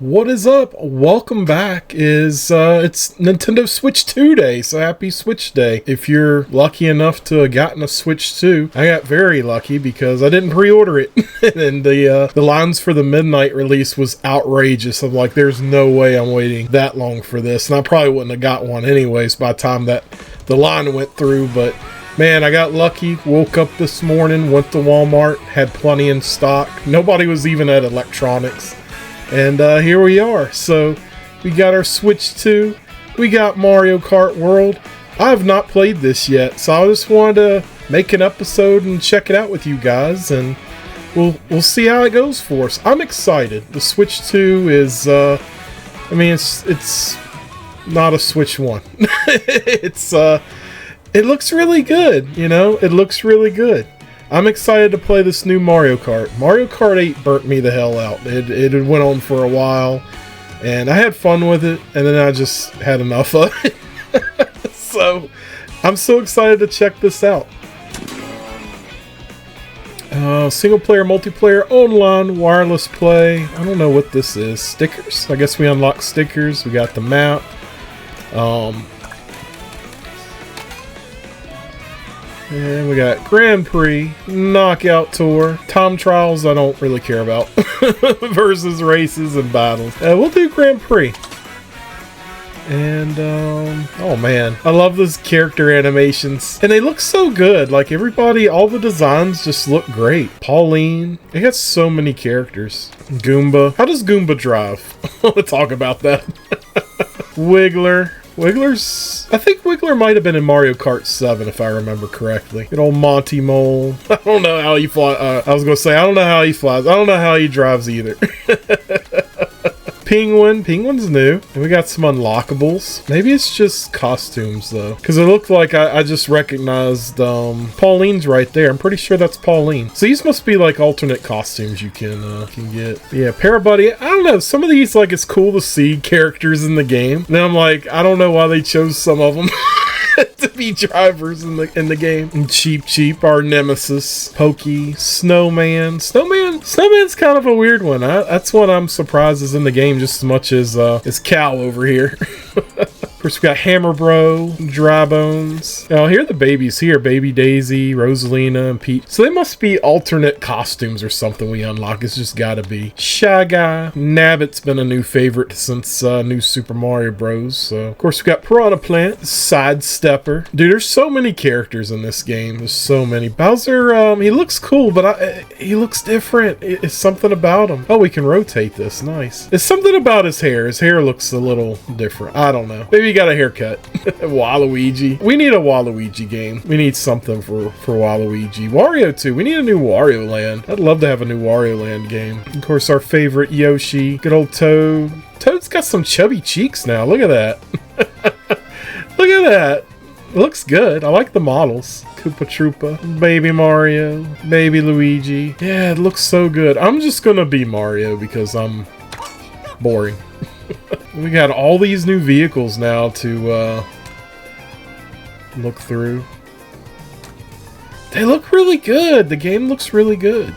What is up? Welcome back. It's Nintendo Switch 2 day, so happy Switch Day. If you're lucky enough to have gotten a Switch 2, I got very lucky because I didn't pre-order it. And the lines for the midnight release was outrageous. I'm like, there's no way I'm waiting that long for this. And I probably wouldn't have got one anyways by the time that the line went through, but man, I got lucky. Woke up this morning, went to Walmart, had plenty in stock. Nobody was even at electronics. And here we are. So we got our Switch 2. We got Mario Kart World. I have not played this yet, so I just wanted to make an episode and check it out with you guys, and we'll see how it goes for us. I'm excited. The Switch 2 is it's not a Switch 1. It looks really good, you know? It looks really good. I'm excited to play this new Mario Kart. Mario Kart 8 burnt me the hell out. It went on for a while, and I had fun with it, and then I just had enough of it. So, I'm so excited to check this out. Single player, multiplayer, online, wireless play. I don't know what this is. Stickers? I guess we unlock stickers. We got the map. And we got Grand Prix, Knockout Tour, Time Trials I don't really care about, versus races and battles. We'll do Grand Prix. And, oh man, I love those character animations. And they look so good. Like everybody, all the designs just look great. Pauline, it got so many characters. Goomba. How does Goomba drive? I want to talk about that. Wiggler. I think Wiggler might have been in Mario Kart 7 if I remember correctly. Good old Monty Mole. I don't know how he flies. I was going to say, I don't know how he flies. I don't know how he drives either. Penguin. Penguin's new. And we got some unlockables. Maybe it's just costumes though. Because it looked like I just recognized Pauline's right there. I'm pretty sure that's Pauline. So these must be like alternate costumes you can get. Yeah, Parabuddy. I don't know. Some of these, like, it's cool to see characters in the game. Then I'm like, I don't know why they chose some of them to be drivers in the game. And Cheep, our nemesis. Pokey, Snowman's kind of a weird one. That's what I'm surprised is in the game just as much as Cow over here. Of course, we got Hammer Bro, Dry Bones. Now, here are the babies here. Baby Daisy, Rosalina, and Pete. So they must be alternate costumes or something we unlock. It's just gotta be. Shy Guy. Nabbit's been a new favorite since New Super Mario Bros. So, of course, we got Piranha Plant, Sidestepper. Dude, there's so many characters in this game. There's so many. Bowser, he looks cool, but he looks different. It's something about him. Oh, we can rotate this. Nice. It's something about his hair. His hair looks a little different. I don't know. Maybe he got a haircut. Waluigi. We need a Waluigi game. We need something for Waluigi. Wario 2. We need a new Wario Land. I'd love to have a new Wario Land game. Of course, our favorite Yoshi. Good old Toad. Toad's got some chubby cheeks now. Look at that. Look at that. It looks good. I like the models. Koopa Troopa. Baby Mario. Baby Luigi. Yeah, it looks so good. I'm just gonna be Mario because I'm boring. We got all these new vehicles now to look through. They look really good. The game looks really good.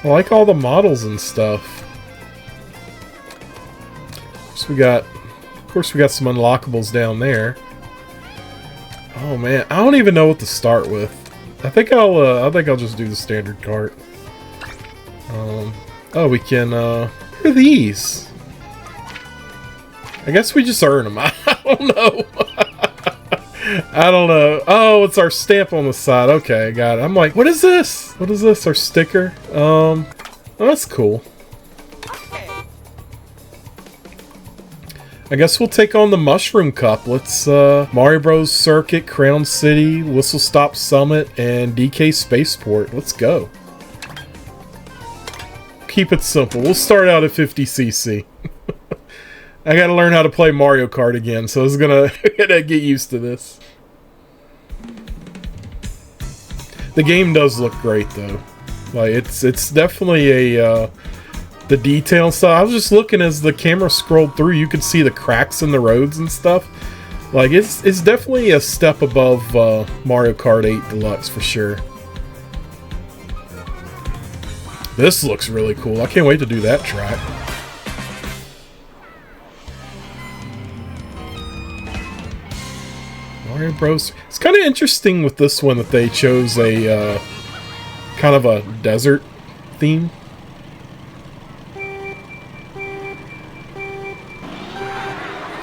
I like all the models and stuff. Of course, we got some unlockables down there. Oh man, I don't even know what to start with. I think I'll just do the standard cart. Oh, we can. What are these? I guess we just earn them. I don't know. I don't know. Oh, it's our stamp on the side. Okay, I got it. I'm like, what is this? What is this? Our sticker? Oh, that's cool. I guess we'll take on the Mushroom Cup. Let's, Mario Bros. Circuit, Crown City, Whistle Stop Summit, and DK Spaceport. Let's go. Keep it simple. We'll start out at 50cc. I gotta learn how to play Mario Kart again, so I was gonna get used to this. The game does look great, though. Like, it's definitely a, the detail and stuff. I was just looking as the camera scrolled through, you could see the cracks in the roads and stuff. Like, it's definitely a step above Mario Kart 8 Deluxe, for sure. This looks really cool. I can't wait to do that track. Mario Bros. It's kind of interesting with this one that they chose a kind of a desert theme.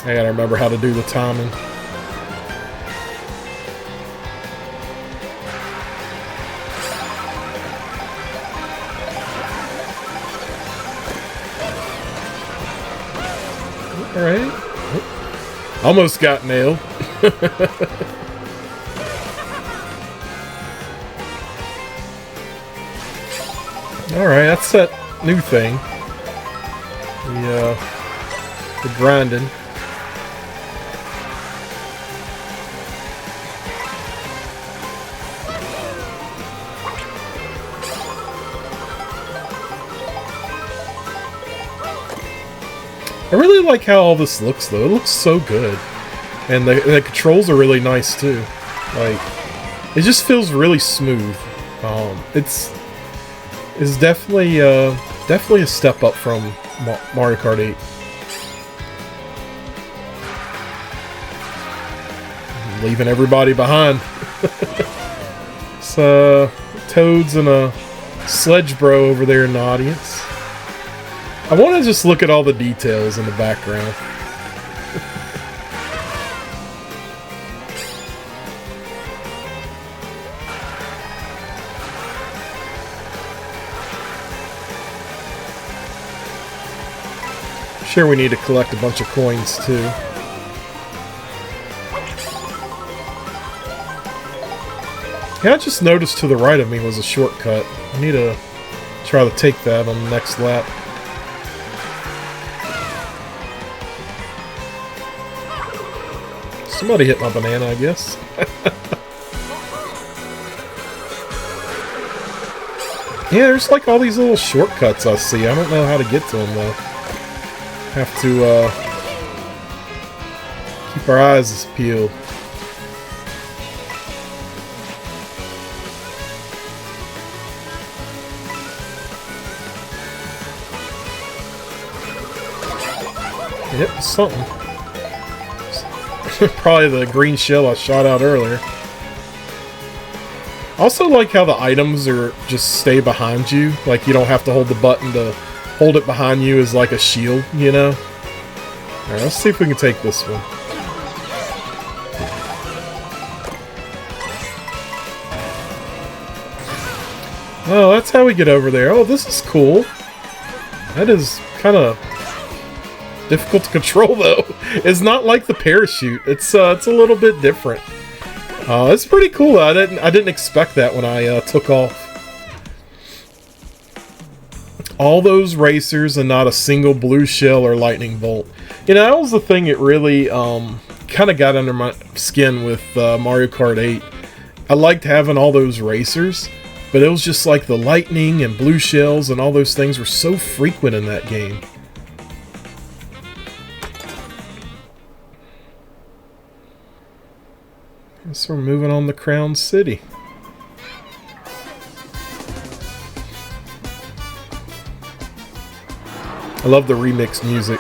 I gotta remember how to do the timing. Alright. Almost got nailed. Alright, that's that new thing. The grinding. I really like how all this looks, though. It looks so good. And the controls are really nice, too. Like, it just feels really smooth. It's definitely a step up from Mario Kart 8. Leaving everybody behind. So, Toads and a Sledge Bro over there in the audience. I want to just look at all the details in the background. Sure, we need to collect a bunch of coins too. Yeah, I just noticed to the right of me was a shortcut. I need to try to take that on the next lap. Somebody hit my banana, I guess. Yeah, there's like all these little shortcuts I see. I don't know how to get to them though. Have to keep our eyes peeled. Yep, something. Probably the green shell I shot out earlier. Also like how the items are just stay behind you. Like you don't have to hold the button to hold it behind you as like a shield, you know? Alright, let's see if we can take this one. Oh, that's how we get over there. Oh, this is cool. That is kind of difficult to control, though. It's not like the parachute. It's a little bit different. It's pretty cool. I didn't expect that when I took off. All those racers and not a single blue shell or lightning bolt. You know, that was the thing that really kind of got under my skin with Mario Kart 8. I liked having all those racers, but it was just like the lightning and blue shells and all those things were so frequent in that game. So we're moving on to Crown City. I love the remix music.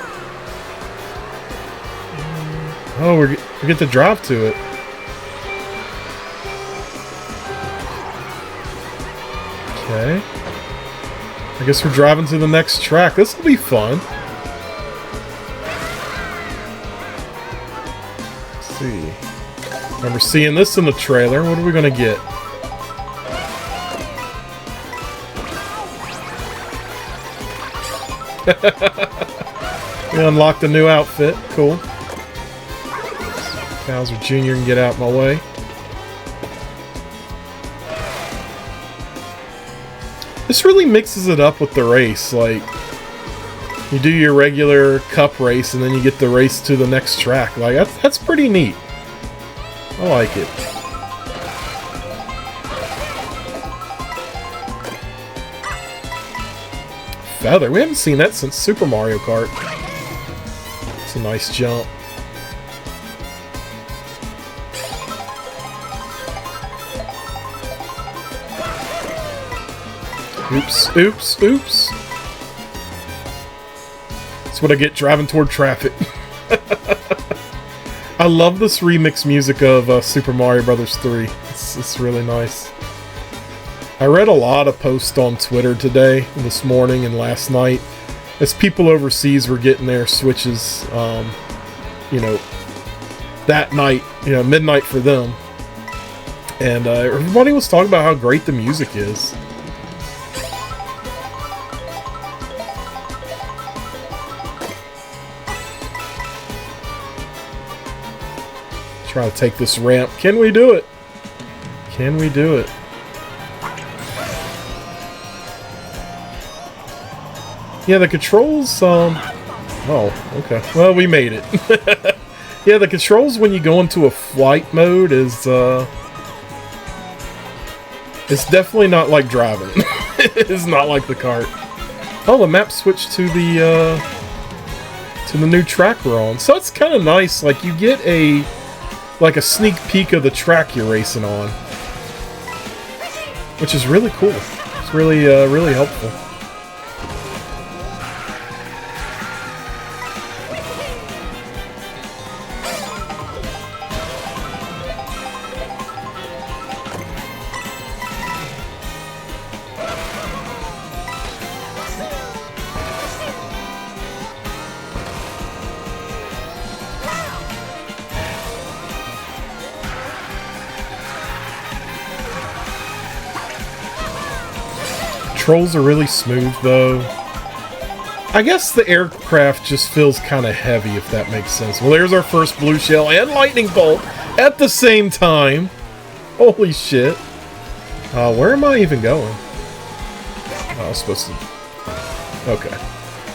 Oh, we get to drive to it. Okay. I guess we're driving to the next track. This will be fun. Let's see. Remember seeing this in the trailer. What are we gonna get? We unlocked a new outfit. Cool. Bowser Jr. can get out of my way. This really mixes it up with the race. Like, you do your regular cup race and then you get the race to the next track. Like, that's pretty neat. I like it. Feather. We haven't seen that since Super Mario Kart. It's a nice jump. Oops, oops, oops. That's what I get driving toward traffic. I love this remix music of Super Mario Bros. 3. It's really nice. I read a lot of posts on Twitter today, this morning, and last night, as people overseas were getting their Switches, you know, that night, you know, midnight for them. And everybody was talking about how great the music is. Try to take this ramp. Can we do it? Can we do it? Yeah, the controls, oh, okay. Well, we made it. Yeah, the controls when you go into a flight mode is, it's definitely not like driving. It's not like the kart. Oh, the map switched to the new track we're on. So it's kind of nice. Like, you get a sneak peek of the track you're racing on. Which is really cool. It's really, really helpful. Controls are really smooth, though. I guess the aircraft just feels kind of heavy, if that makes sense. Well, there's our first blue shell and lightning bolt at the same time. Holy shit. Where am I even going? Oh, I was supposed to... Okay.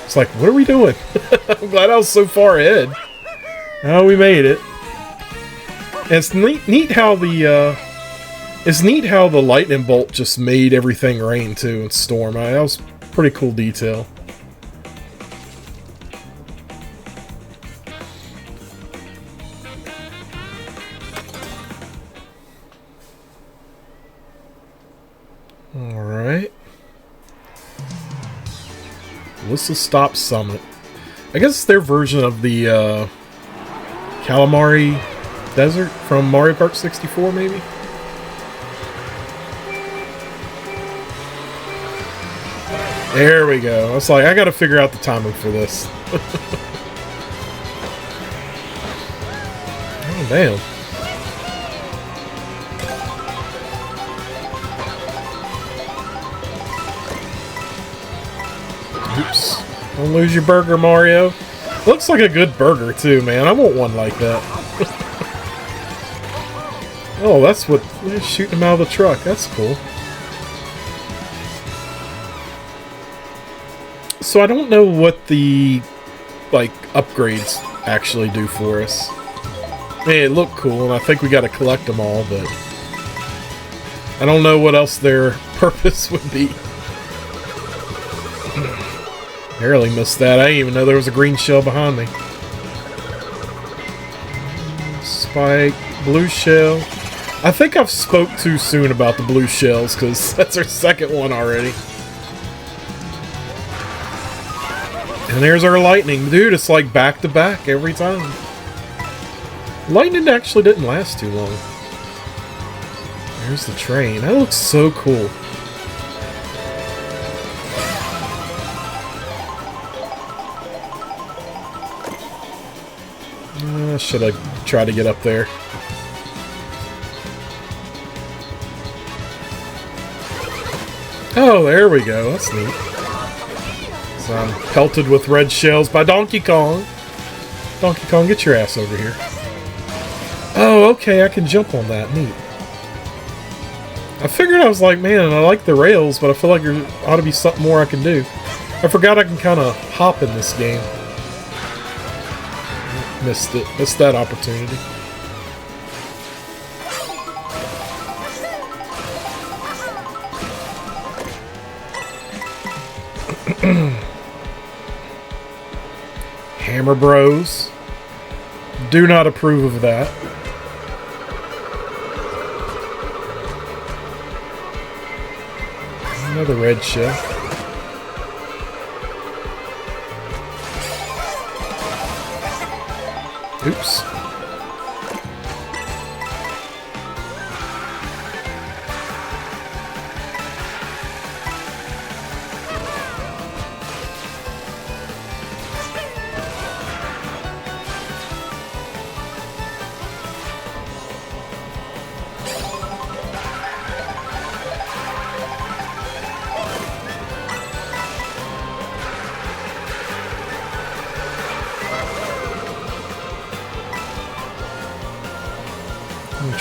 It's like, what are we doing? I'm glad I was so far ahead. Oh, we made it. And it's neat how the... It's neat how the lightning bolt just made everything rain, too, and storm. That was a pretty cool detail. Alright. Whistle Stop Summit. I guess it's their version of the Calamari Desert from Mario Kart 64, maybe? There we go. I was like, I gotta figure out the timing for this. Oh, damn. Oops. Don't lose your burger, Mario. Looks like a good burger, too, man. I want one like that. Oh, that's what... They're shooting him out of the truck. That's cool. So I don't know what the, like, upgrades actually do for us. I mean, it looked cool, and I think we gotta collect them all, but... I don't know what else their purpose would be. Barely missed that. I didn't even know there was a green shell behind me. Spike, blue shell. I think I've spoke too soon about the blue shells, because that's our second one already. And there's our lightning. Dude, it's like back-to-back every time. Lightning actually didn't last too long. There's the train. That looks so cool. Should I try to get up there? Oh, there we go. That's neat. So I'm pelted with red shells by Donkey Kong. Donkey Kong, get your ass over here. Oh, okay, I can jump on that. Neat. I figured, I was like, man, I like the rails, but I feel like there ought to be something more I can do. I forgot I can kind of hop in this game. Missed it. Missed that opportunity. Hammer Bros. Do not approve of that. Another red shell. Oops.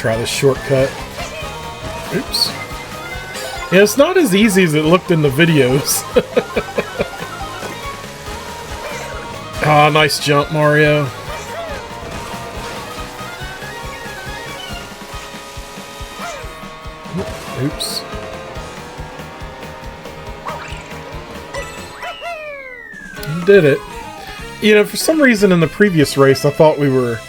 try this shortcut. Oops. Yeah, it's not as easy as it looked in the videos. Ah, nice jump, Mario. Oops. You did it. You know, for some reason in the previous race, I thought we were...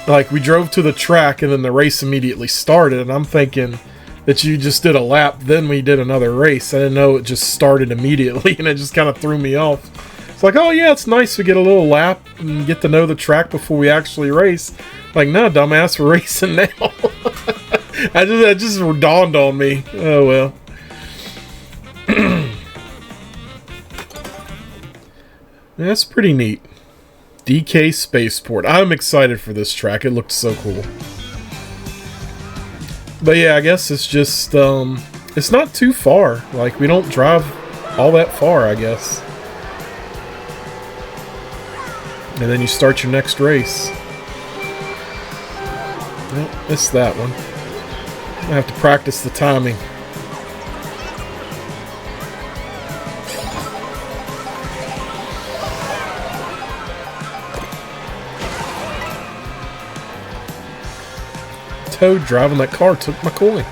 Like, we drove to the track and then the race immediately started, and I'm thinking that you just did a lap, then we did another race. I didn't know it just started immediately, and it just kind of threw me off. It's like, oh yeah, it's nice to get a little lap and get to know the track before we actually race. Like, no, dumbass, we're racing now. That just dawned on me. Oh well. That's pretty neat. DK Spaceport. I'm excited for this track. It looked so cool. But yeah, I guess it's just, it's not too far. Like, we don't drive all that far, I guess. And then you start your next race. Well, missed that one. I have to practice the timing. Toad driving that car took my coin.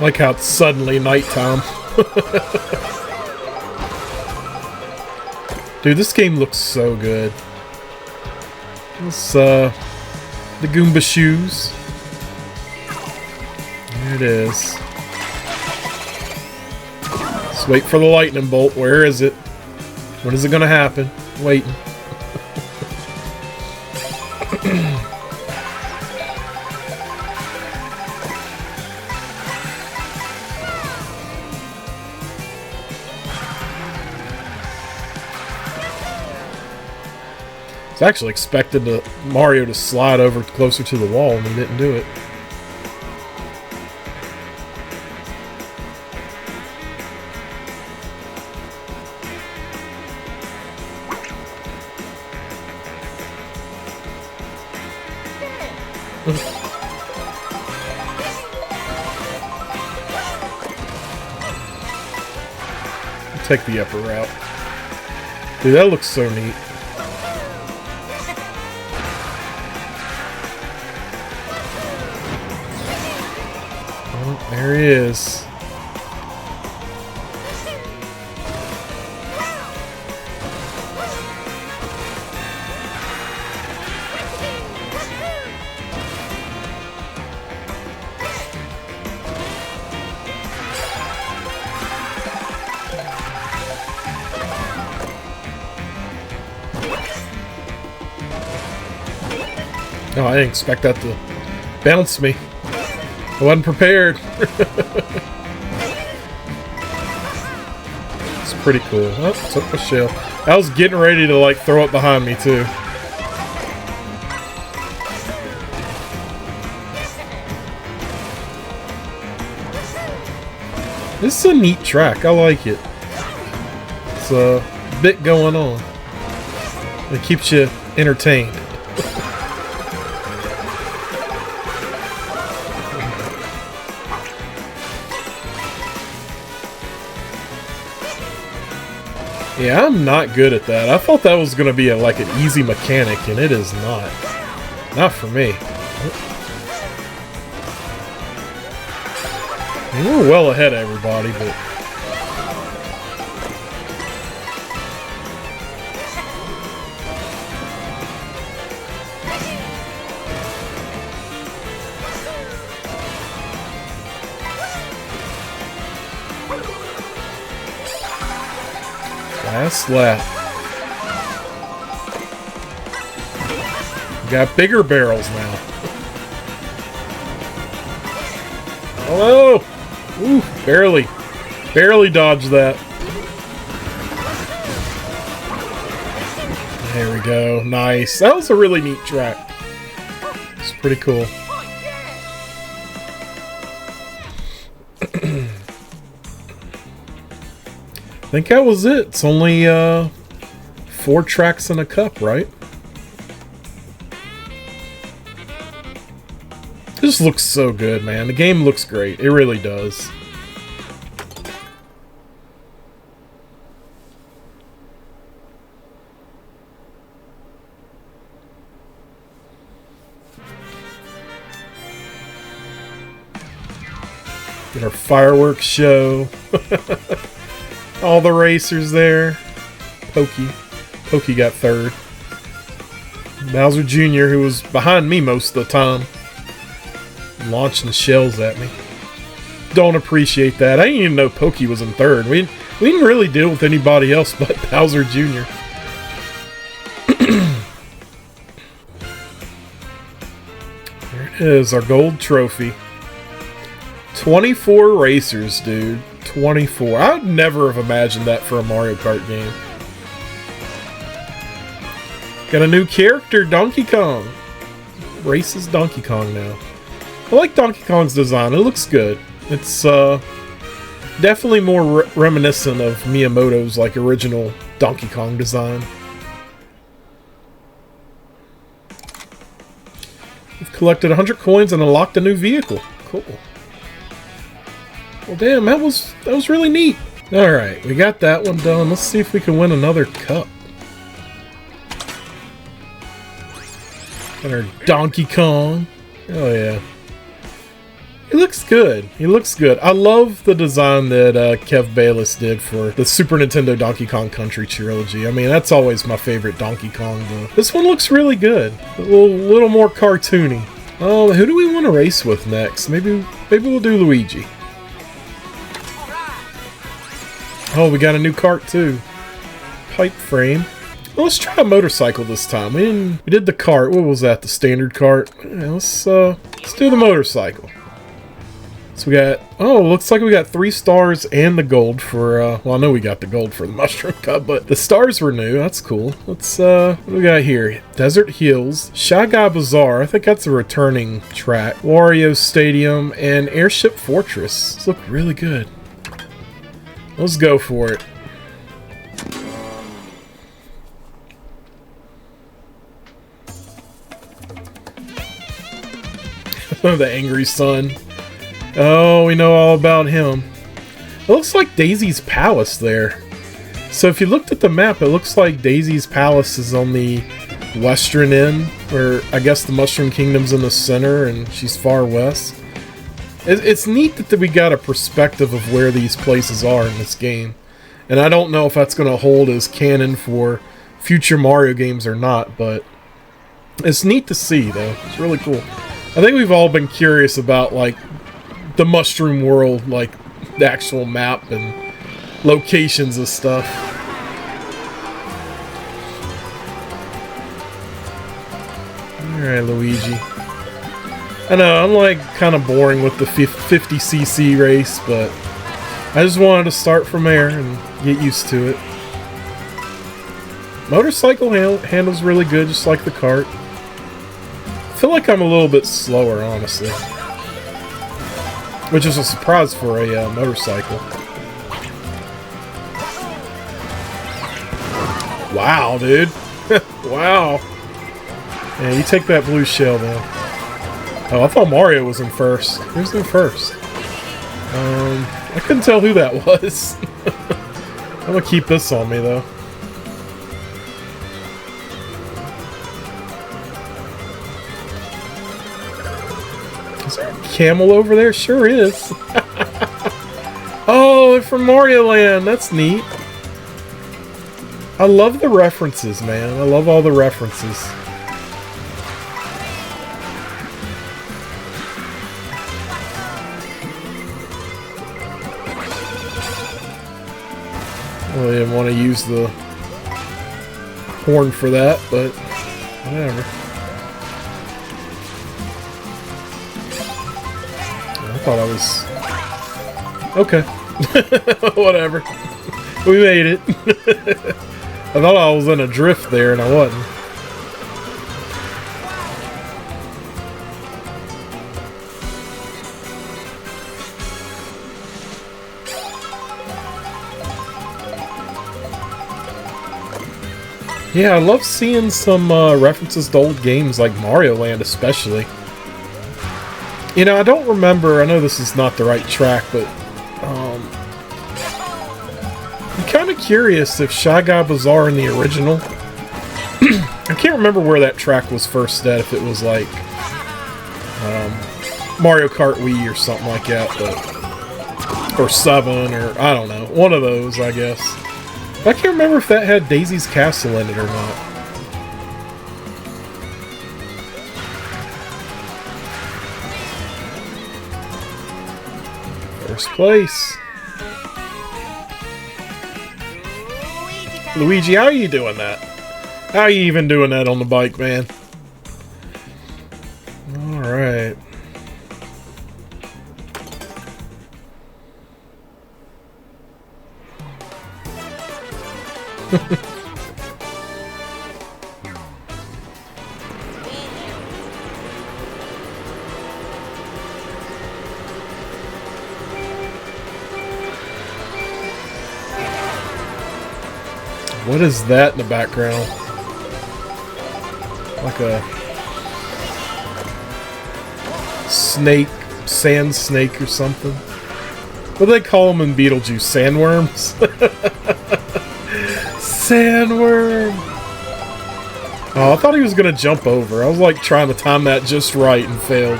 Like how it's suddenly nighttime. Dude, this game looks so good. It's, the Goomba shoes. There it is. Let's wait for the lightning bolt. Where is it? When is it gonna happen? Waiting. I was actually expecting Mario to slide over closer to the wall, and he didn't do it. Take the upper route. Dude, that looks so neat. Oh, there he is. Oh, I didn't expect that to bounce me. I wasn't prepared. It's pretty cool. Oh, took my shell. I was getting ready to like throw it behind me too. This is a neat track. I like it. It's a bit going on. It keeps you entertained. Yeah, I'm not good at that. I thought that was going to be like an easy mechanic, and it is not. Not for me. I mean, we're well ahead of everybody, but... Last lap. We got bigger barrels now. Hello! Ooh, barely dodged that. There we go. Nice. That was a really neat track. It's pretty cool. I think that was it. It's only 4 tracks in a cup, right? This looks so good, man. The game looks great. It really does. Get our fireworks show. All the racers there. Pokey got third. Bowser Jr., who was behind me most of the time, launching shells at me. Don't appreciate that. I didn't even know Pokey was in third. We didn't really deal with anybody else but Bowser Jr. There it is, our gold trophy. 24 racers, dude. 24. I would never have imagined that for a Mario Kart game. Got a new character, Donkey Kong. Races Donkey Kong now. I like Donkey Kong's design. It looks good. It's definitely more reminiscent of Miyamoto's like original Donkey Kong design. We've collected 100 coins and unlocked a new vehicle. Cool. Well, damn, that was really neat. All right, we got that one done. Let's see if we can win another cup. Got our Donkey Kong. Oh yeah. He looks good. He looks good. I love the design that Kev Bayless did for the Super Nintendo Donkey Kong Country trilogy. I mean, that's always my favorite Donkey Kong, though. This one looks really good. A little more cartoony. Who do we want to race with next? Maybe we'll do Luigi. Oh, we got a new kart, too. Pipe frame. Well, let's try a motorcycle this time. We did the kart. What was that? The standard kart? Yeah, let's do the motorcycle. So we got, looks like we got 3 stars and the gold for, well, I know we got the gold for the Mushroom Cup, but the stars were new. That's cool. Let's, what do we got here? Desert Hills, Shy Guy Bazaar. I think that's a returning track. Wario Stadium and Airship Fortress. These look really good. Let's go for it. The angry son. Oh, we know all about him. It looks like Daisy's Palace there. So if you looked at the map, it looks like Daisy's Palace is on the western end, where I guess the Mushroom Kingdom's in the center and she's far west. It's neat that we got a perspective of where these places are in this game. And I don't know if that's going to hold as canon for future Mario games or not, but it's neat to see, though. It's really cool. I think we've all been curious about, like, the Mushroom World, like, the actual map and locations and stuff. Alright, Luigi. I know, I'm, like, kind of boring with the 50cc race, but I just wanted to start from there and get used to it. Motorcycle handles really good, just like the kart. I feel like I'm a little bit slower, honestly. Which is a surprise for a motorcycle. Wow, dude. Wow. Yeah, you take that blue shell, though. Oh, I thought Mario was in first. Who's in first? I couldn't tell who that was. I'm gonna keep this on me, though. Is there a camel over there? Sure is. Oh, they're from Mario Land. That's neat. I love the references, man. I love all the references. Well, I didn't want to use the horn for that, but whatever. I thought I was... Okay. Whatever. We made it. I thought I was in a drift there, and I wasn't. Yeah, I love seeing some references to old games like Mario Land especially. You know, I don't remember, I know this is not the right track, but I'm kind of curious if Shy Guy Bazaar in the original, I can't remember where that track was first at, if it was like Mario Kart Wii or something like that, but, or 7, or I don't know, one of those, I guess. I can't remember if that had Daisy's Castle in it or not. First place. Luigi, how are you doing that? How are you even doing that on the bike, man? Alright. What is that in the background? Like a snake, sand snake or something. What do they call them in Beetlejuice? Sandworms? Sandworm! Oh, I thought he was gonna jump over. I was like trying to time that just right and failed.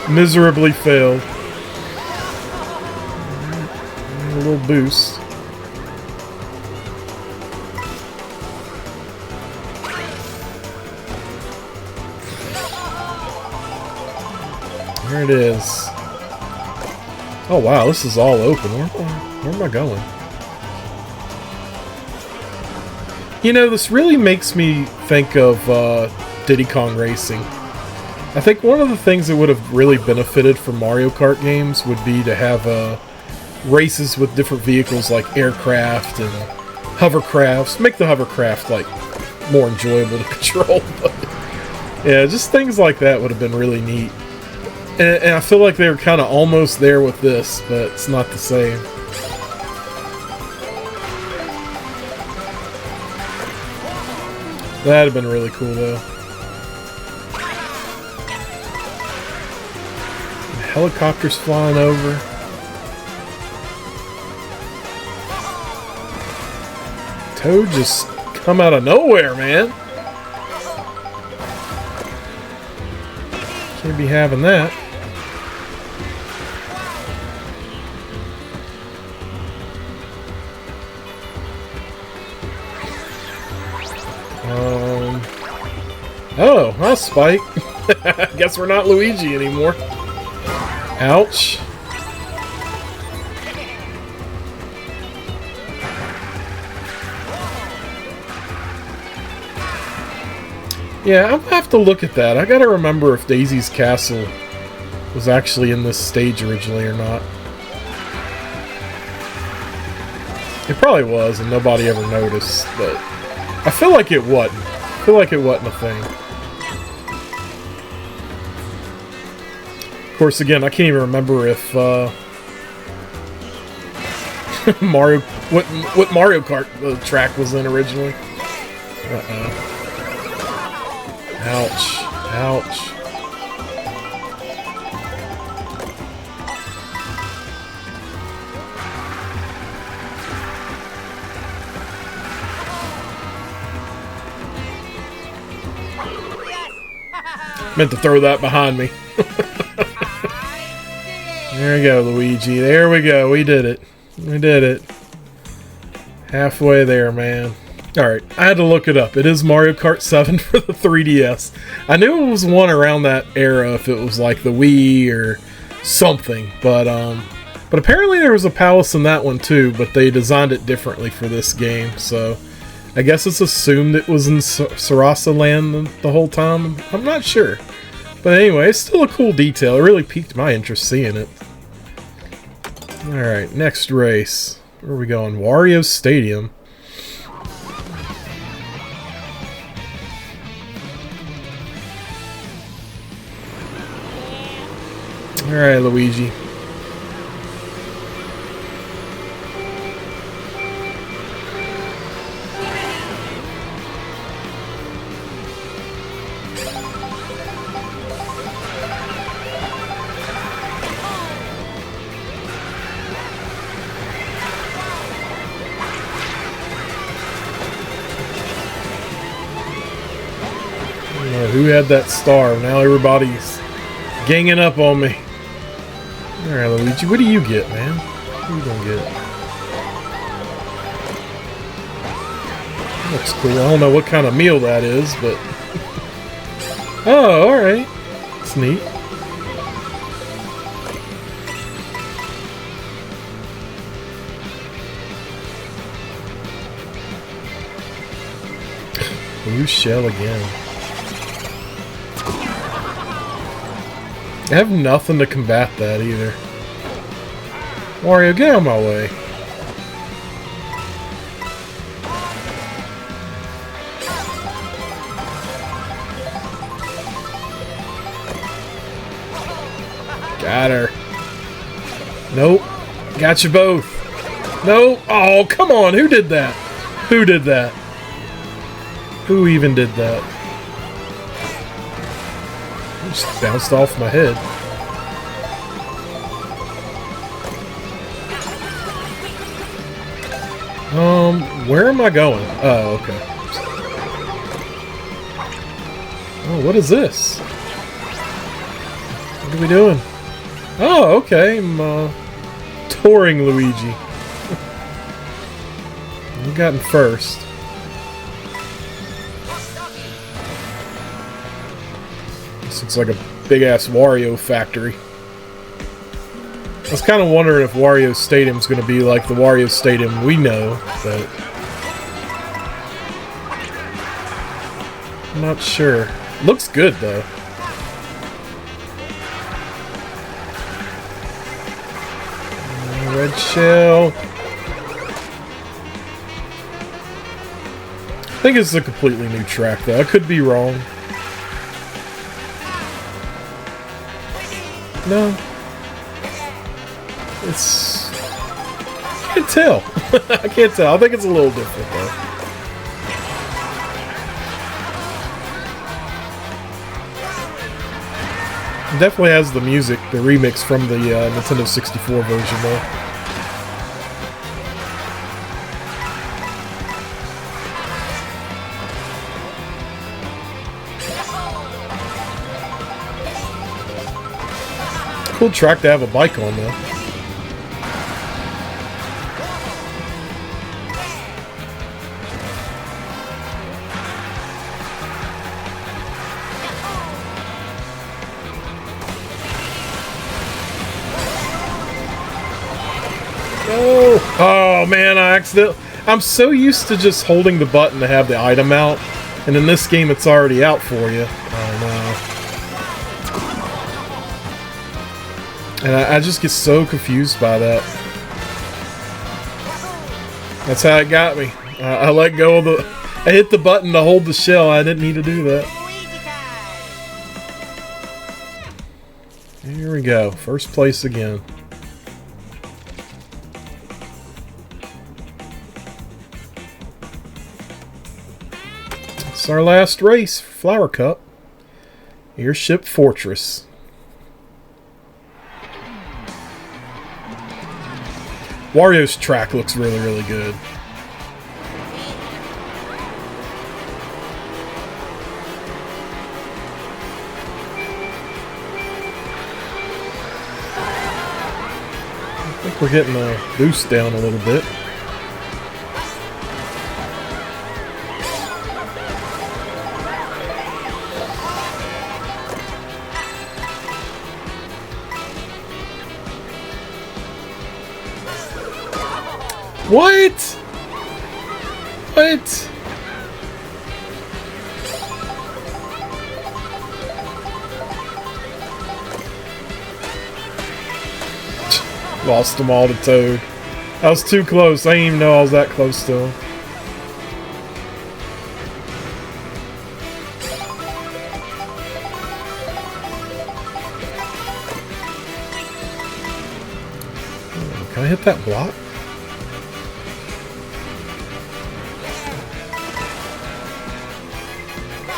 Miserably failed. A little boost. There it is. Oh wow, this is all open. Where am I going? You know, this really makes me think of Diddy Kong Racing. I think one of the things that would have really benefited from Mario Kart games would be to have races with different vehicles like aircraft and hovercrafts. Make the hovercraft like more enjoyable to control. But yeah, just things like that would have been really neat. And I feel like they were kind of almost there with this, but it's not the same. That'd have been really cool, though. Helicopters flying over. Toad just come out of nowhere, man. Can't be having that. Oh, hi, Spike. Guess we're not Luigi anymore. Ouch. Yeah, I'll have to look at that. I gotta remember if Daisy's Castle was actually in this stage originally or not. It probably was, and nobody ever noticed, but I feel like it wasn't. I feel like it wasn't a thing. Of course, again, I can't even remember if Mario, what Mario Kart track was in originally. Ouch! Ouch! Meant to throw that behind me. There we go, Luigi. There we go. We did it. We did it. Halfway there, man. Alright, I had to look it up. It is Mario Kart 7 for the 3DS. I knew it was one around that era if it was like the Wii or something, but apparently there was a palace in that one too, but they designed it differently for this game, so I guess it's assumed it was in Sarasa Land the whole time. I'm not sure. But anyway, it's still a cool detail. It really piqued my interest seeing it. Alright, next race. Where are we going? Wario Stadium. Alright, Luigi. Who had that star? Now everybody's ganging up on me. Alright, Luigi, what do you get, man? What are you gonna get? That looks cool. I don't know what kind of meal that is, but... Oh, alright. It's neat. Blue shell again. I have nothing to combat that either. Mario, get out of my way. Got her. Nope. Got you both. Nope. Oh, come on. Who did that? Who did that? Who even did that? Just bounced off my head. Where am I going? Oh, okay. Oh, what is this? What are we doing? Oh, okay. I'm, touring Luigi. You got in first. This looks like a big-ass Wario factory. I was kind of wondering if Wario Stadium's going to be like the Wario Stadium we know, but... I'm not sure. Looks good, though. Red shell. I think it's a completely new track, though. I could be wrong. No. It's... I can't tell. I can't tell. I think it's a little different, though. It definitely has the music, the remix from the Nintendo 64 version, though. Cool track to have a bike on, though. Oh, oh man, I'm so used to just holding the button to have the item out, and in this game it's already out for you. Oh no. And I just get so confused by that. That's how it got me. I let go of the... I hit the button to hold the shell. I didn't need to do that. Here we go. First place again. It's our last race. Flower Cup. Airship Fortress. Wario's track looks really, really good. I think we're getting a boost down a little bit. What? What? Lost them all to Toad. I was too close. I didn't even know I was that close to him. Can I hit that block?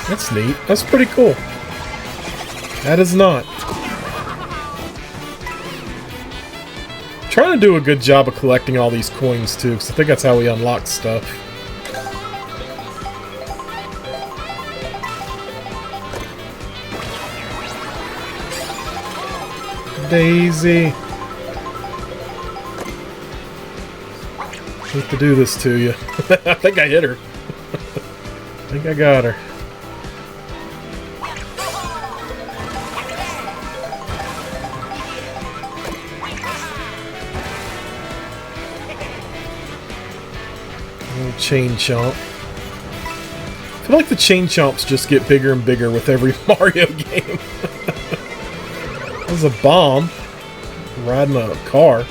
That's neat. That's pretty cool. That is not. Trying to do a good job of collecting all these coins too, because I think that's how we unlock stuff. Daisy. I hate to do this to you. I think I hit her. I think I got her. Little chain chomp. I feel like the chain chomps just get bigger and bigger with every Mario game. There's a bomb. Riding a car.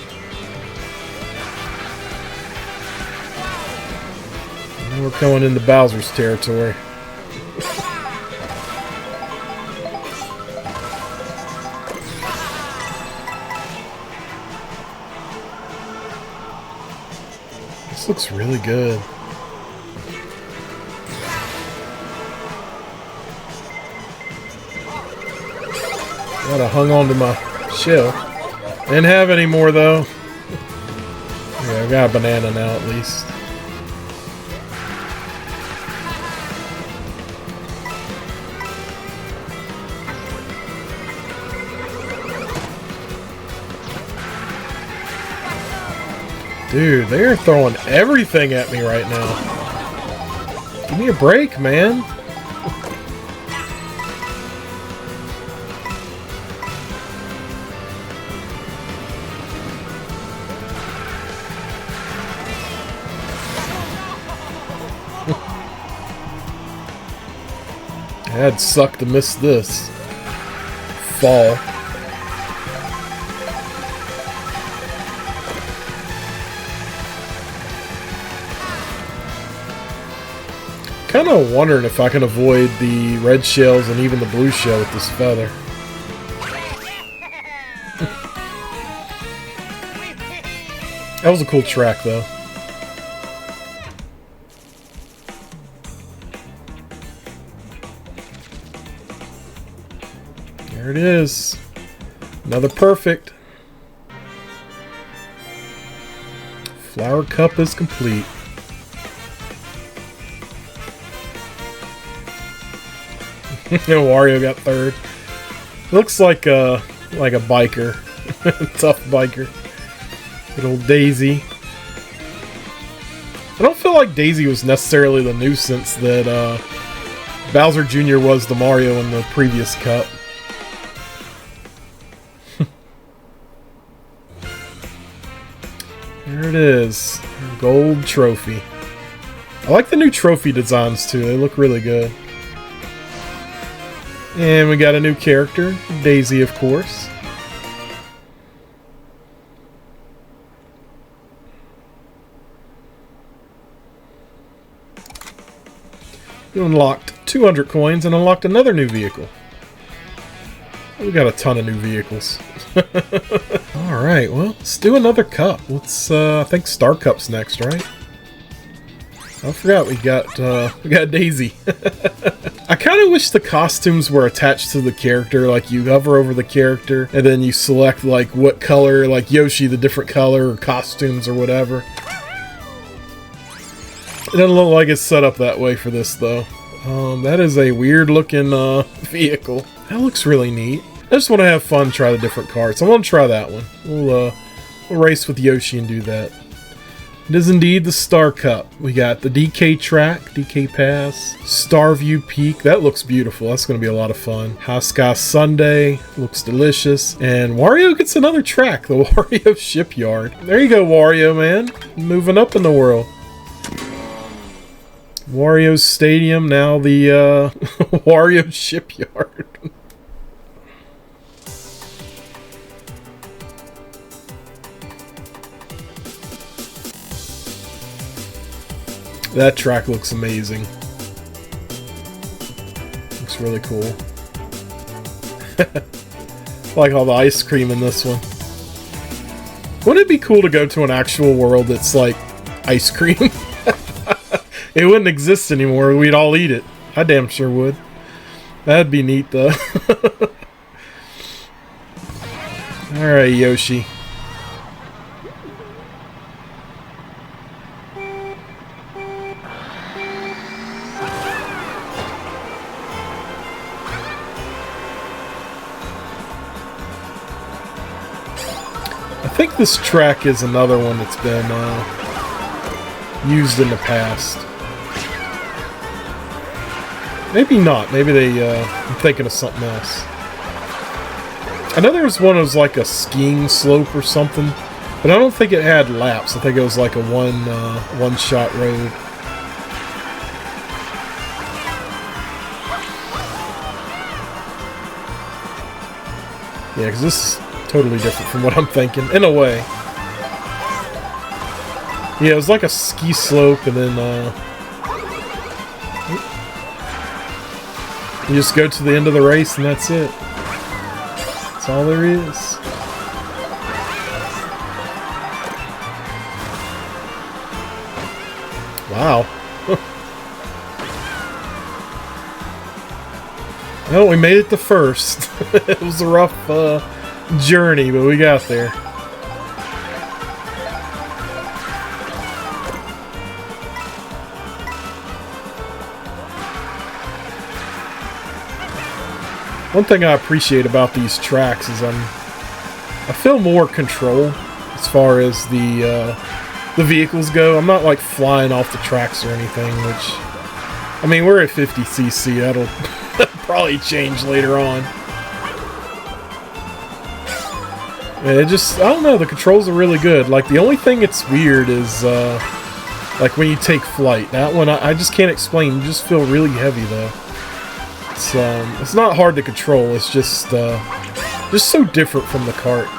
And we're going into Bowser's territory. This looks really good. Gotta hung on to my shell. Didn't have any more though. Yeah, I got a banana now at least. Dude, they're throwing everything at me right now. Give me a break, man. That'd suck to miss this. Fall. Kind of wondering if I can avoid the red shells and even the blue shell with this feather. That was a cool track though. There it is. Another perfect. Flower cup is complete. Wario got third. Looks like a biker. Tough biker. Good old Daisy. I don't feel like Daisy was necessarily the nuisance that Bowser Jr. was to Mario in the previous cup. There it is. Gold trophy. I like the new trophy designs too. They look really good. And we got a new character. Daisy, of course. We unlocked 200 coins and unlocked another new vehicle. We got a ton of new vehicles. Alright, well, let's do another cup. Let's, I think Star Cup's next, right? I forgot we got Daisy. I kind of wish the costumes were attached to the character, like you hover over the character, and then you select, like, what color, like Yoshi, the different color, or costumes, or whatever. It doesn't look like it's set up that way for this, though. That is a weird-looking, vehicle. That looks really neat. I just want to have fun, try the different carts. I want to try that one. We'll race with Yoshi and do that. It is indeed the Star Cup. We got the DK track, DK Pass, Starview Peak. That looks beautiful. That's going to be a lot of fun. High Sky Sunday. Looks delicious. And Wario gets another track, the Wario Shipyard. There you go, Wario, man. Moving up in the world. Wario's Stadium, now the Wario Shipyard. That track looks amazing. Looks really cool. I like all the ice cream in this one. Wouldn't it be cool to go to an actual world that's like ice cream? It wouldn't exist anymore. We'd all eat it. I damn sure would. That'd be neat, though. Alright, Yoshi. I think this track is another one that's been used in the past. Maybe not. Maybe they, I'm thinking of something else. I know there was one that was like a skiing slope or something, but I don't think it had laps. I think it was like a one-shot road. Yeah, because this is totally different from what I'm thinking, in a way. Yeah, it was like a ski slope, and then, you just go to the end of the race, and that's it. That's all there is. Wow. Well, we made it to first. It was a rough journey, but we got there. One thing I appreciate about these tracks is I feel more control as far as the vehicles go. I'm not like flying off the tracks or anything, which, I mean, we're at 50cc. That'll probably change later on. Yeah, it just, I don't know, the controls are really good. Like, the only thing that's weird is, like, when you take flight. That one, I just can't explain. You just feel really heavy, though. It's not hard to control. It's just so different from the kart.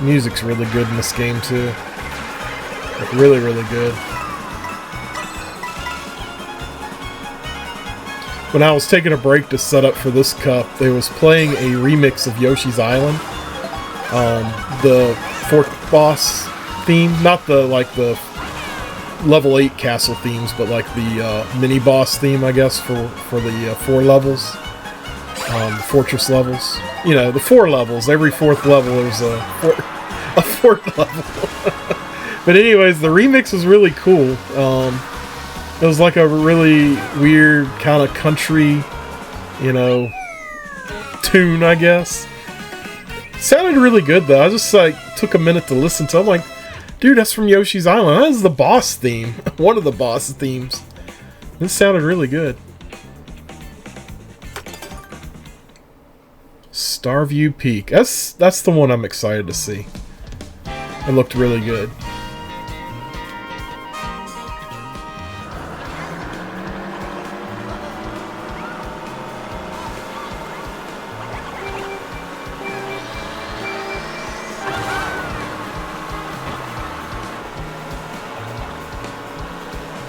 Music's really good in this game too. Like, really, really good. When I was taking a break to set up for this cup, they was playing a remix of Yoshi's Island. The Fort Boss theme, not the the level 8 castle themes, but like the mini boss theme, I guess, for the 4 levels. Fortress levels. You know, the 4 levels. Every 4th level there's a 4th level. But anyways, the remix was really cool. It was like a really weird kind of country, you know, tune, I guess. It sounded really good though. I just like took a minute to listen to it. I'm like, dude, that's from Yoshi's Island. That is the boss theme. One of the boss themes. This sounded really good. Starview Peak. That's the one I'm excited to see. It looked really good.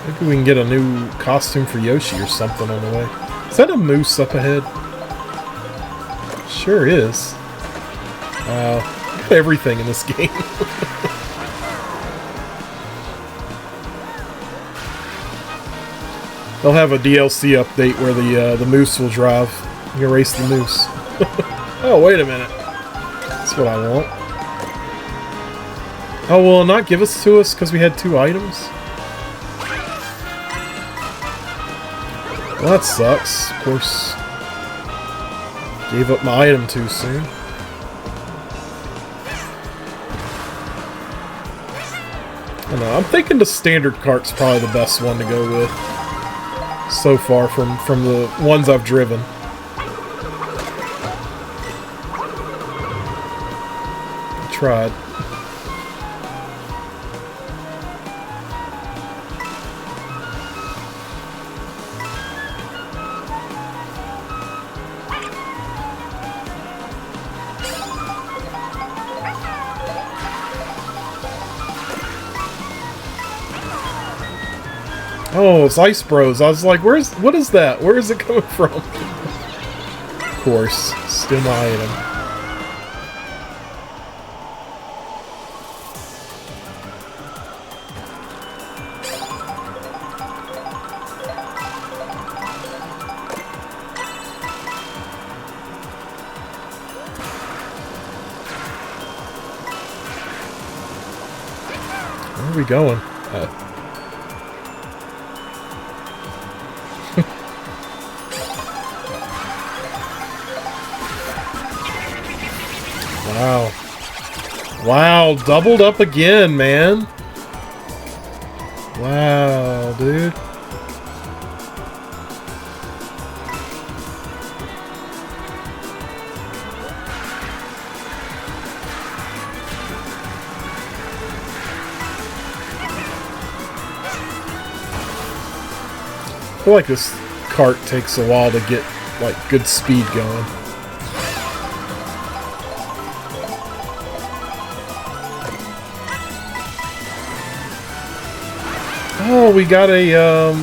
Maybe we can get a new costume for Yoshi or something on the way. Is that a moose up ahead? Sure is. Wow. Everything in this game. They'll have a DLC update where the moose will drive. You can race the moose. Oh, wait a minute. That's what I want. Oh, will it not give us to us because we had 2 items? Well, that sucks. Of course, gave up my item too soon. I don't know. I'm thinking the standard cart's probably the best one to go with so far from the ones I've driven. tried. Oh, it's Ice Bros. I was like, what is that? Where is it coming from? Of course, still my item. Where are we going? Wow. Wow, doubled up again, man. Wow, dude. I feel like this cart takes a while to get, like, good speed going. Oh, we got a,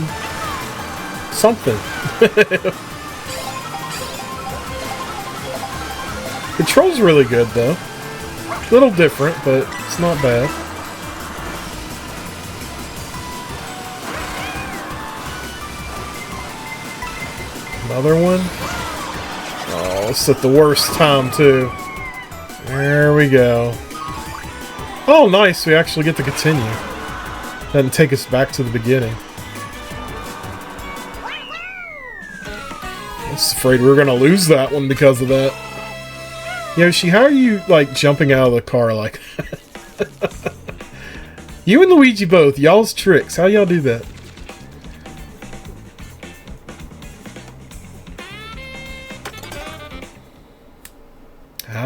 something. Control's really good, though. A little different, but it's not bad. Another one. Oh, it's at the worst time, too. There we go. Oh, nice. We actually get to continue. Doesn't take us back to the beginning. I was afraid we were going to lose that one because of that. Yoshi, how are you, like, jumping out of the car like that? You and Luigi both. Y'all's tricks. How y'all do that?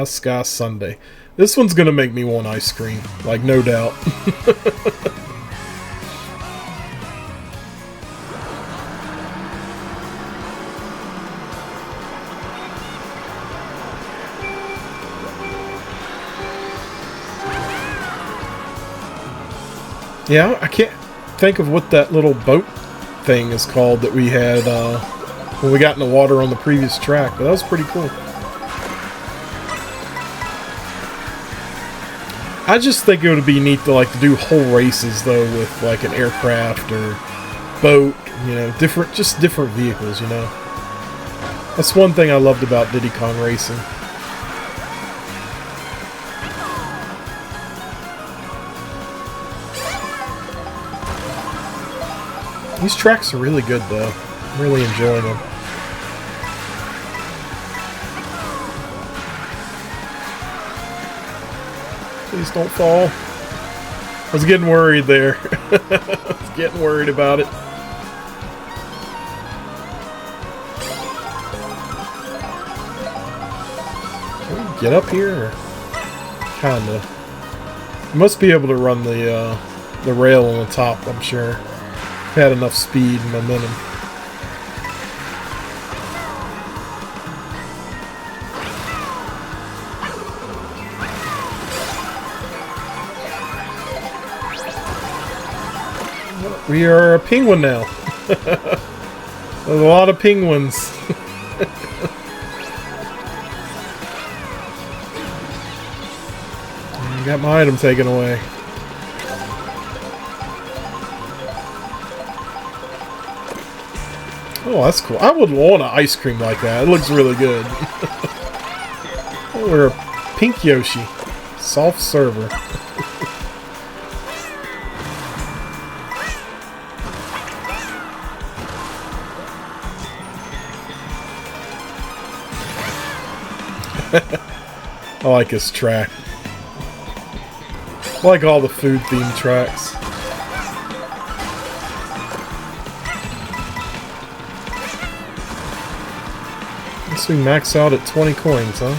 Sky Sunday. This one's gonna make me want ice cream, like, no doubt. Yeah, I can't think of what that little boat thing is called that we had when we got in the water on the previous track, but that was pretty cool. I just think it would be neat to, like, to do whole races, though, with, like, an aircraft or boat, you know, just different vehicles, you know. That's one thing I loved about Diddy Kong Racing. These tracks are really good, though. I'm really enjoying them. Please don't fall. I was getting worried there. I was getting worried about it. Can we get up here? Or kinda. You must be able to run the rail on the top, I'm sure. Had enough speed and momentum. We are a penguin now. There's a lot of penguins. I got my item taken away. Oh, that's cool. I would want an ice cream like that. It looks really good. Oh, we're a pink Yoshi. Soft server. I like this track. I like all the food themed tracks. Guess we max out at 20 coins, huh?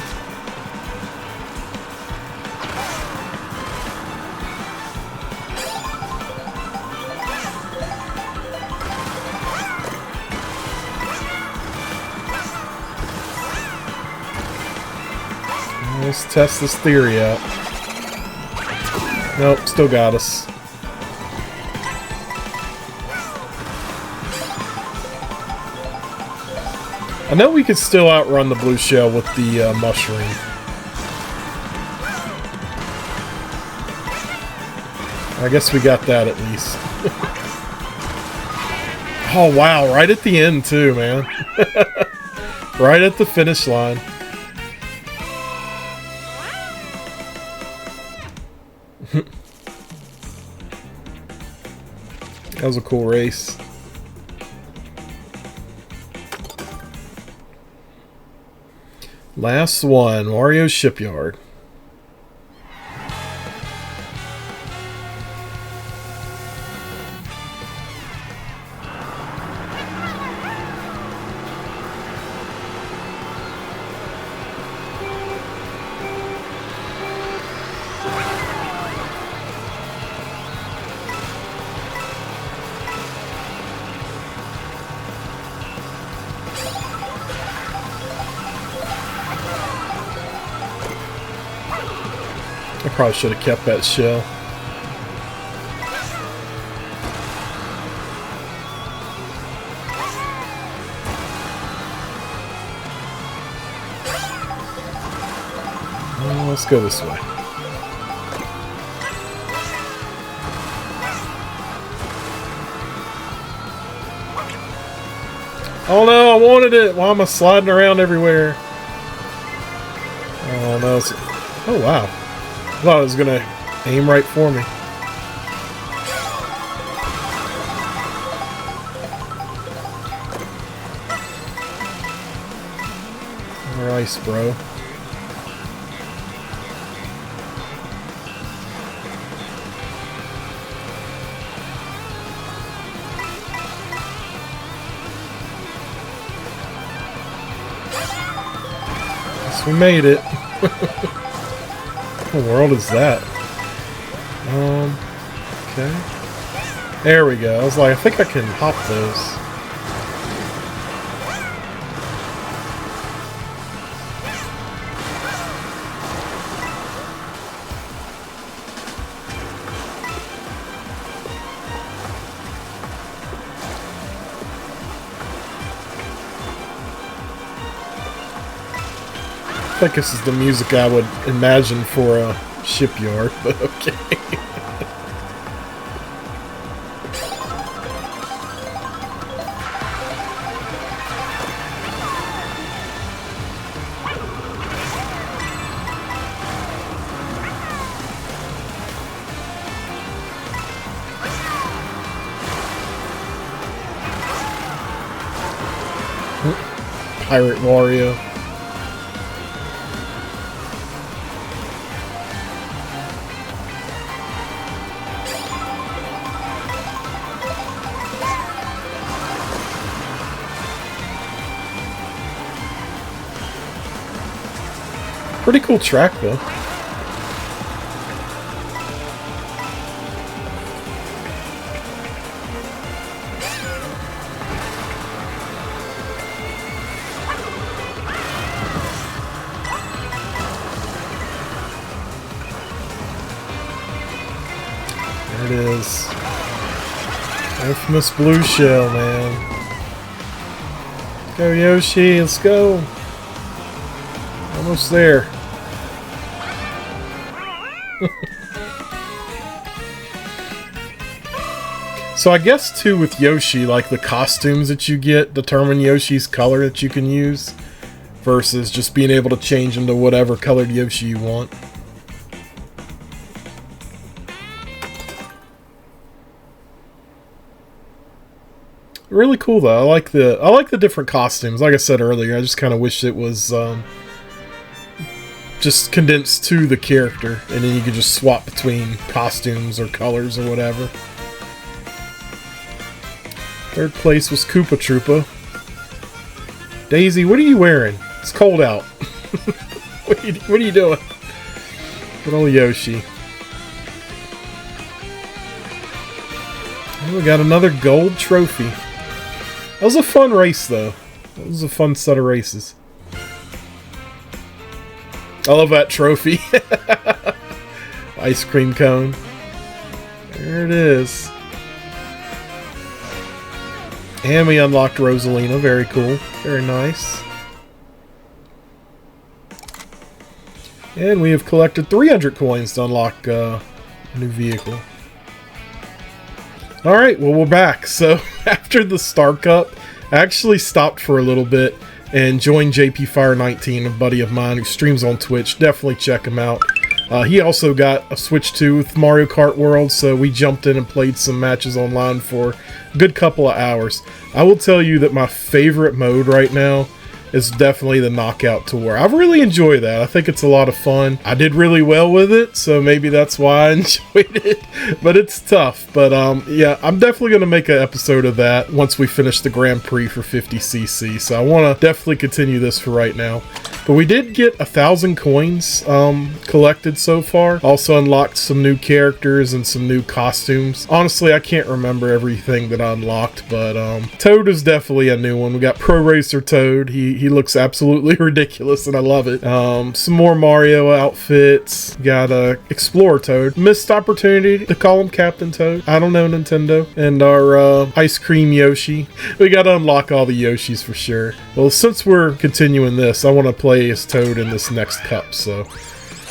Let's test this theory out. Nope, still got us. I know we could still outrun the blue shell with the mushroom. I guess we got that at least. Oh wow, right at the end too, man. Right at the finish line. That was a cool race. Last one, Mario Shipyard. I probably should have kept that shell. Well, let's go this way. Oh no, I wanted it! Why am I sliding around everywhere? Oh no. Oh wow. I thought it was gonna aim right for me. More ice, bro. Guess we made it. What world is that? Okay. There we go. I was like, I think I can hop those. I think this is the music I would imagine for a shipyard, but okay. Pirate Mario. Pretty cool track, though. There it is. Infamous blue shell, man. Go, Yoshi, let's go. Almost there. So I guess too with Yoshi, like the costumes that you get determine Yoshi's color that you can use versus just being able to change them to whatever colored Yoshi you want. Really cool though. I like the different costumes. Like I said earlier, I just kind of wish it was just condensed to the character, and then you could just swap between costumes or colors or whatever. Third place was Koopa Troopa. Daisy, what are you wearing? It's cold out. What are you doing? Good old Yoshi. And we got another gold trophy. That was a fun race, though. That was a fun set of races. I love that trophy. Ice cream cone. There it is. And we unlocked Rosalina. Very cool. Very nice. And we have collected 300 coins to unlock a new vehicle. Alright, well, we're back. So, after the Star Cup, I actually stopped for a little bit and joined JP Fire 19, a buddy of mine who streams on Twitch. Definitely check him out. He also got a Switch 2 with Mario Kart World, so we jumped in and played some matches online for a good couple of hours. I will tell you that my favorite mode right now is definitely the Knockout Tour. I really enjoy that. I think it's a lot of fun. I did really well with it, so maybe that's why I enjoyed it. But it's tough. But yeah, I'm definitely going to make an episode of that once we finish the Grand Prix for 50cc. So I want to definitely continue this for right now. But we did get 1,000 coins collected so far. Also unlocked some new characters and some new costumes. Honestly, I can't remember everything that I unlocked, but Toad is definitely a new one. We got Pro Racer Toad. He looks absolutely ridiculous, and I love it. Some more Mario outfits. Got Explorer Toad. Missed opportunity to call him Captain Toad. I don't know, Nintendo. And our Ice Cream Yoshi. We got to unlock all the Yoshis for sure. Well, since we're continuing this, I want to play as Toad in this next cup, so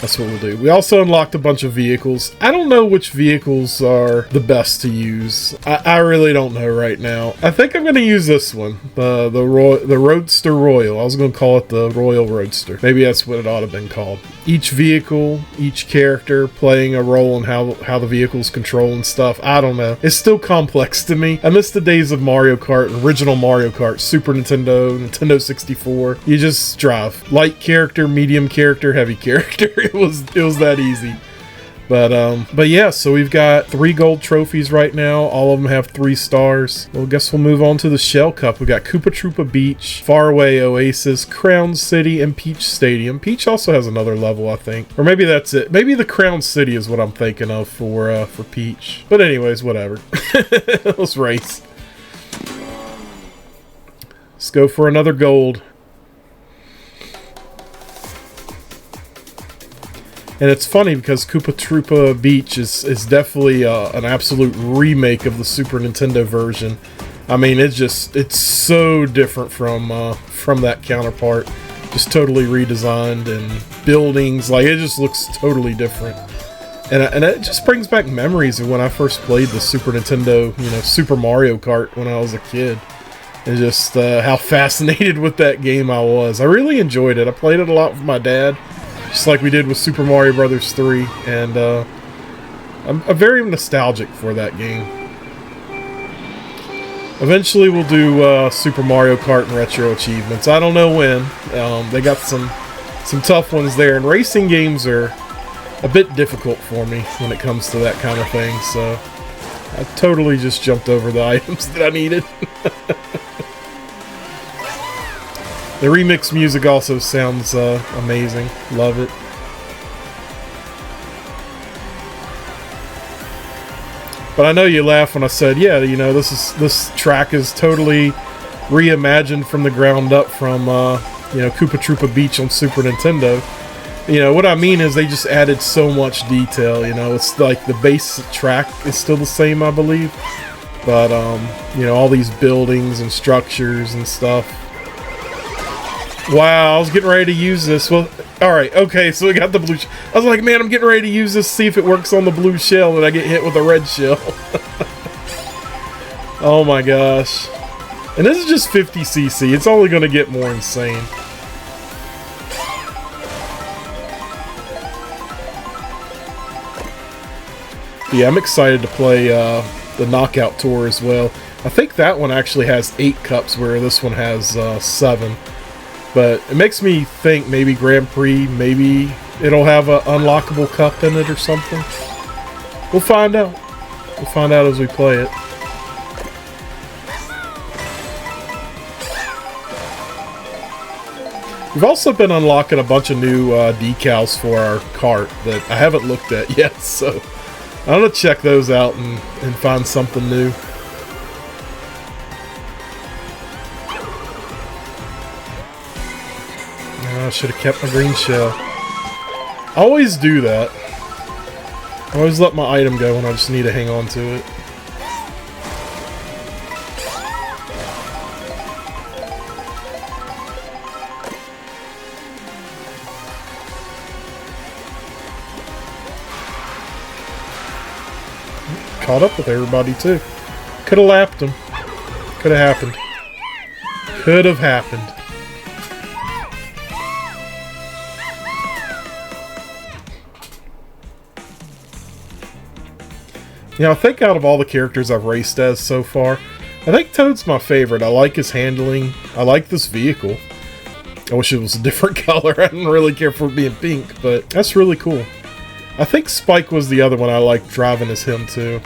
that's what we'll do. We also unlocked a bunch of vehicles. I don't know which vehicles are the best to use. I really don't know right now. I think I'm going to use this one, the Roadster Royal. I was going to call it the Royal Roadster. Maybe that's what it ought to have been called. Each vehicle, each character playing a role in how the vehicles control and stuff. I don't know. It's still complex to me. I miss the days of Mario Kart, original Mario Kart, Super Nintendo, Nintendo 64. You just drive. Light character, medium character, heavy character. It was that easy. But yeah, so we've got 3 gold trophies right now. All of them have 3 stars. Well, I guess we'll move on to the Shell Cup. We got Koopa Troopa Beach, Faraway Oasis, Crown City, and Peach Stadium. Peach also has another level, I think. Or maybe that's it. Maybe the Crown City is what I'm thinking of for Peach. But anyways, whatever. Let's race. Let's go for another gold. And it's funny because Koopa Troopa Beach is definitely an absolute remake of the Super Nintendo version. I mean, it's so different from that counterpart. Just totally redesigned, and buildings, like, it just looks totally different. And it just brings back memories of when I first played the Super Nintendo, Super Mario Kart when I was a kid. And just how fascinated with that game I was. I really enjoyed it. I played it a lot with my dad, just like we did with Super Mario Bros. 3, and I'm very nostalgic for that game. Eventually we'll do Super Mario Kart and Retro Achievements. I don't know when. They got some tough ones there, and racing games are a bit difficult for me when it comes to that kind of thing, so I totally just jumped over the items that I needed. The remix music also sounds amazing. Love it. But I know you laugh when I said, yeah, this track is totally reimagined from the ground up from Koopa Troopa Beach on Super Nintendo. What I mean is they just added so much detail. It's like the base track is still the same, I believe, but all these buildings and structures and stuff. Wow, I was getting ready to use this. Well, alright, okay, so we got the blue I was like, man, I'm getting ready to use this, see if it works on the blue shell, and I get hit with a red shell. Oh my gosh. And this is just 50cc. It's only going to get more insane. Yeah, I'm excited to play the Knockout Tour as well. I think that one actually has 8 cups, where this one has 7. But it makes me think maybe Grand Prix, maybe it'll have an unlockable cup in it or something. We'll find out. We'll find out as we play it. We've also been unlocking a bunch of new decals for our cart that I haven't looked at yet, so I'm going to check those out and find something new. I should have kept my green shell. I always do that. I always let my item go when I just need to hang on to it. Caught up with everybody too. Could have lapped them. Could have happened. Could have happened. Yeah, I think out of all the characters I've raced as so far, I think Toad's my favorite. I like his handling. I like this vehicle. I wish it was a different color. I didn't really care for it being pink, but that's really cool. I think Spike was the other one I liked driving as him too.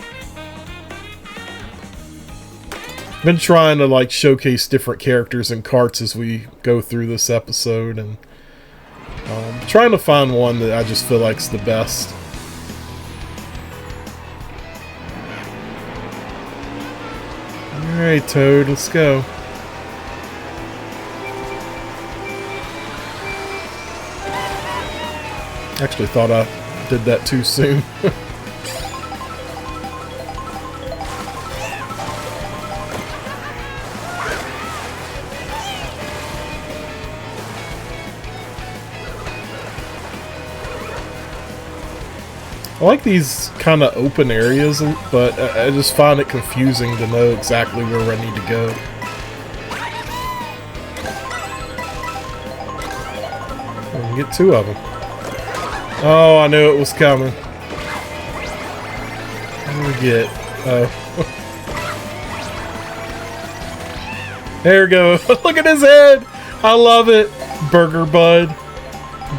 Been trying to like showcase different characters and karts as we go through this episode, and trying to find one that I just feel like's the best. Alright, Toad, let's go. Actually thought I did that too soon. I like these kind of open areas, but I just find it confusing to know exactly where I need to go. I can get two of them. Oh, I knew it was coming. What do we get? Oh. There we go. Look at his head! I love it! Burger Bud.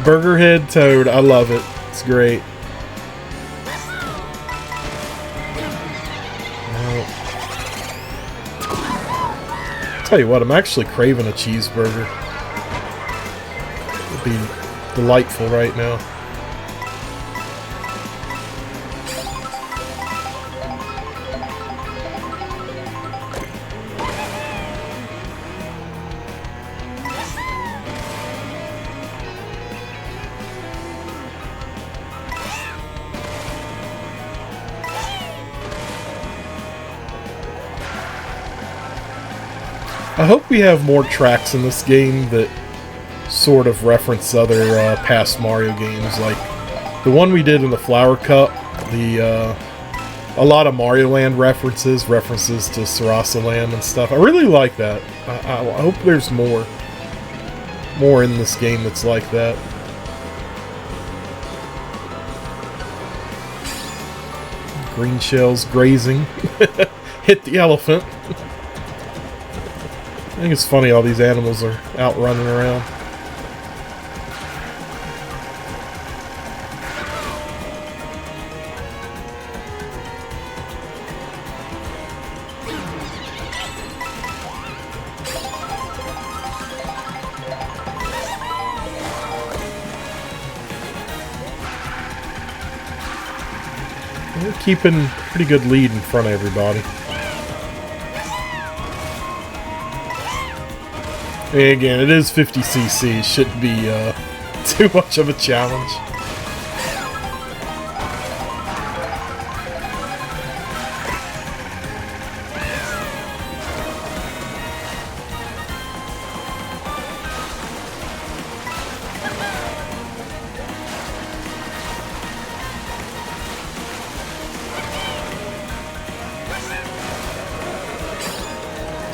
Burger Head Toad. I love it. It's great. Tell you what, I'm actually craving a cheeseburger. It'd be delightful right now. I hope we have more tracks in this game that sort of reference other past Mario games, like the one we did in the Flower Cup. A lot of Mario Land references to Sarasa Land and stuff. I really like that. I hope there's more in this game that's like that. Green shells grazing. Hit the elephant. I think it's funny all these animals are out running around. We're keeping pretty good lead in front of everybody. Again, it is 50cc. It shouldn't be too much of a challenge.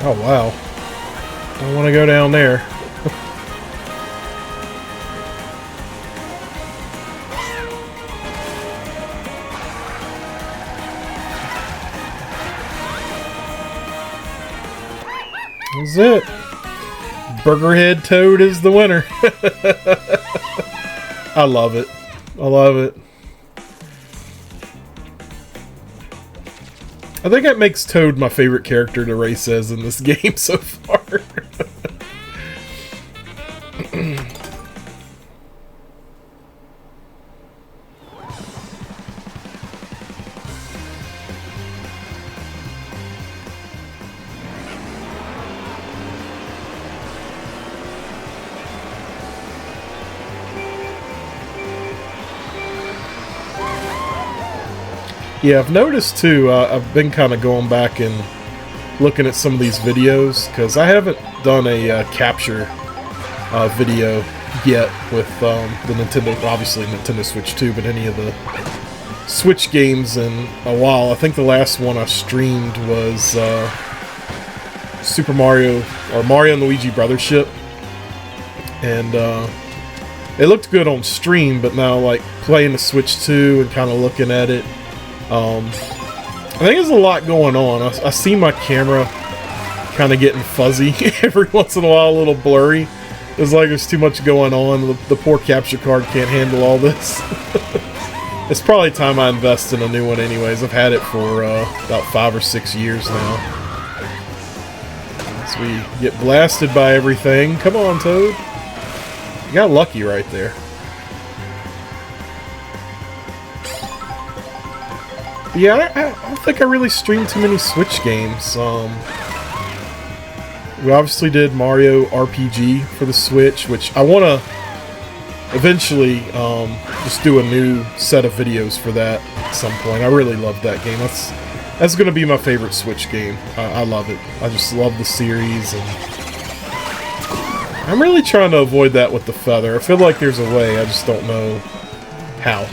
Oh, wow. Don't want to go down there. That's it. Burgerhead Toad is the winner. I love it. I love it. I think that makes Toad my favorite character to race as in this game so far. Yeah, I've noticed too, I've been kind of going back and looking at some of these videos, because I haven't done a capture video yet with the Nintendo, obviously Nintendo Switch 2, but any of the Switch games in a while. I think the last one I streamed was Super Mario, or Mario and Luigi Brothership, and it looked good on stream, but now like playing the Switch 2 and kind of looking at it, I think there's a lot going on. I see my camera kind of getting fuzzy every once in a while, a little blurry. It's like there's too much going on. The poor capture card can't handle all this. It's probably time I invest in a new one anyways. I've had it for about 5 or 6 years now. As we get blasted by everything. Come on, Toad. You got lucky right there. But yeah, I don't think I really streamed too many Switch games. We obviously did Mario RPG for the Switch, which I want to eventually just do a new set of videos for that at some point. I really love that game. That's going to be my favorite Switch game. I love it. I just love the series, and I'm really trying to avoid that with the feather. I feel like there's a way, I just don't know how.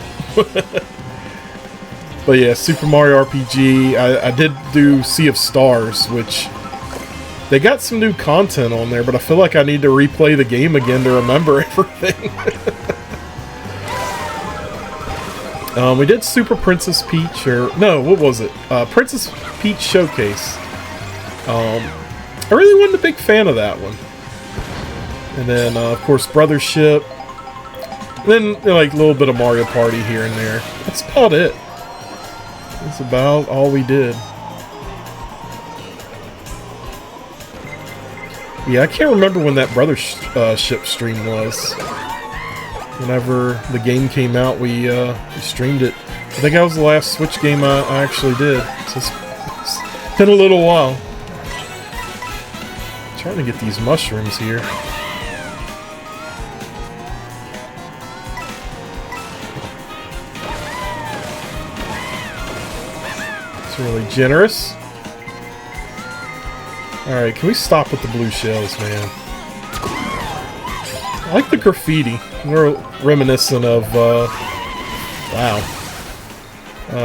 But yeah, Super Mario RPG. I did do Sea of Stars, which they got some new content on there, but I feel like I need to replay the game again to remember everything. We did Super Princess Peach, or no, what was it? Princess Peach Showcase. I really wasn't a big fan of that one. And then, of course, Brothership. And then, like, a little bit of Mario Party here and there. That's about it. That's about all we did. Yeah, I can't remember when that Brothership stream was. Whenever the game came out, we streamed it. I think that was the last Switch game I actually did. So it's been a little while. I'm trying to get these mushrooms here. It's really generous. Alright, can we stop with the blue shells, man? I like the graffiti. Real reminiscent of, wow.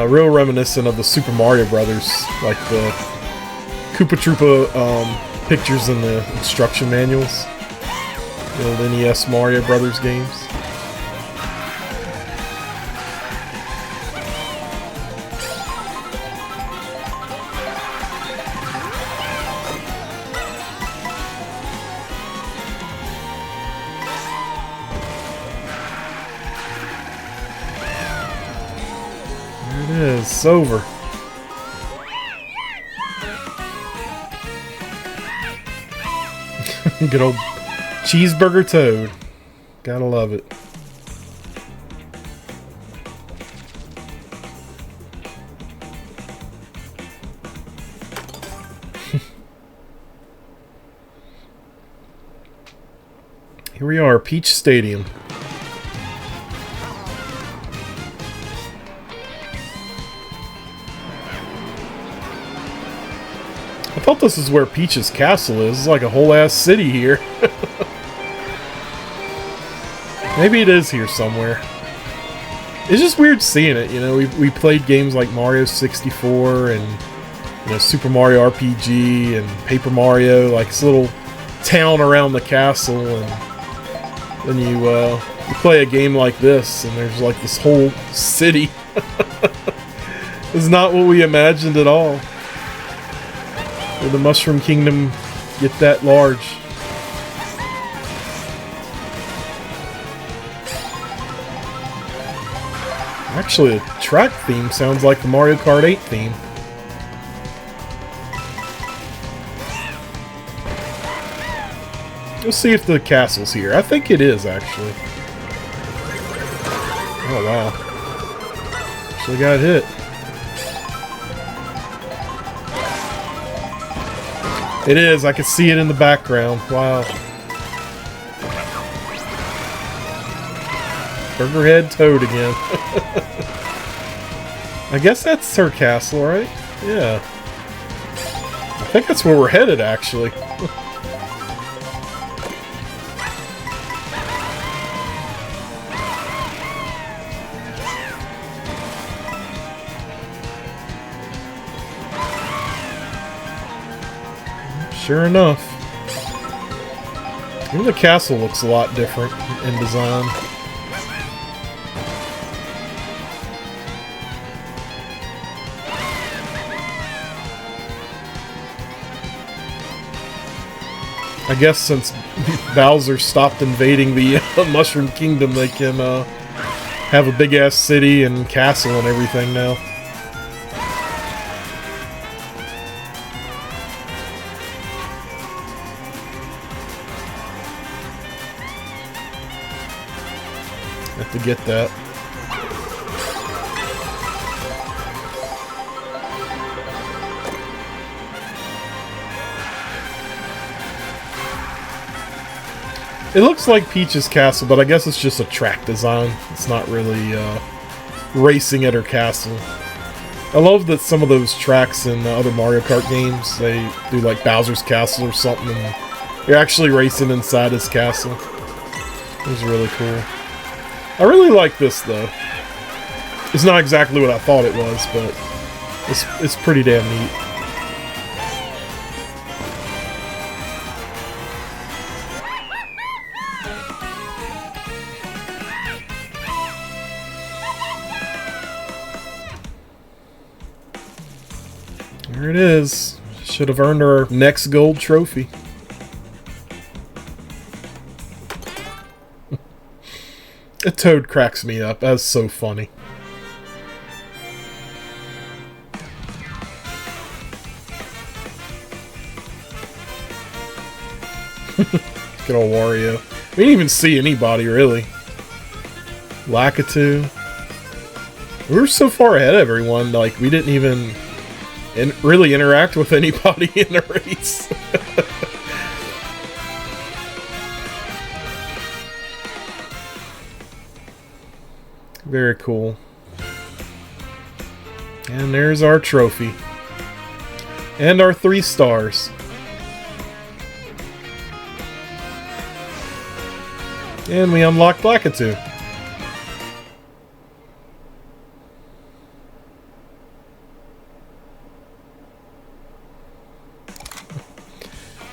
Real reminiscent of the Super Mario Brothers, like the Koopa Troopa pictures in the instruction manuals. The old NES Mario Brothers games. It's over. Good old cheeseburger Toad. Gotta love it. Here we are, Peach Stadium. I thought this is where Peach's castle is. It's like a whole ass city here. Maybe it is here somewhere. It's just weird seeing it, you know. We played games like Mario 64 and, you know, Super Mario RPG and Paper Mario, like this little town around the castle, and then you play a game like this and there's like this whole city. It's not what we imagined at all. Did the Mushroom Kingdom get that large? Actually, the track theme sounds like the Mario Kart 8 theme. We'll see if the castle's here. I think it is, actually. Oh, wow. Actually got hit. It is. I can see it in the background. Wow. Burgerhead Toad again. I guess that's her castle, right? Yeah. I think that's where we're headed, actually. Sure enough. Even the castle looks a lot different in design. I guess since Bowser stopped invading the Mushroom Kingdom, they can have a big-ass city and castle and everything now. Have to get that. It looks like Peach's castle, but I guess it's just a track design. It's not really racing at her castle. I love that some of those tracks in other Mario Kart games, they do like Bowser's castle or something, and you're actually racing inside his castle. It was really cool. I really like this, though. It's not exactly what I thought it was, but it's pretty damn neat. There it is. Should have earned our next gold trophy. A toad cracks me up. That's so funny. Good old Wario. We didn't even see anybody, really. Lakitu. We were so far ahead of everyone, like, we didn't even really interact with anybody in the race. Very cool. And there's our trophy. And our 3 stars. And we unlocked Lakitu.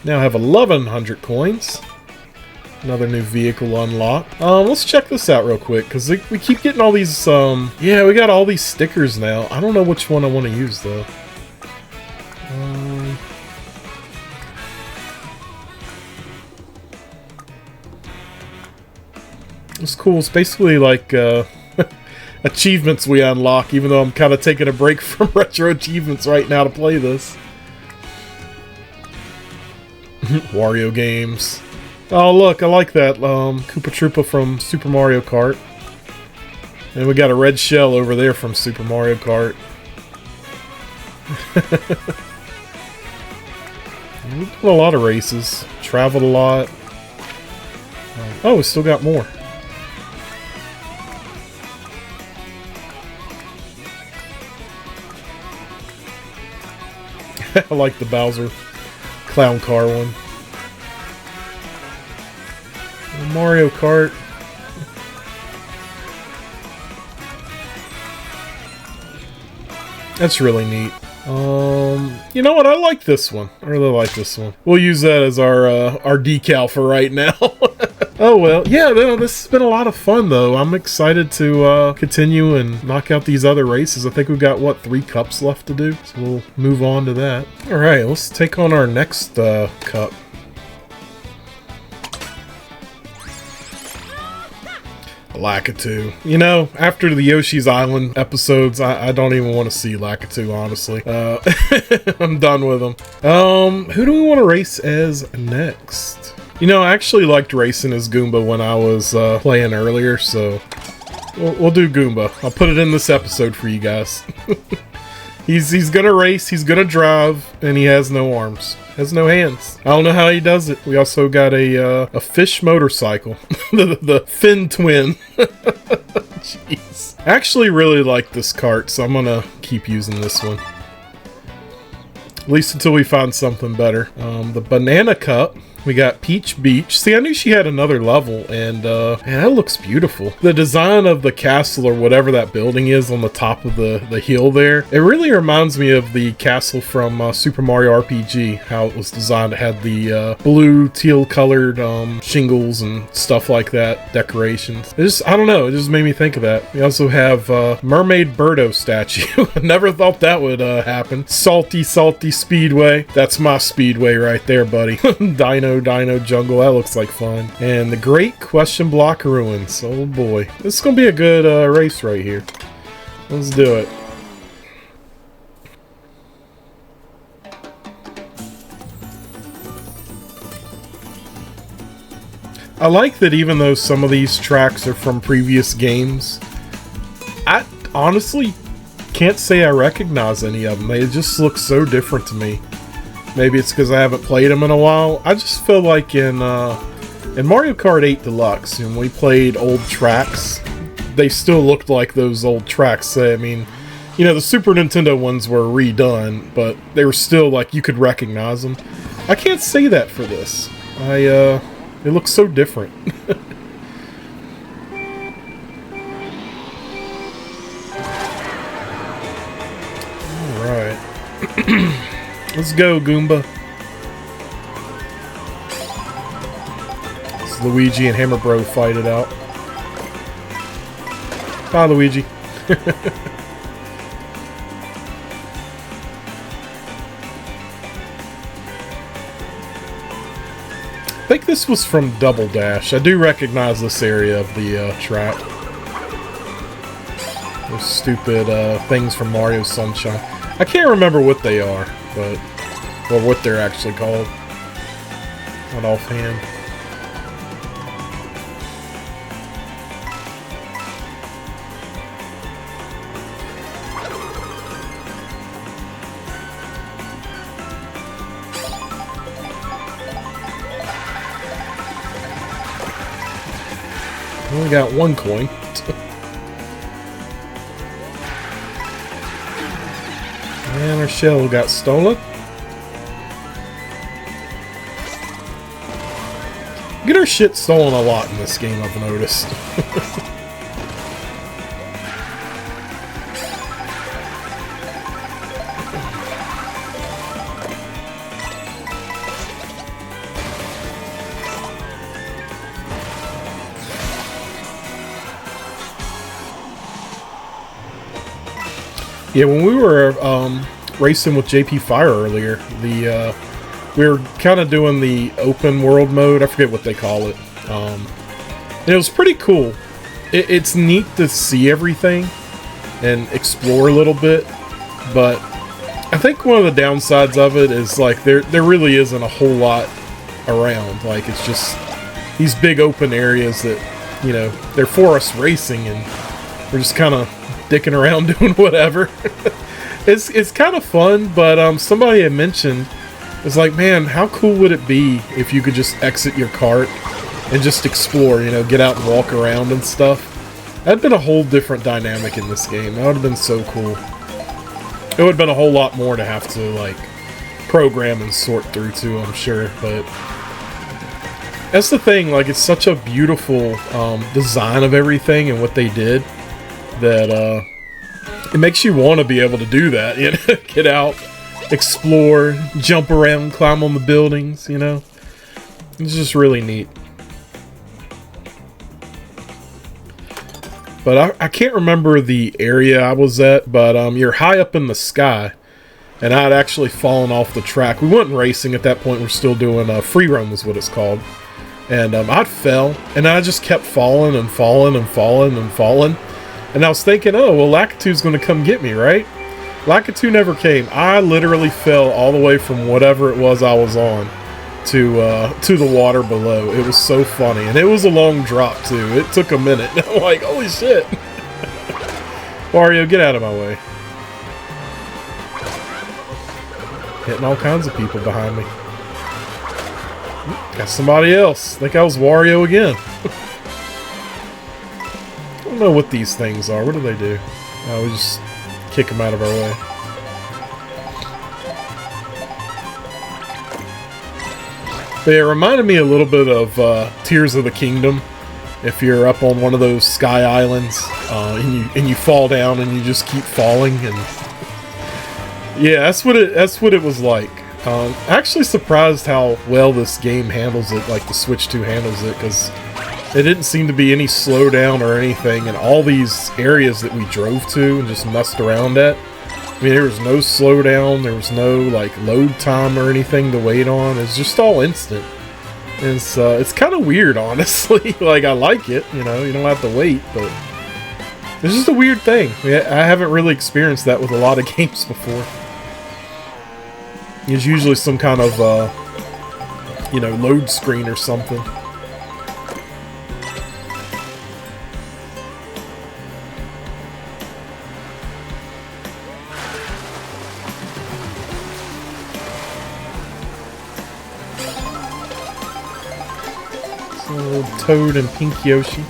Now I have 1,100 coins. Another new vehicle unlocked. Let's check this out real quick, because we keep getting all these, yeah, we got all these stickers now. I don't know which one I want to use, though. It's cool. It's basically like, achievements we unlock, even though I'm kind of taking a break from retro achievements right now to play this. Wario games. Oh, look, I like that Koopa Troopa from Super Mario Kart. And we got a red shell over there from Super Mario Kart. We've done a lot of races. Traveled a lot. Oh, we still got more. I like the Bowser clown car one. Mario Kart. That's really neat. You know what? I like this one. I really like this one. We'll use that as our decal for right now. Oh well, yeah. No, this has been a lot of fun though. I'm excited to continue and knock out these other races. I think we've got what, 3 cups left to do, so we'll move on to that. All right, let's take on our next cup. Lakitu. You know, after the Yoshi's Island episodes, I don't even want to see Lakitu, honestly. I'm done with them. Who do we want to race as next? You know, I actually liked racing as Goomba when I was playing earlier, so we'll do Goomba. I'll put it in this episode for you guys. He's gonna race, he's gonna drive, and he has no arms. Has no hands. I don't know how he does it. We also got a fish motorcycle. the Fin Twin. Jeez. I actually really like this cart, so I'm gonna keep using this one. At least until we find something better. The banana cup. We got Peach Beach. See, I knew she had another level, and man, that looks beautiful. The design of the castle, or whatever that building is on the top of the hill there, it really reminds me of the castle from Super Mario RPG, how it was designed. It had the blue, teal colored shingles and stuff like that, decorations. I don't know, it just made me think of that. We also have Mermaid Birdo statue. Never thought that would happen. Salty Speedway. That's my speedway right there, buddy. Dino Jungle, that looks like fun. And the Great Question Block Ruins. Oh boy. This is gonna be a good race right here. Let's do it. I like that even though some of these tracks are from previous games, I honestly can't say I recognize any of them. They just look so different to me. Maybe it's because I haven't played them in a while. I just feel like in Mario Kart 8 Deluxe, when we played old tracks, they still looked like those old tracks. I mean, you know, the Super Nintendo ones were redone, but they were still like you could recognize them. I can't say that for this. It looks so different. All right. Let's go, Goomba. It's Luigi and Hammer Bro fight it out. Bye, Luigi. I think this was from Double Dash. I do recognize this area of the track. Those stupid things from Mario Sunshine. I can't remember what they are, or what they're actually called. Not offhand. Only got one coin. And our shell got stolen. Get our shit stolen a lot in this game, I've noticed. Yeah, when we were racing with JP Fire earlier, we were kind of doing the open world mode. I forget what they call it. And it was pretty cool. It's neat to see everything and explore a little bit, but I think one of the downsides of it is like there really isn't a whole lot around. Like it's just these big open areas that, you know, they're for us racing, and we're just kind of dicking around doing whatever. It's kind of fun, but somebody had mentioned, it's like, man, how cool would it be if you could just exit your cart and just explore, you know, get out and walk around and stuff. That'd been a whole different dynamic in this game. That would have been so cool. It would have been a whole lot more to have to, like, program and sort through too, I'm sure, but that's the thing, like, it's such a beautiful design of everything and what they did that it makes you want to be able to do that, you know, get out, explore, jump around, climb on the buildings, you know. It's just really neat. But I can't remember the area I was at, but you're high up in the sky, and I'd actually fallen off the track. We weren't racing at that point, we're still doing free roam is what it's called. And I fell, and I just kept falling and falling and falling and falling. And I was thinking, oh, well, Lakitu's going to come get me, right? Lakitu never came. I literally fell all the way from whatever it was I was on to the water below. It was so funny. And it was a long drop, too. It took a minute. I'm like, holy shit. Mario, get out of my way. Hitting all kinds of people behind me. Got somebody else. I think I was Wario again. don't know what these things are. What do they do? Oh, we just kick them out of our way. But it reminded me a little bit of Tears of the Kingdom. If you're up on one of those sky islands and you fall down and you just keep falling, and yeah, that's what it was like. Actually surprised how well this game handles it, like the Switch 2 handles it, because it didn't seem to be any slowdown or anything in all these areas that we drove to and just messed around at. I mean, there was no slowdown, there was no like load time or anything to wait on. It's just all instant. And it's kind of weird, honestly. Like, I like it, you know, you don't have to wait, but it's just a weird thing. I haven't really experienced that with a lot of games before. There's usually some kind of, you know, load screen or something. So, Toad and Pink Yoshi.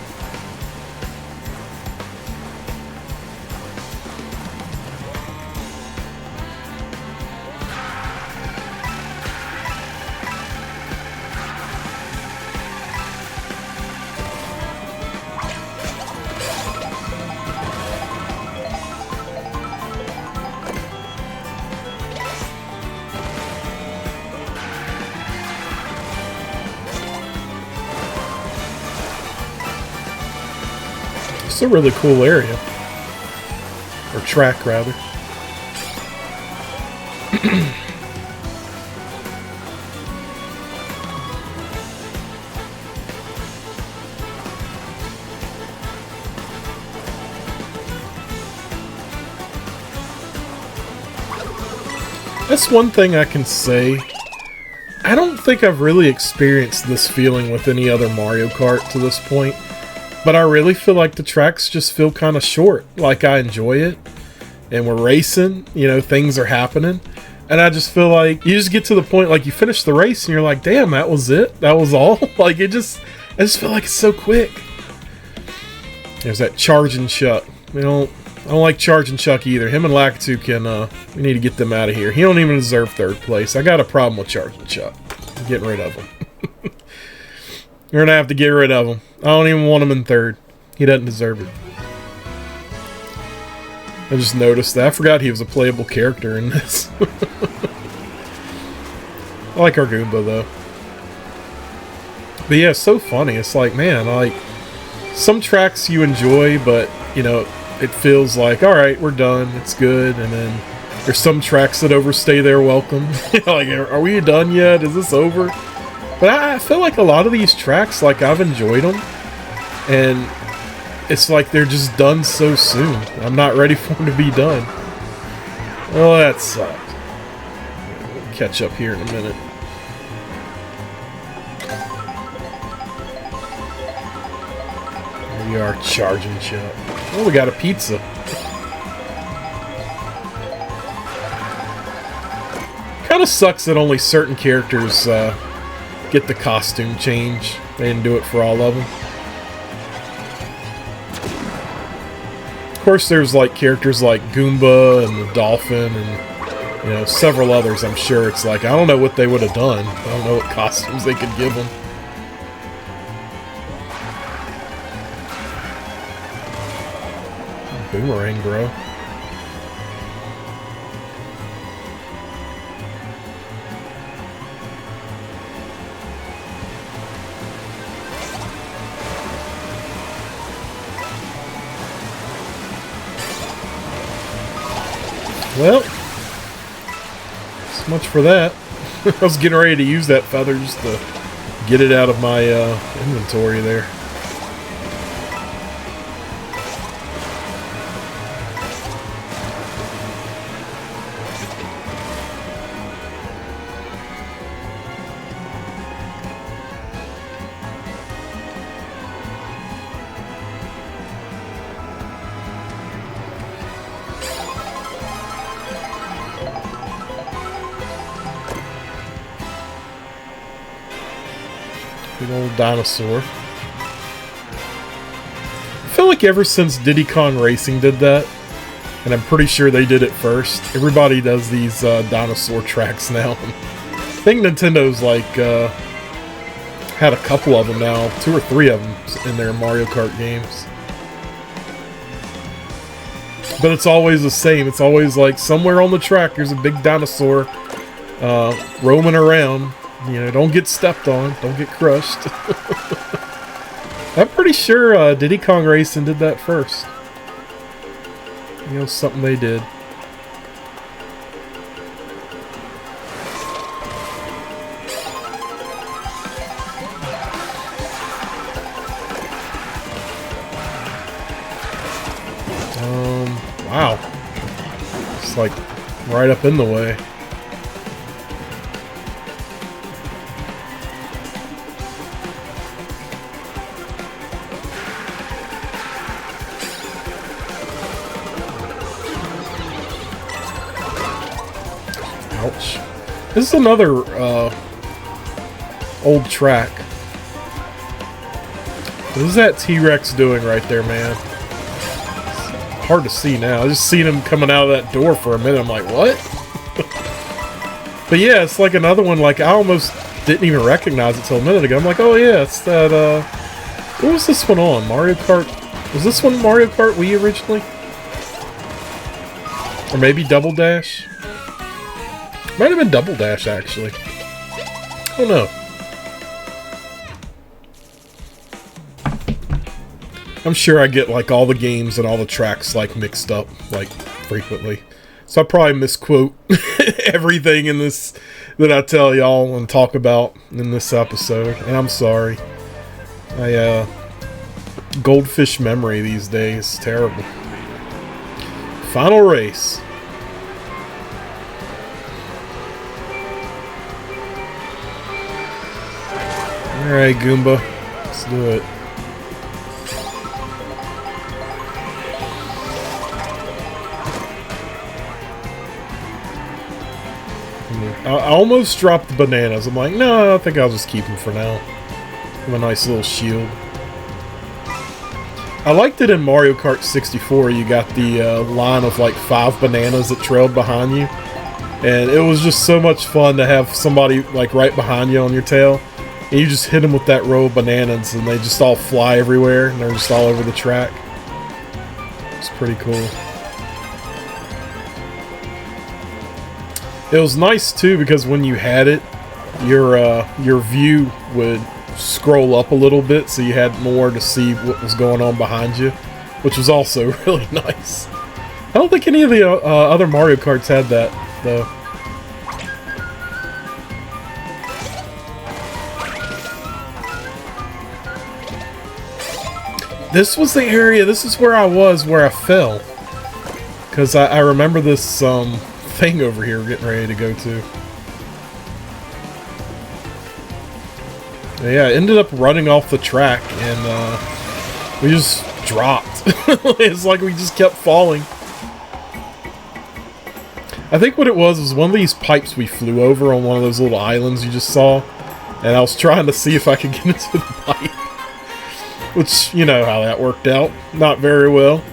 It's a really cool area. Or track, rather. That's one thing I can say. I don't think I've really experienced this feeling with any other Mario Kart to this point. But I really feel like the tracks just feel kind of short. Like, I enjoy it. And we're racing. You know, things are happening. And I just feel like you just get to the point, like, you finish the race and you're like, damn, that was it? That was all? Like, I just feel like it's so quick. There's that Charging Chuck. I don't like Charging Chuck either. Him and Lakitu can, we need to get them out of here. He don't even deserve third place. I got a problem with Charging Chuck. I'm getting rid of him. You're gonna have to get rid of him. I don't even want him in third. He doesn't deserve it. I just noticed that. I forgot he was a playable character in this. I like our Goomba, though. But yeah, it's so funny. It's like, man, like, some tracks you enjoy, but, you know, it feels like, alright, we're done. It's good. And then there's some tracks that overstay their welcome. Like, are we done yet? Is this over? But I feel like a lot of these tracks, like, I've enjoyed them, and it's like they're just done so soon. I'm not ready for them to be done. Oh, that sucks. We'll catch up here in a minute. Here we are, Charging Chuck. Oh, we got a pizza. Kind of sucks that only certain characters, get the costume change. They didn't do it for all of them. Of course, there's like characters like Goomba and the Dolphin and, you know, several others. I'm sure it's like, I don't know what they would have done. I don't know what costumes they could give them. Boomerang, bro. Well, so much for that. I was getting ready to use that feather just to get it out of my inventory there. Big old dinosaur. I feel like ever since Diddy Kong Racing did that, and I'm pretty sure they did it first, everybody does these dinosaur tracks now. I think Nintendo's like had a couple of them now, 2 or 3 of them in their Mario Kart games. But it's always the same. It's always like somewhere on the track there's a big dinosaur roaming around. You know, don't get stepped on, don't get crushed. I'm pretty sure Diddy Kong Racing did that first. You know, something they did. Wow. It's like right up in the way. Ouch. This is another old track. What is that T-Rex doing right there, man? It's hard to see now. I just seen him coming out of that door for a minute. I'm like, what? But yeah, it's like another one. Like, I almost didn't even recognize it till a minute ago. I'm like, oh yeah, it's that, what was this one on? Mario Kart? Was this one Mario Kart Wii originally? Or maybe Double Dash? Might have been Double Dash, actually. I don't know. I'm sure I get, like, all the games and all the tracks, like, mixed up, like, frequently. So I probably misquote everything in this that I tell y'all and talk about in this episode. And I'm sorry. Goldfish memory these days. Terrible. Final race. Alright, Goomba. Let's do it. I almost dropped the bananas. I'm like, no, I think I'll just keep them for now. Have a nice little shield. I liked it in Mario Kart 64. You got the line of like 5 bananas that trailed behind you. And it was just so much fun to have somebody like right behind you on your tail. And you just hit them with that row of bananas and they just all fly everywhere. And they're just all over the track. It's pretty cool. It was nice too because when you had it, your view would scroll up a little bit, so you had more to see what was going on behind you, which was also really nice. I don't think any of the other Mario Karts had that though. This was the area. This is where I was, where I fell, because I remember this thing over here getting ready to go to. Yeah, I ended up running off the track and we just dropped. It's like we just kept falling. I think what it was one of these pipes we flew over on one of those little islands you just saw, and I was trying to see if I could get into the pipe, which, you know how that worked out. Not very well.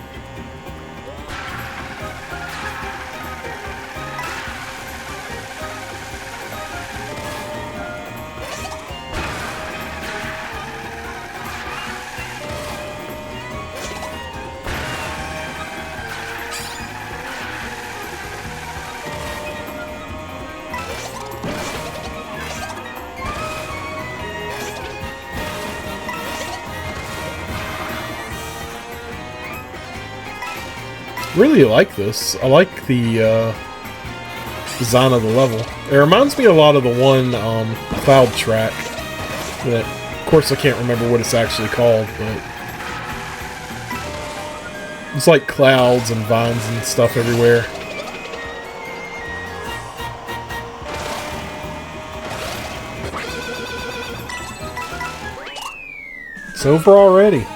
Really like this. I like the design of the level. It reminds me a lot of the one cloud track that, of course, I can't remember what it's actually called, but it's like clouds and vines and stuff everywhere. It's over already.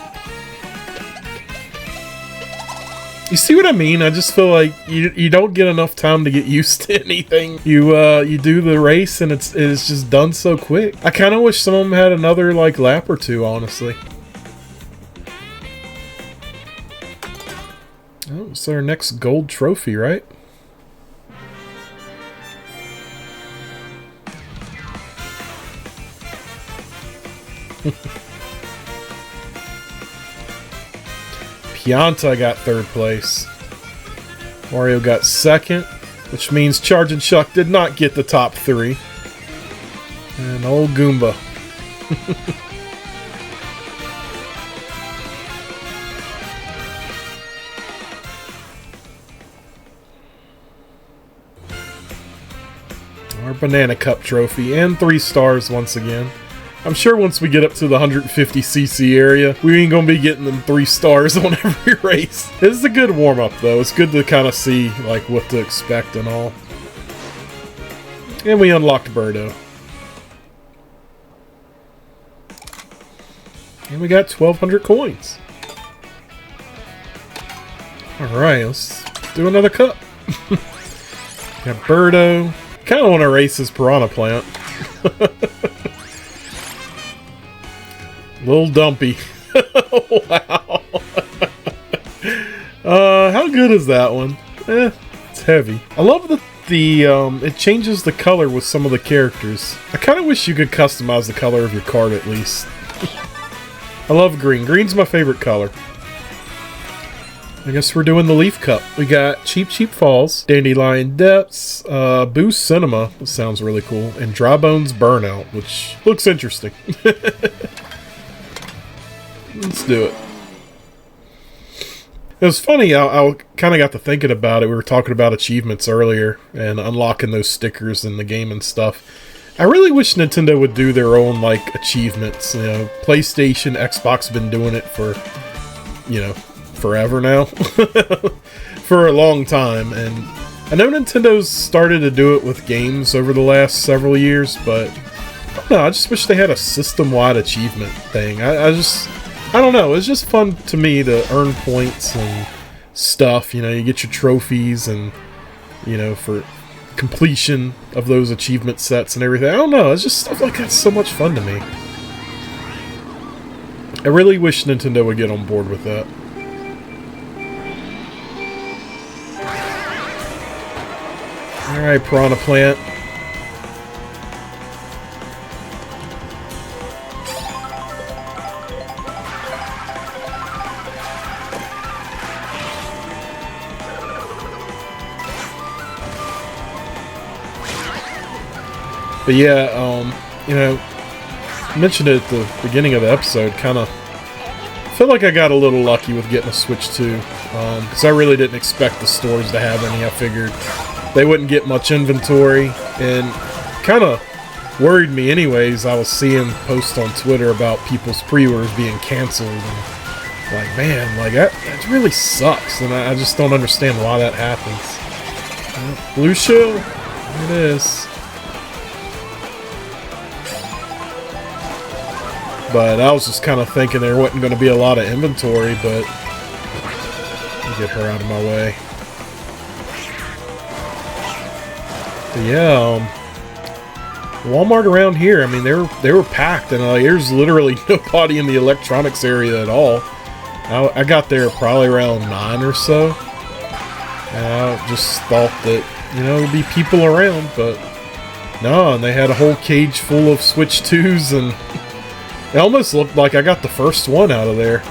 You see what I mean? I just feel like you don't get enough time to get used to anything. You do the race and it's just done so quick. I kind of wish some of them had another like lap or two, honestly. Oh, it's our next gold trophy, right? Pianta got 3rd place. Mario got 2nd, which means Chargin' Chuck did not get the top 3. And old Goomba. Our Banana Cup trophy, and 3 stars once again. I'm sure once we get up to the 150cc area, we ain't gonna be getting them 3 stars on every race. This is a good warm-up, though. It's good to kind of see like what to expect and all. And we unlocked Birdo. And we got 1,200 coins. Alright, let's do another cup. Got Birdo. Kind of want to race his Piranha Plant. Little Dumpy. Wow. How good is that one? It's heavy. I love that it changes the color with some of the characters. I kind of wish you could customize the color of your card at least. I love green. Green's my favorite color. I guess we're doing the Leaf Cup. We got Cheap Cheap Falls, Dandelion Depths, Boost Cinema, which sounds really cool, and Dry Bones Burnout, which looks interesting. Let's do it. It was funny, I kind of got to thinking about it. We were talking about achievements earlier and unlocking those stickers in the game and stuff. I really wish Nintendo would do their own, like, achievements. You know, PlayStation, Xbox have been doing it for, you know, forever now. For a long time. And I know Nintendo's started to do it with games over the last several years, but I don't know, I just wish they had a system-wide achievement thing. I don't know, it's just fun to me to earn points and stuff. You know, you get your trophies and, you know, for completion of those achievement sets and everything. I don't know, it's just stuff like that's so much fun to me. I really wish Nintendo would get on board with that. Alright, Piranha Plant. But yeah, you know, I mentioned it at the beginning of the episode, kind of feel like I got a little lucky with getting a Switch 2, because I really didn't expect the stores to have any. I figured they wouldn't get much inventory, and kind of worried me anyways. I was seeing posts on Twitter about people's pre-orders being canceled, and like, man, like that really sucks, and I just don't understand why that happens. Blue Shell, there it is. But I was just kind of thinking there wasn't going to be a lot of inventory, but I'll get her out of my way. But yeah, Walmart around here, I mean, they were packed, and there's literally nobody in the electronics area at all. I got there probably around 9 or so, and I just thought that, you know, there'd be people around, but no, and they had a whole cage full of Switch 2s, and it almost looked like I got the first one out of there.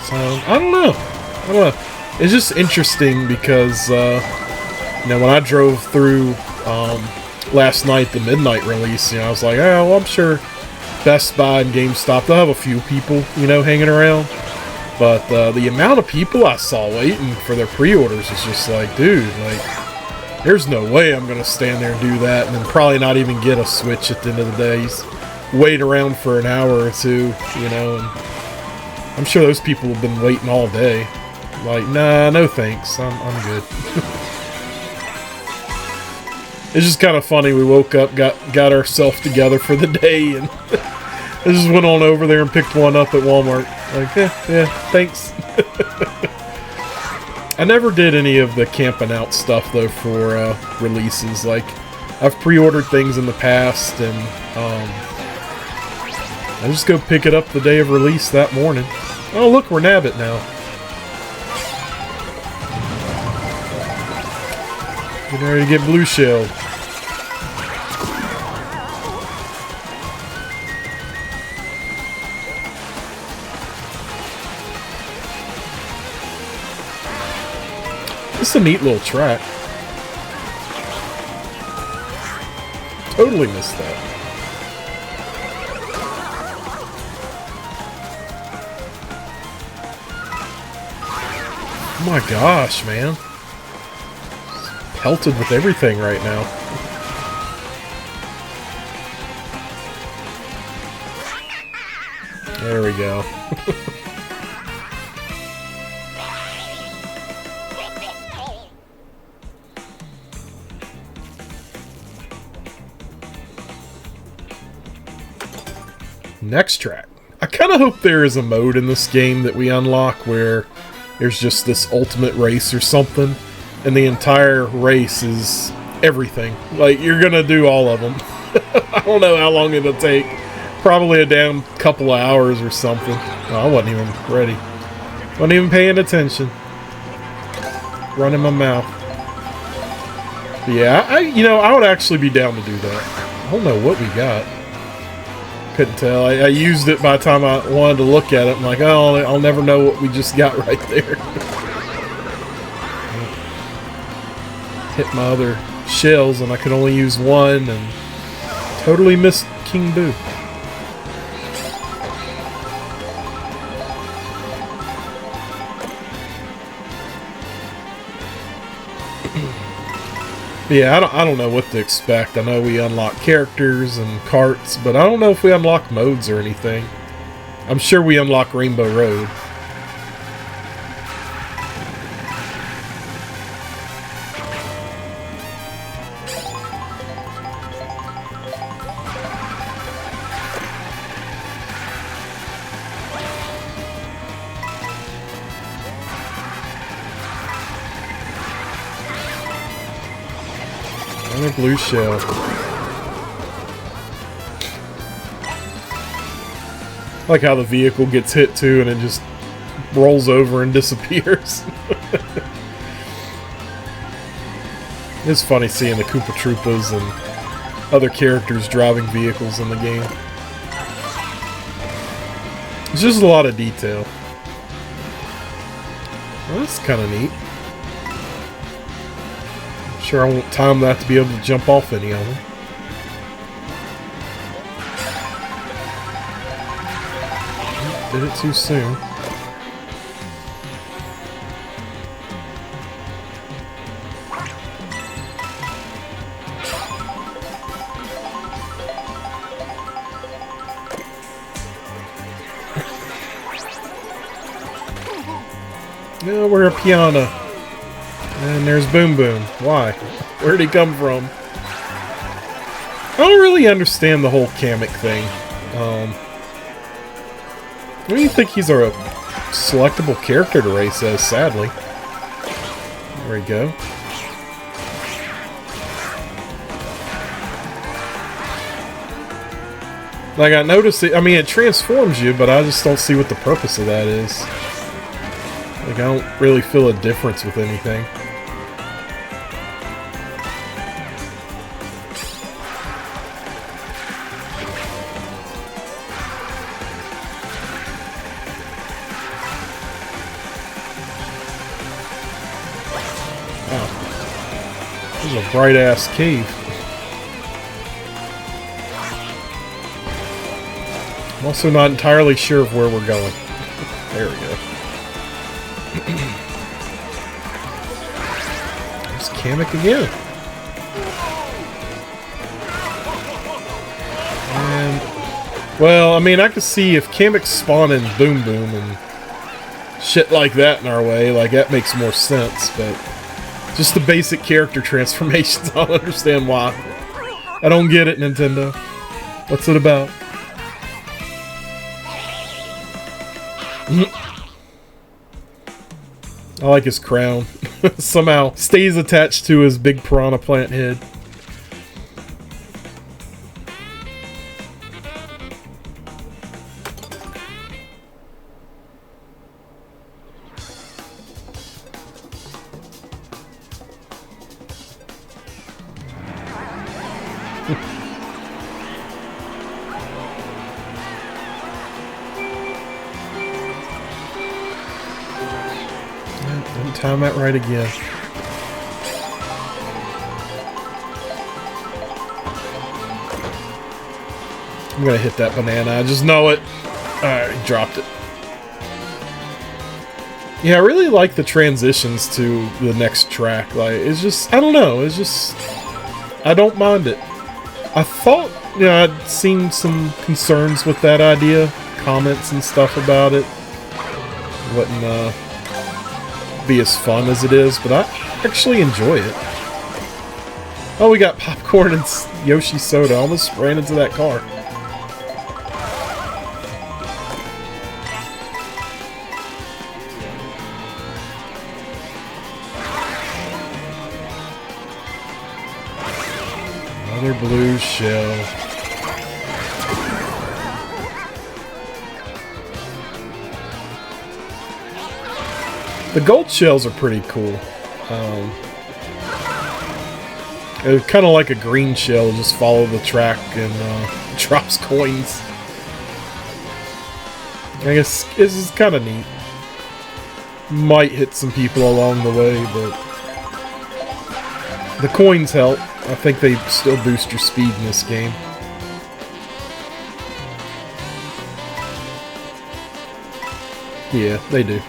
So, I don't know. It's just interesting because, you know, when I drove through last night, the midnight release, you know, I was like, oh, well, I'm sure Best Buy and GameStop, they'll have a few people, you know, hanging around. But the amount of people I saw waiting for their pre-orders is just like, dude, like, there's no way I'm going to stand there and do that and then probably not even get a Switch at the end of the day. Just wait around for an hour or two, you know, and I'm sure those people have been waiting all day. Like, nah, no thanks. I'm good. It's just kind of funny. We woke up, got ourselves together for the day, and I just went on over there and picked one up at Walmart. Like, yeah, thanks. I never did any of the camping out stuff, though, for releases. Like, I've pre-ordered things in the past, and I just go pick it up the day of release that morning. Oh, look, we're Nabbit now. Getting ready to get blue shelled. It's a neat little track. Totally missed that. Oh my gosh, man. Pelted with everything right now. There we go. Next track. I kind of hope there is a mode in this game that we unlock where there's just this ultimate race or something, and the entire race is everything. Like, you're gonna do all of them. I don't know how long it'll take. Probably a damn couple of hours or something. Oh, I wasn't even ready. Wasn't even paying attention. Running my mouth. But yeah, I would actually be down to do that. I don't know what we got. Couldn't tell. I used it by the time I wanted to look at it. I'm like, oh, I'll never know what we just got right there. Hit my other shells and I could only use one and totally missed King Boo. Yeah, I don't know what to expect. I know we unlock characters and carts, but I don't know if we unlock modes or anything. I'm sure we unlock Rainbow Road. And a blue shell. I like how the vehicle gets hit too and it just rolls over and disappears. It's funny seeing the Koopa Troopas and other characters driving vehicles in the game. It's just a lot of detail. Well, that's kind of neat. Sure, I won't time that to be able to jump off any of them. Did it too soon. Yeah, we're a piano. And there's Boom Boom. Why? Where'd he come from? I don't really understand the whole Kamek thing. I don't think he's a selectable character to race as, sadly. There we go. Like, I noticed it, I mean, it transforms you, but I just don't see what the purpose of that is. Like, I don't really feel a difference with anything. This is a bright-ass cave. I'm also not entirely sure of where we're going. There we go. There's Kamek again. And, well, I mean, I could see if Kamek's spawning Boom Boom and shit like that in our way, like, that makes more sense, but just the basic character transformations, I don't understand why. I don't get it, Nintendo. What's it about? I like his crown. Somehow stays attached to his big piranha plant head. Didn't time that right again. I'm gonna hit that banana. I just know it. Alright, he dropped it. Yeah, I really like the transitions to the next track. Like, it's just, I don't know, it's just, I don't mind it. I thought, you know, I'd seen some concerns with that idea, comments and stuff about it. Wouldn't be as fun as it is, but I actually enjoy it. Oh, we got popcorn and Yoshi soda. I almost ran into that car. Another blue shell. The gold shells are pretty cool. It's kind of like a green shell, just follow the track and drops coins. I guess this is kind of neat. Might hit some people along the way, but the coins help. I think they still boost your speed in this game. Yeah, they do.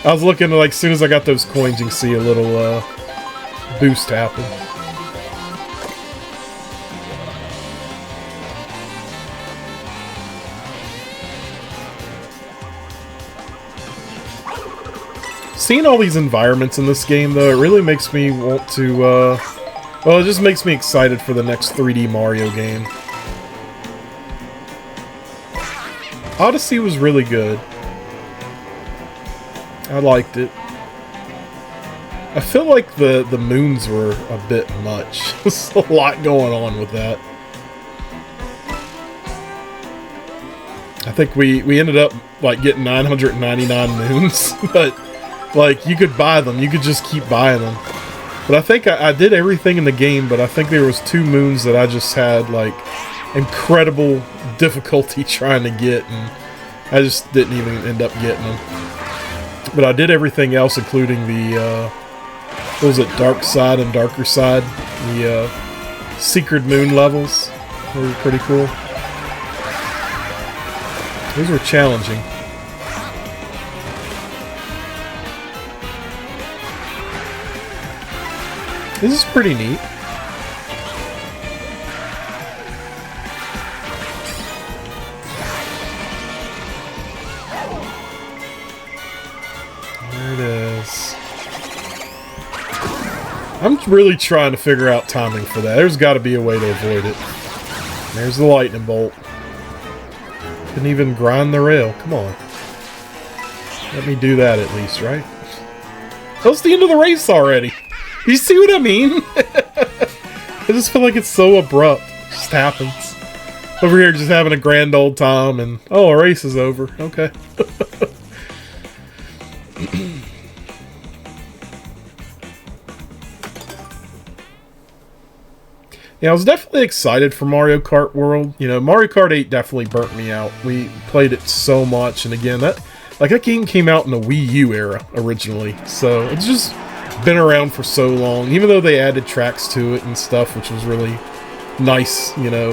I was looking, like, as soon as I got those coins, you can see a little boost happen. Seeing all these environments in this game, though, it really makes me want to, well, it just makes me excited for the next 3D Mario game. Odyssey was really good. I liked it. I feel like the moons were a bit much. There's a lot going on with that. I think we ended up, like, getting 999 moons, but, like, you could buy them. You could just keep buying them. But I think I did everything in the game, but I think there was 2 moons that I just had, like, incredible difficulty trying to get, and I just didn't even end up getting them. But I did everything else, including the, what was it, Dark Side and Darker Side? The, Secret Moon levels. They were pretty cool. Those were challenging. This is pretty neat. There it is. I'm really trying to figure out timing for that. There's got to be a way to avoid it. There's the lightning bolt. Couldn't even grind the rail. Come on. Let me do that at least, right? That's the end of the race already. You see what I mean? I just feel like it's so abrupt. It just happens. Over here just having a grand old time and, oh, a race is over. Okay. Yeah, I was definitely excited for Mario Kart World. You know, Mario Kart 8 definitely burnt me out. We played it so much, and again, that game came out in the Wii U era originally, so it's just been around for so long, even though they added tracks to it and stuff, which was really nice, you know.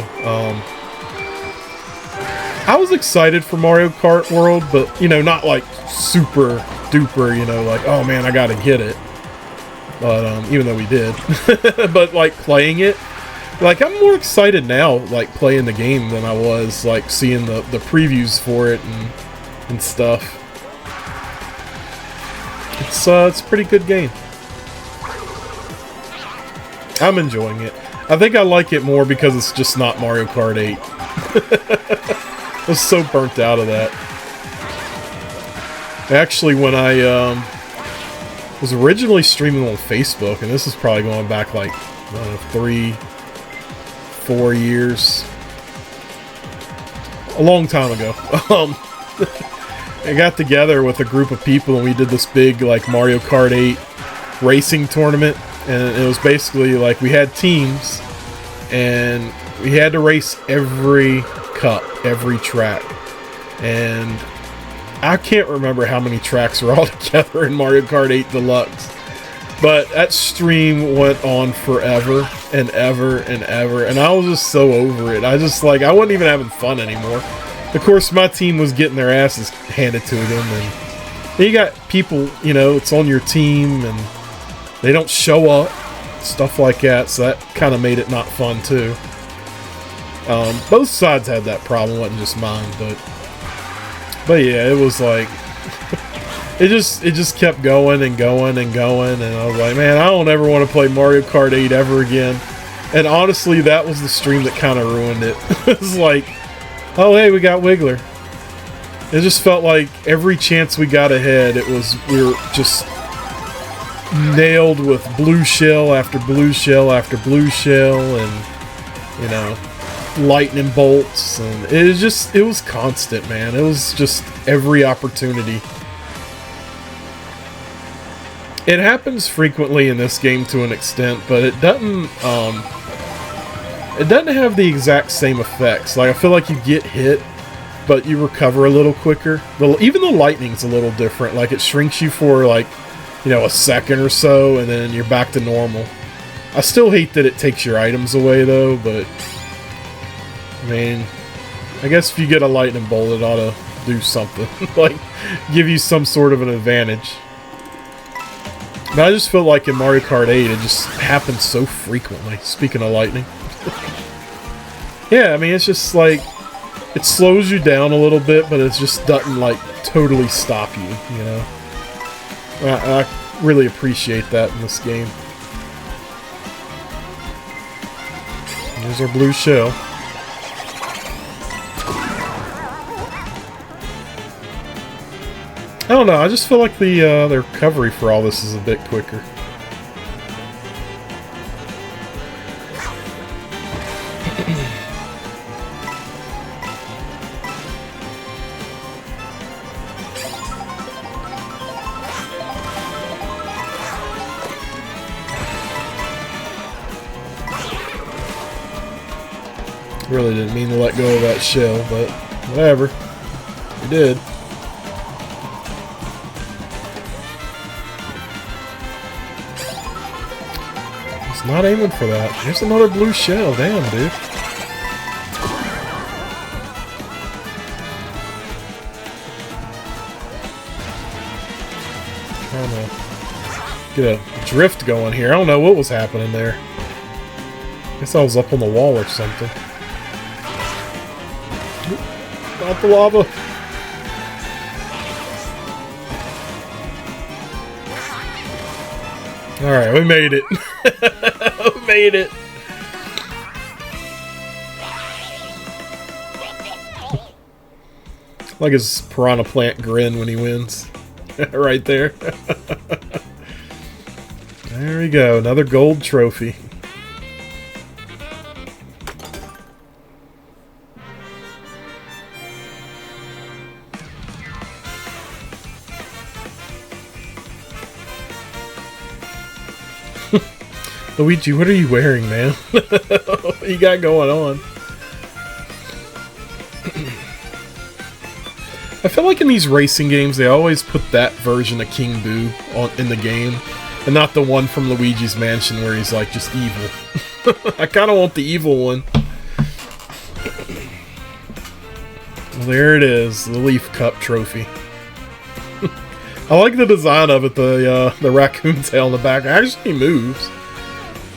I was excited for Mario Kart World, but, you know, not like super duper, you know, like, oh man, I gotta get it. But, even though we did. But, like, playing it, like, I'm more excited now, like, playing the game than I was, like, seeing the previews for it and stuff. It's a pretty good game. I'm enjoying it. I think I like it more because it's just not Mario Kart 8. I was so burnt out of that. Actually, when I was originally streaming on Facebook, and this is probably going back like, I don't know, 3-4 years. A long time ago. I got together with a group of people and we did this big like Mario Kart 8 racing tournament. And it was basically like we had teams, and we had to race every cup, every track. And I can't remember how many tracks were all together in Mario Kart 8 Deluxe. But that stream went on forever and ever and ever, and I was just so over it. I wasn't even having fun anymore. Of course, my team was getting their asses handed to them, and you got people, you know, it's on your team, and they don't show up, stuff like that, so that kind of made it not fun, too. Both sides had that problem, wasn't just mine, but yeah, it was like... It just kept going and going and going, and I was like, man, I don't ever want to play Mario Kart 8 ever again. And honestly, that was the stream that kind of ruined it. It was like, oh hey, we got Wiggler. It just felt like every chance we got ahead, we were just nailed with blue shell after blue shell after blue shell, and you know, lightning bolts, and it was constant, man. It was just every opportunity. It happens frequently in this game to an extent, but it doesn't have the exact same effects. Like, I feel like you get hit, but you recover a little quicker. Even the lightning's a little different. Like, it shrinks you for, like, you know, a second or so, and then you're back to normal. I still hate that it takes your items away, though, but... I mean, I guess if you get a lightning bolt, it ought to do something. Like, give you some sort of an advantage. But I just feel like in Mario Kart 8, it just happens so frequently. Speaking of lightning. Yeah, I mean, it's just like... It slows you down a little bit, but it just doesn't, like, totally stop you, you know? I really appreciate that in this game. Here's our blue shell. I don't know, I just feel like the recovery for all this is a bit quicker. Really didn't mean to let go of that shell, but whatever. We did. Not aiming for that. There's another blue shell. Damn, dude. Trying to get a drift going here. I don't know what was happening there. Guess I was up on the wall or something. Not the lava. Alright, we made it. We made it. Like his piranha plant grin when he wins. Right there. There we go. Another gold trophy. Luigi, what are you wearing, man? What you got going on? I feel like in these racing games, they always put that version of King Boo in the game, and not the one from Luigi's Mansion where he's like just evil. I kind of want the evil one. Well, there it is, the Leaf Cup trophy. I like the design of it, the raccoon tail in the back. It actually moves.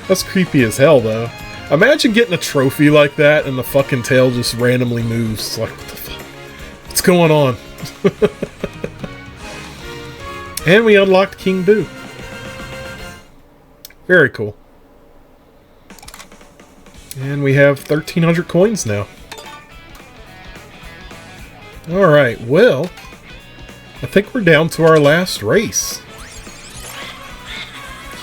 That's creepy as hell, though. Imagine getting a trophy like that and the fucking tail just randomly moves. It's like, what the fuck? What's going on? And we unlocked King Boo. Very cool. And we have 1,300 coins now. Alright, well, I think we're down to our last race.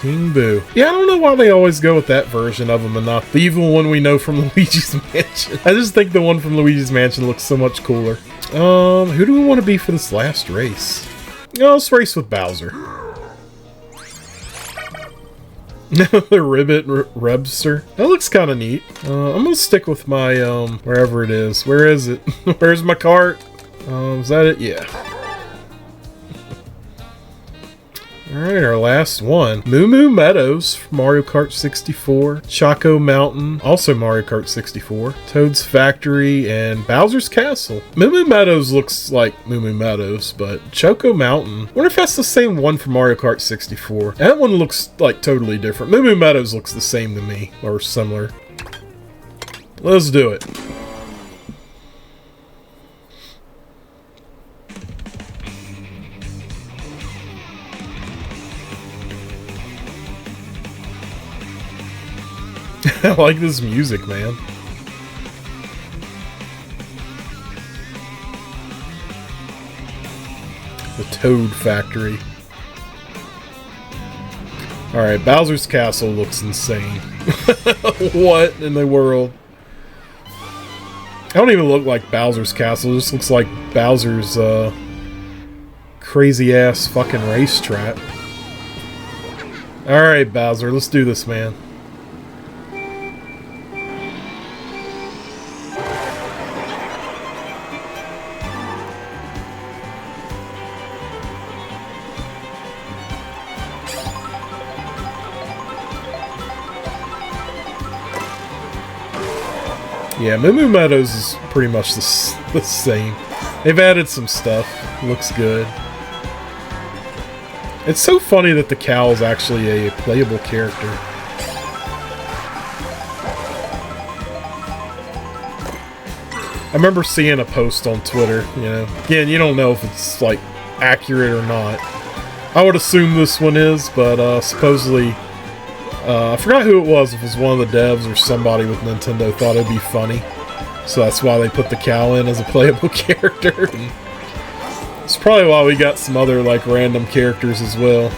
King Boo. Yeah, I don't know why they always go with that version of him and not the evil one we know from Luigi's Mansion. I just think the one from Luigi's Mansion looks so much cooler. Who do we want to be for this last race? Oh, let's race with Bowser. The Ribbit Rebster. That looks kind of neat. I'm gonna stick with my, wherever it is. Where is it? Where's my cart? Is that it? Yeah. Alright, our last one. Moo Moo Meadows from Mario Kart 64. Choco Mountain, also Mario Kart 64. Toad's Factory, and Bowser's Castle. Moo Moo Meadows looks like Moo Moo Meadows, but Choco Mountain... I wonder if that's the same one from Mario Kart 64. That one looks like totally different. Moo Moo Meadows looks the same to me, or similar. Let's do it. I like this music, man. The Toad Factory. Alright, Bowser's Castle looks insane. What in the world? I don't even look like Bowser's Castle. It just looks like Bowser's crazy ass fucking racetrack. Alright, Bowser, let's do this, man. Yeah, Moo Moo Meadows is pretty much the same. They've added some stuff. Looks good. It's so funny that the cow is actually a playable character. I remember seeing a post on Twitter, you know. Again, you don't know if it's, like, accurate or not. I would assume this one is, but supposedly... I forgot who it was, if it was one of the devs or somebody with Nintendo thought it'd be funny. So that's why they put the cow in as a playable character. And it's probably why we got some other, like, random characters as well.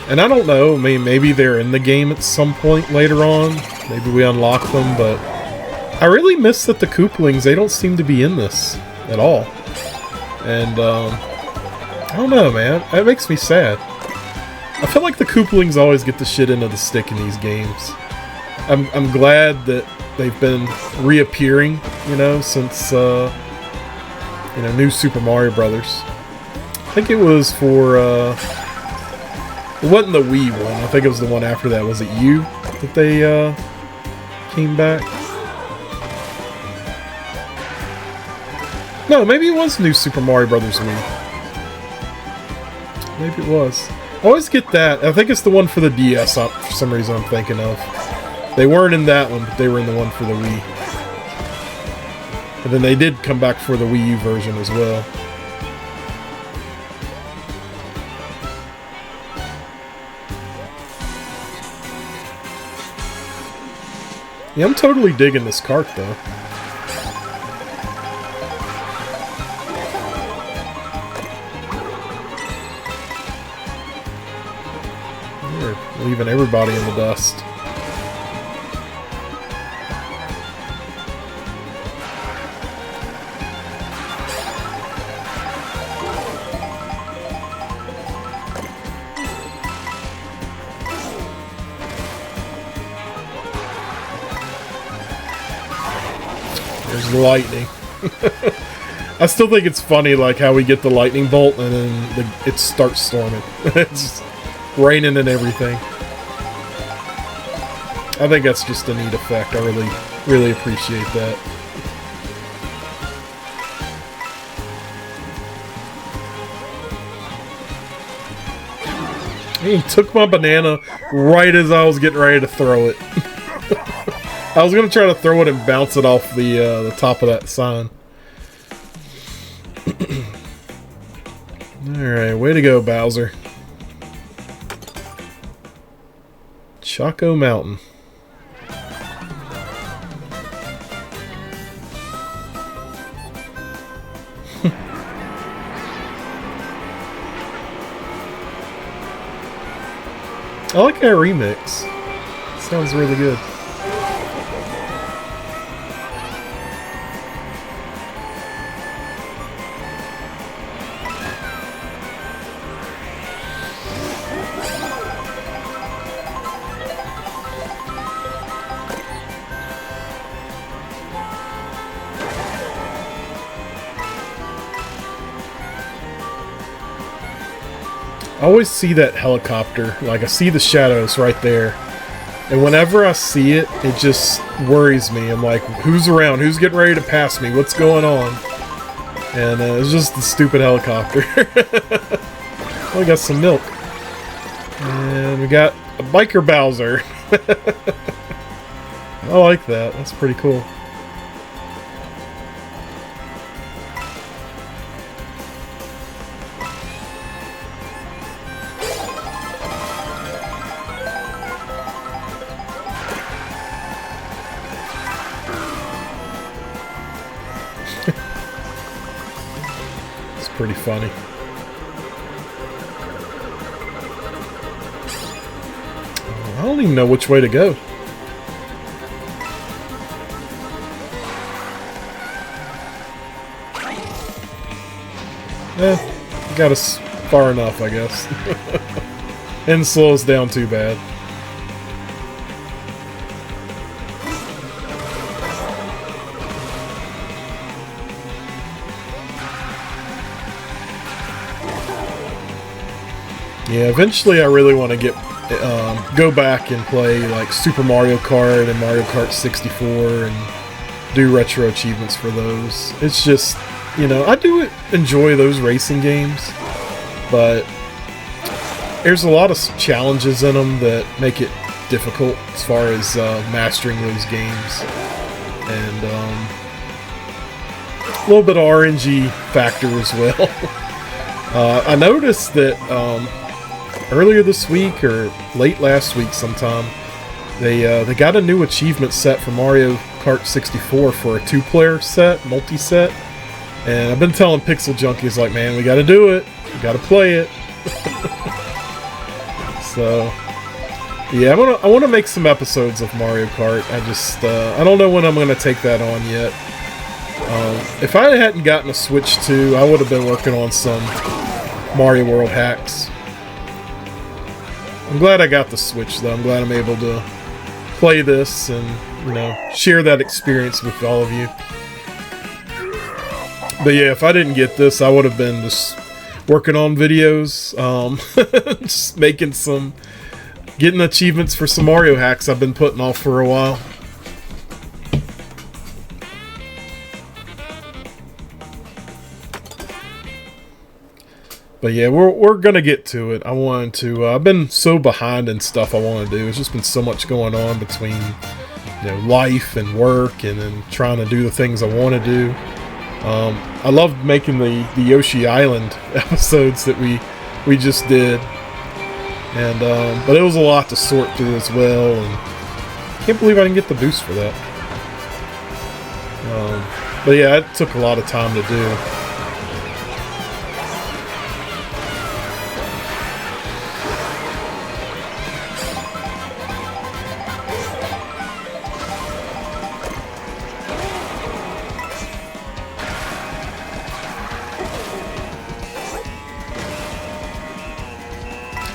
And I don't know, I mean, maybe they're in the game at some point later on. Maybe we unlock them, but... I really miss that the Koopalings, they don't seem to be in this at all. And, I don't know, man. That makes me sad. I feel like the Koopalings always get the shit into the stick in these games. I'm glad that they've been reappearing, you know, since, you know, New Super Mario Brothers. I think it was for, it wasn't the Wii one. I think it was the one after that. Was it U that they, came back? No, maybe it was New Super Mario Brothers Wii. Maybe it was. I always get that. I think it's the one for the DS, for some reason I'm thinking of. They weren't in that one, but they were in the one for the Wii. And then they did come back for the Wii U version as well. Yeah, I'm totally digging this cart, though. Leaving everybody in the dust. There's the lightning. I still think it's funny, like, how we get the lightning bolt and then it starts storming. It's just raining and everything. I think that's just a neat effect. I really appreciate that. He took my banana right as I was getting ready to throw it. I was going to try to throw it and bounce it off the top of that sign. Alright, way to go, Bowser. Choco Mountain. I like that remix. It sounds really good. always see that helicopter. Like, I see the shadows right there. And whenever I see it, it just worries me. I'm like, who's around? Who's getting ready to pass me? What's going on? And it's just the stupid helicopter. Oh, we got some milk. And we got a biker Bowser. I like that. That's pretty cool. It's pretty funny. I don't even know which way to go. Got us far enough, I guess. And slows down too bad. Yeah, eventually I really want to get go back and play like Super Mario Kart and Mario Kart 64 and do retro achievements for those. It's just, you know, I do enjoy those racing games, but there's a lot of challenges in them that make it difficult as far as mastering those games. And a little bit of RNG factor as well. I noticed that earlier this week or late last week sometime, they got a new achievement set for Mario Kart 64 for a 2-player set, multi-set. And I've been telling Pixel Junkies, like, man, we gotta do it. We gotta play it. So, yeah, I want to make some episodes of Mario Kart. I don't know when I'm gonna take that on yet. If I hadn't gotten a Switch 2, I would have been working on some Mario World hacks. I'm glad I got the Switch, though. I'm glad I'm able to play this and, you know, share that experience with all of you. But yeah, if I didn't get this, I would have been just working on videos, just getting achievements for some Mario hacks I've been putting off for a while. But yeah, we're gonna get to it. I wanted to. I've been so behind in stuff I want to do. It's just been so much going on between, you know, life and work, and then trying to do the things I want to do. I loved making the Yoshi Island episodes that we just did, and but it was a lot to sort through as well. And I can't believe I didn't get the boost for that. But yeah, it took a lot of time to do.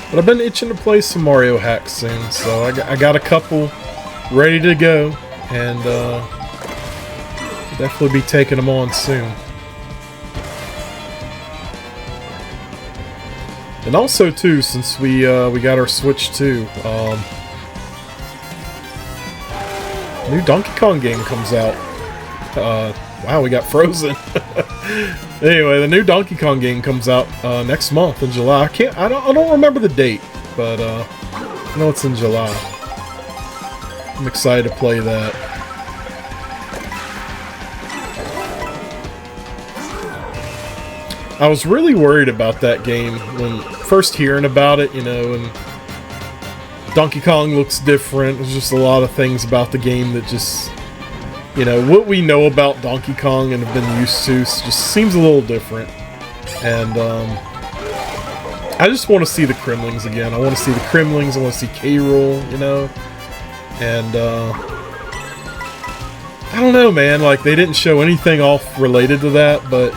But I've been itching to play some Mario hacks soon, so I got a couple ready to go, and definitely be taking them on soon. And also too, since we got our Switch 2, new Donkey Kong game comes out. Wow, we got frozen. Anyway, the new Donkey Kong game comes out next month in July. I don't remember the date, but I know it's in July. I'm excited to play that. I was really worried about that game when first hearing about it, you know, and Donkey Kong looks different. There's just a lot of things about the game that just, you know, what we know about Donkey Kong and have been used to just seems a little different. And I just want to see the Kremlings again. I want to see the Kremlings. I want to see K. Rool, you know. And I don't know, man. Like, they didn't show anything off related to that, but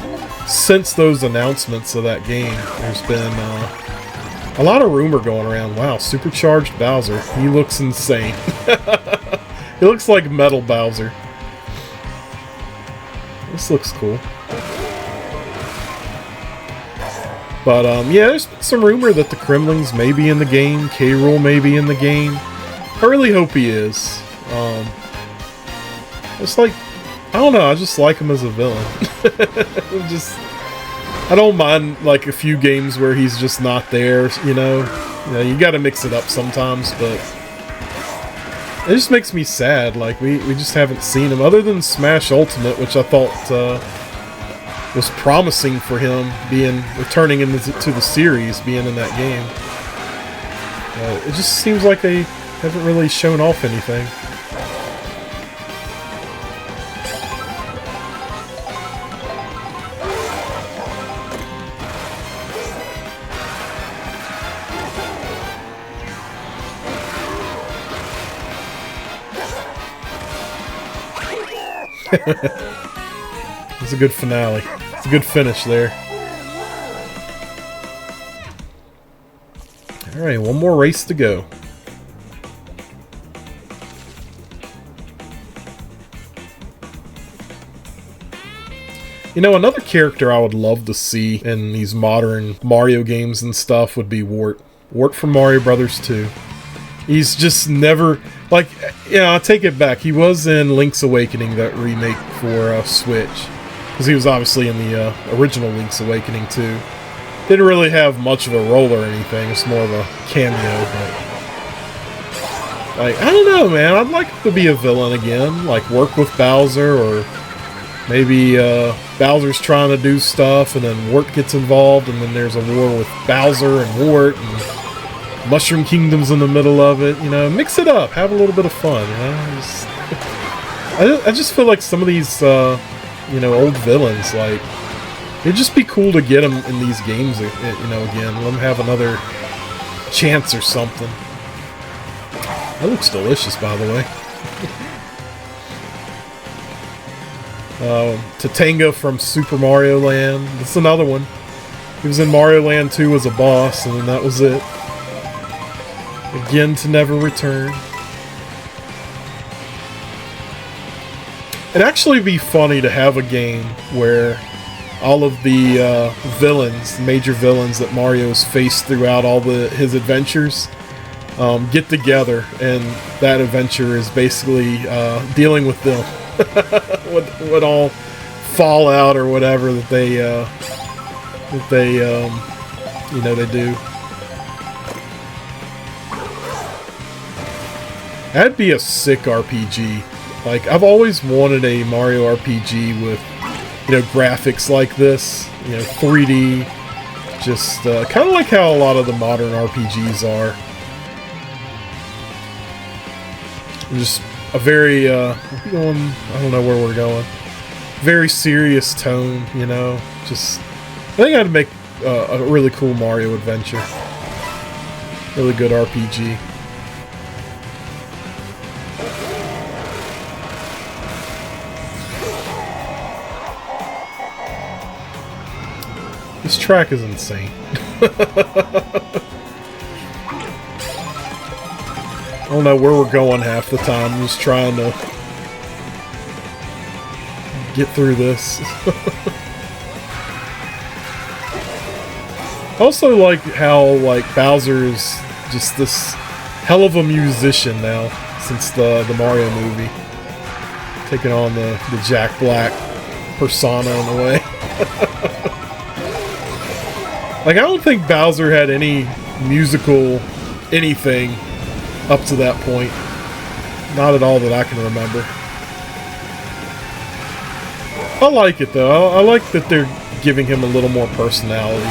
since those announcements of that game, there's been a lot of rumor going around. Wow, supercharged Bowser. He looks insane. He looks like Metal Bowser. This looks cool. But yeah, there's been some rumor that the Kremlings may be in the game, K. Rool may be in the game. I really hope he is. It's like, I don't know, I just like him as a villain. I don't mind like a few games where he's just not there, you know. You gotta mix it up sometimes, but it just makes me sad. Like we just haven't seen him other than Smash Ultimate, which I thought was promising for him returning into the series, being in that game. It just seems like they haven't really shown off anything. It's a good finale. It's a good finish there. Alright, one more race to go. You know, another character I would love to see in these modern Mario games and stuff would be Wart. Wart from Mario Brothers 2. He's just never... Like, I take it back. He was in Link's Awakening, that remake for Switch. Because he was obviously in the original Link's Awakening, too. Didn't really have much of a role or anything. It's more of a cameo, but... Like, I don't know, man. I'd like to be a villain again. Like, work with Bowser, or... Maybe Bowser's trying to do stuff, and then Wart gets involved, and then there's a war with Bowser and Wart, and... Mushroom Kingdom's in the middle of it, mix it up, have a little bit of fun, I just feel like some of these, old villains, like, it'd just be cool to get them in these games, again, let them have another chance or something. That looks delicious, by the way. Tatanga from Super Mario Land, that's another one. He was in Mario Land 2 as a boss, and then that was it. Again to never return. It'd actually be funny to have a game where all of the villains, major villains that Mario's faced throughout all his adventures, get together, and that adventure is basically dealing with them. what all fallout or whatever that they do. That'd be a sick RPG. Like, I've always wanted a Mario RPG with, graphics like this. 3D. Just, kind of like how a lot of the modern RPGs are. Just a very, I don't know where we're going. Very serious tone, Just, I think I'd make a really cool Mario adventure. Really good RPG. This track is insane. I don't know where we're going half the time. I'm just trying to get through this. I also like how, Bowser is just this hell of a musician now, since the Mario movie. Taking on the Jack Black persona in a way. Like, I don't think Bowser had any musical anything up to that point. Not at all that I can remember. I like it, though. I like that they're giving him a little more personality.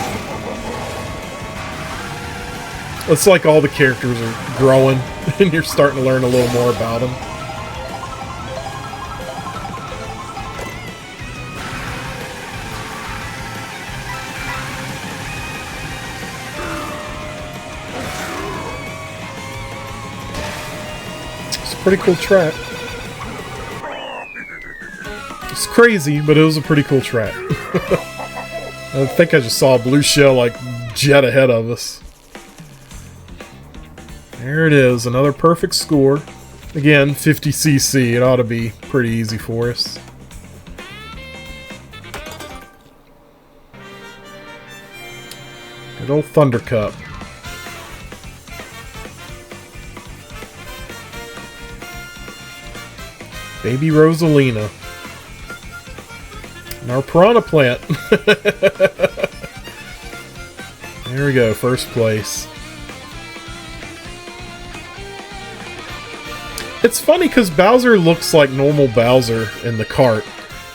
It's like all the characters are growing, and you're starting to learn a little more about them. Pretty cool track. It's crazy, but it was a pretty cool track. I think I just saw a blue shell jet ahead of us. There it is, another perfect score. Again, 50cc. It ought to be pretty easy for us. Good old Thunder Cup. Baby Rosalina. And our Piranha Plant. There we go, first place. It's funny because Bowser looks like normal Bowser in the cart,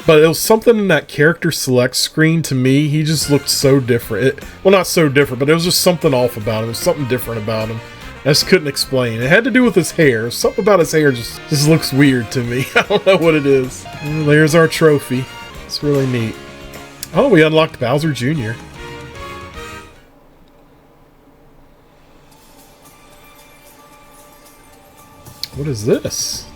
but it was something in that character select screen to me. He just looked so different. Well, not so different, but there was just something off about him. There was something different about him. I just couldn't explain. It had to do with his hair. Something about his hair just looks weird to me. I don't know what it is. Well, there's our trophy. It's really neat. Oh, we unlocked Bowser Jr. What is this?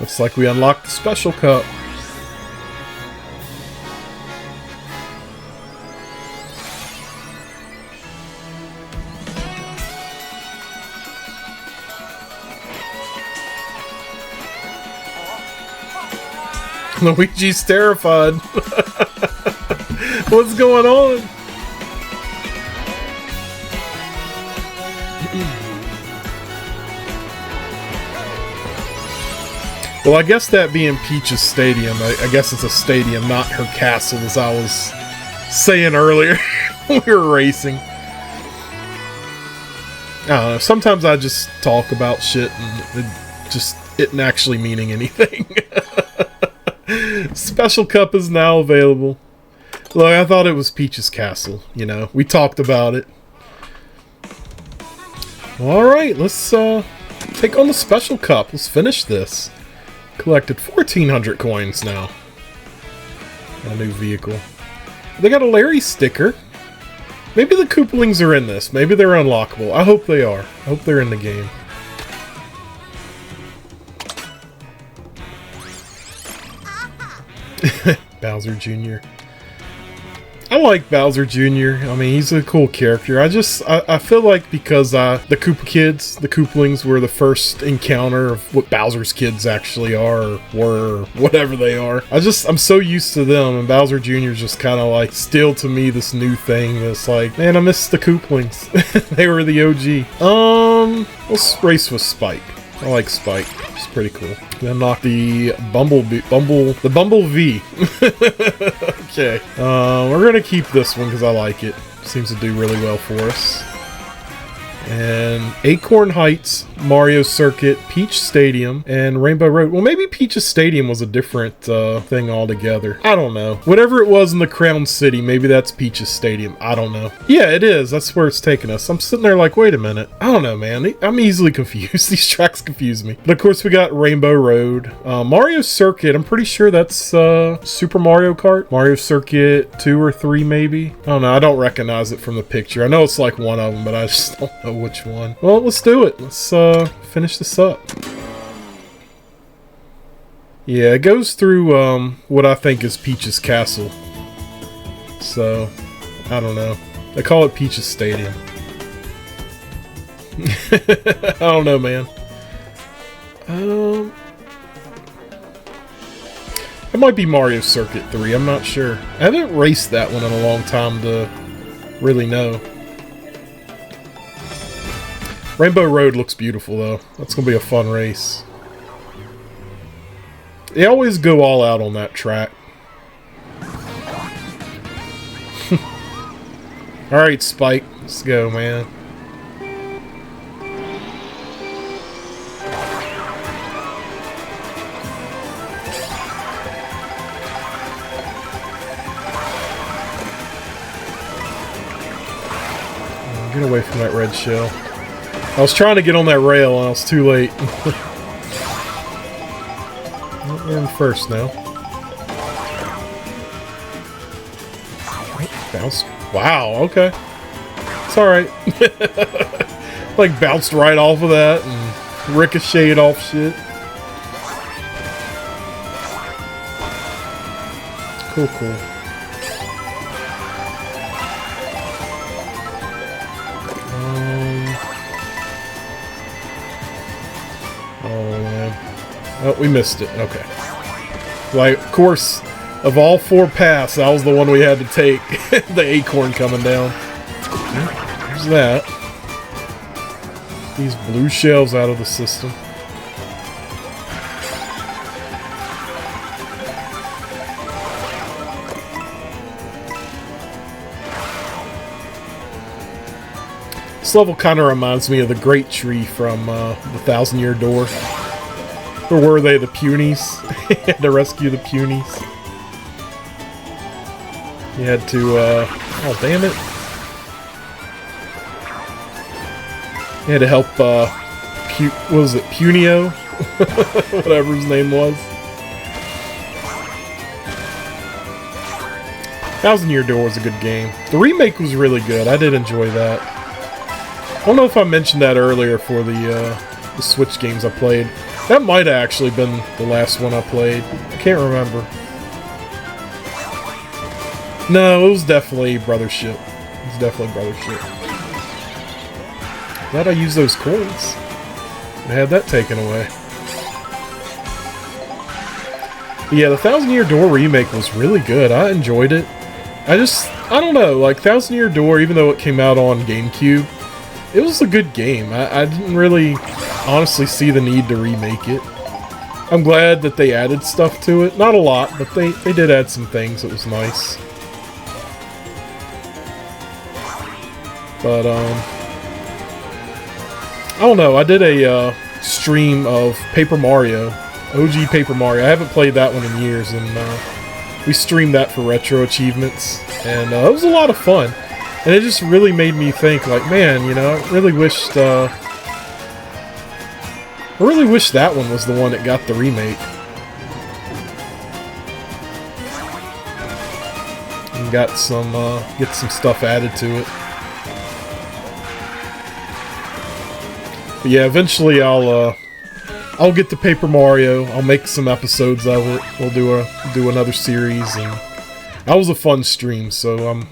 Looks like we unlocked the special cup. Luigi's terrified. What's going on? Well, I guess that being Peach's stadium, I guess it's a stadium, not her castle, as I was saying earlier when we were racing. I don't know, sometimes I just talk about shit and it just isn't actually meaning anything. Special cup is now available. Look, I thought it was Peach's castle, you know. We talked about it. Alright, let's take on the special cup. Let's finish this. Collected 1,400 coins now. Got a new vehicle. They got a Larry sticker. Maybe the Koopalings are in this. Maybe they're unlockable. I hope they are. I hope they're in the game. Bowser Jr. I like Bowser Jr. I mean, he's a cool character. I feel like because the Koopa kids, the Koopalings, were the first encounter of what Bowser's kids actually are, or were, or whatever they are. I'm so used to them, and Bowser Jr. is just kind of like still to me this new thing that's like, man, I miss the Koopalings. They were the OG. Let's race with Spike. I like Spike. It's pretty cool. We unlock the Bumblebee. The Bumblebee. Okay. We're gonna keep this one because I like it. Seems to do really well for us. And Acorn Heights, Mario Circuit, Peach Stadium, and Rainbow Road. Well, maybe Peach's Stadium was a different thing altogether. I don't know. Whatever it was in the Crown City, maybe that's Peach's Stadium. I don't know. Yeah, it is. That's where it's taking us. I'm sitting there like, wait a minute. I don't know, man. I'm easily confused. These tracks confuse me. But of course, we got Rainbow Road. Mario Circuit, I'm pretty sure that's Super Mario Kart. Mario Circuit 2 or 3, maybe. I don't know. I don't recognize it from the picture. I know it's like one of them, but I just don't know which one. Well, let's do it. Let's finish this up. Yeah, it goes through what I think is Peach's castle. So, I don't know. They call it Peach's Stadium. I don't know, man. It might be Mario Circuit 3. I'm not sure. I haven't raced that one in a long time to really know. Rainbow Road looks beautiful, though. That's going to be a fun race. They always go all out on that track. Alright, Spike. Let's go, man. Get away from that red shell. I was trying to get on that rail and I was too late. We're in first now. Bounce. Wow, okay. It's alright. Like bounced right off of that and ricocheted off shit. Cool, cool. Oh, we missed it. Okay. Like, of course, of all 4 paths, that was the one we had to take. The acorn coming down. There's that. These blue shells out of the system. This level kind of reminds me of the Great Tree from the 1,000-Year Door. Or were they the Punies? To rescue the Punies. You had to, oh damn it. You had to help, what was it, Punio? Whatever his name was. 1,000-Year Door was a good game. The remake was really good. I did enjoy that. I don't know if I mentioned that earlier for the Switch games I played. That might have actually been the last one I played. I can't remember. No, it was definitely Brothership. It was definitely Brothership. Glad I used those coins. I had that taken away. But yeah, the 1,000-Year Door remake was really good. I enjoyed it. I don't know, like 1,000-Year Door, even though it came out on GameCube, it was a good game. I didn't really honestly see the need to remake it. I'm glad that they added stuff to it. Not a lot, but they did add some things. It was nice. But, I don't know. I did a stream of Paper Mario. OG Paper Mario. I haven't played that one in years, and we streamed that for retro achievements. And it was a lot of fun. And it just really made me think, like, man, you know, I really wished that one was the one that got the remake. And got some, get some stuff added to it. But yeah, eventually I'll get to Paper Mario. I'll make some episodes of it. We'll do another series, and that was a fun stream, so I'm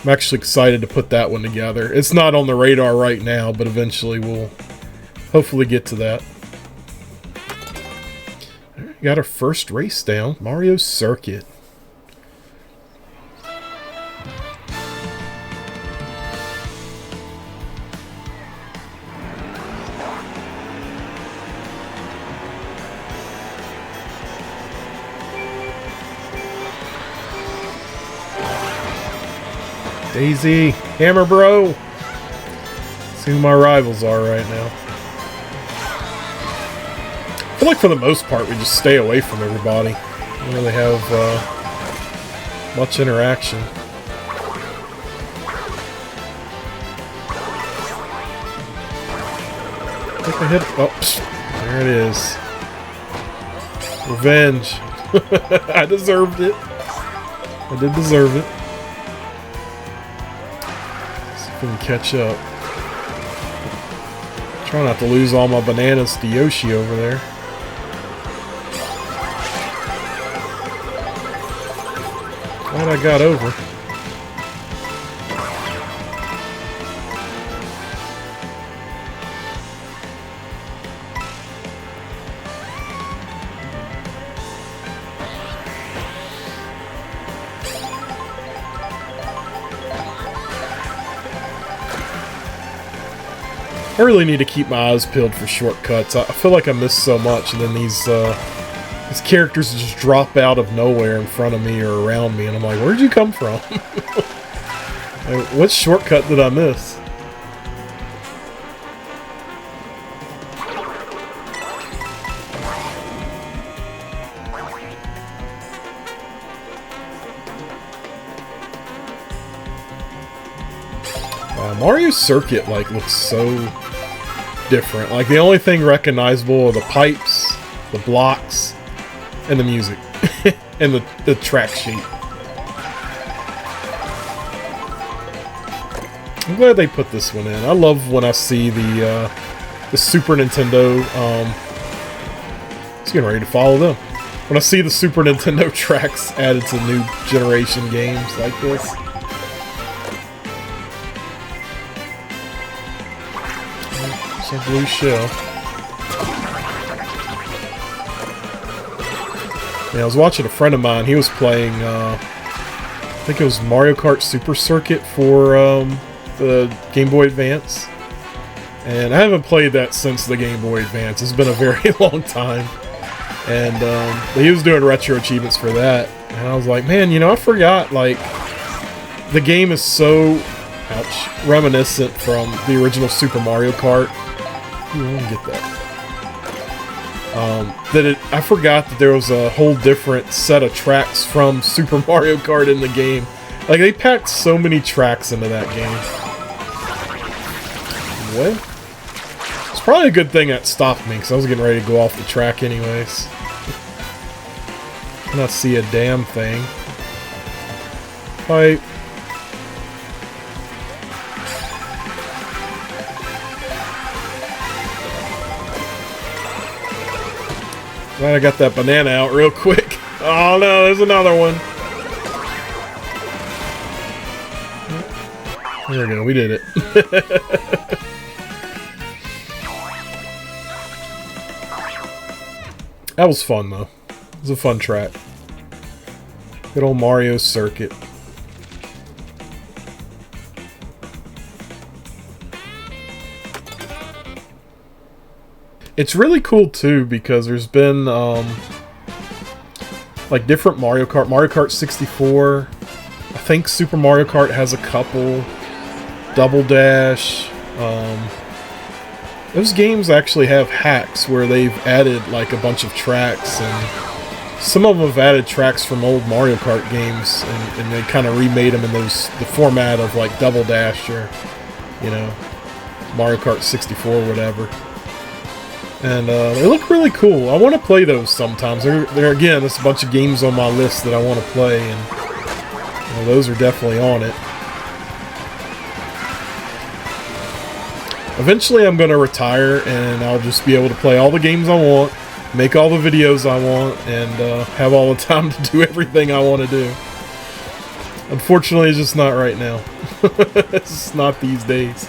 actually excited to put that one together. It's not on the radar right now, but eventually we'll hopefully get to that. Alright, got our first race down. Mario Circuit. Daisy, Hammer Bro. See who my rivals are right now. I feel like for the most part we just stay away from everybody. We don't really have much interaction. I think I hit. Oh, there it is. Revenge. I deserved it. I did deserve it. Can catch up. Try not to lose all my bananas to Yoshi over there. Glad I got over. I really need to keep my eyes peeled for shortcuts. I feel like I miss so much, and then these characters just drop out of nowhere in front of me or around me, and I'm like, where'd you come from? Like, what shortcut did I miss? Mario Circuit, like, looks so different. Like, the only thing recognizable are the pipes, the blocks, and the music. And the track sheet. I'm glad they put this one in. I love when I see the Super Nintendo, it's getting ready to follow them. When I see the Super Nintendo tracks added to new generation games like this. There's a blue shell. Yeah, I was watching a friend of mine. He was playing, I think it was Mario Kart Super Circuit for the Game Boy Advance. And I haven't played that since the Game Boy Advance. It's been a very long time. And he was doing retro achievements for that. And I was like, man, you know, I forgot, like, the game is so, ouch, reminiscent from the original Super Mario Kart. Ooh, let me get that. I forgot that there was a whole different set of tracks from Super Mario Kart in the game. Like, they packed so many tracks into that game. What? It's probably a good thing that stopped me, because I was getting ready to go off the track anyways. Cannot see a damn thing. Pipe. Glad I got that banana out real quick. Oh no, there's another one. There we go, we did it. That was fun though. It was a fun track. Good old Mario Circuit. It's really cool too because there's been like different Mario Kart. Mario Kart 64. I think Super Mario Kart has a couple. Double Dash. Those games actually have hacks where they've added like a bunch of tracks, and some of them have added tracks from old Mario Kart games, and they kind of remade them in the format of like Double Dash or, you know, Mario Kart 64 or whatever. And they look really cool. I want to play those sometimes. There again, there's a bunch of games on my list that I want to play, and you know, those are definitely on it. Eventually I'm going to retire, and I'll just be able to play all the games I want, make all the videos I want, and have all the time to do everything I want to do. Unfortunately, it's just not right now. It's just not these days.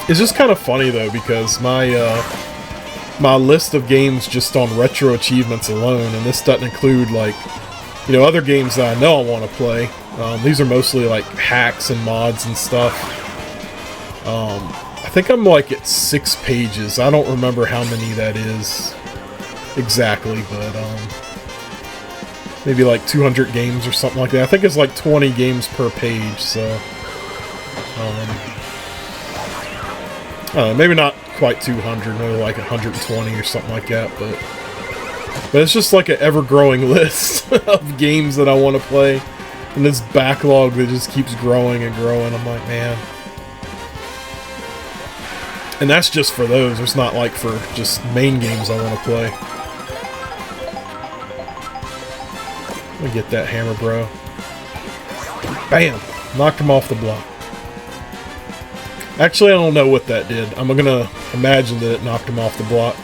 It's just kind of funny though, because my list of games just on retro achievements alone, and this doesn't include like, you know, other games that I know I want to play. These are mostly like hacks and mods and stuff. I think I'm like at 6 pages. I don't remember how many that is exactly, but maybe like 200 games or something like that. I think it's like 20 games per page, so I don't know, maybe not quite 200, maybe like 120 or something like that, but it's just like an ever-growing list of games that I want to play, and this backlog that just keeps growing and growing. I'm like, man. And that's just for those. It's not like for just main games I want to play. Let me get that hammer, bro. Bam! Knocked him off the block. Actually, I don't know what that did. I'm gonna imagine that it knocked him off the block.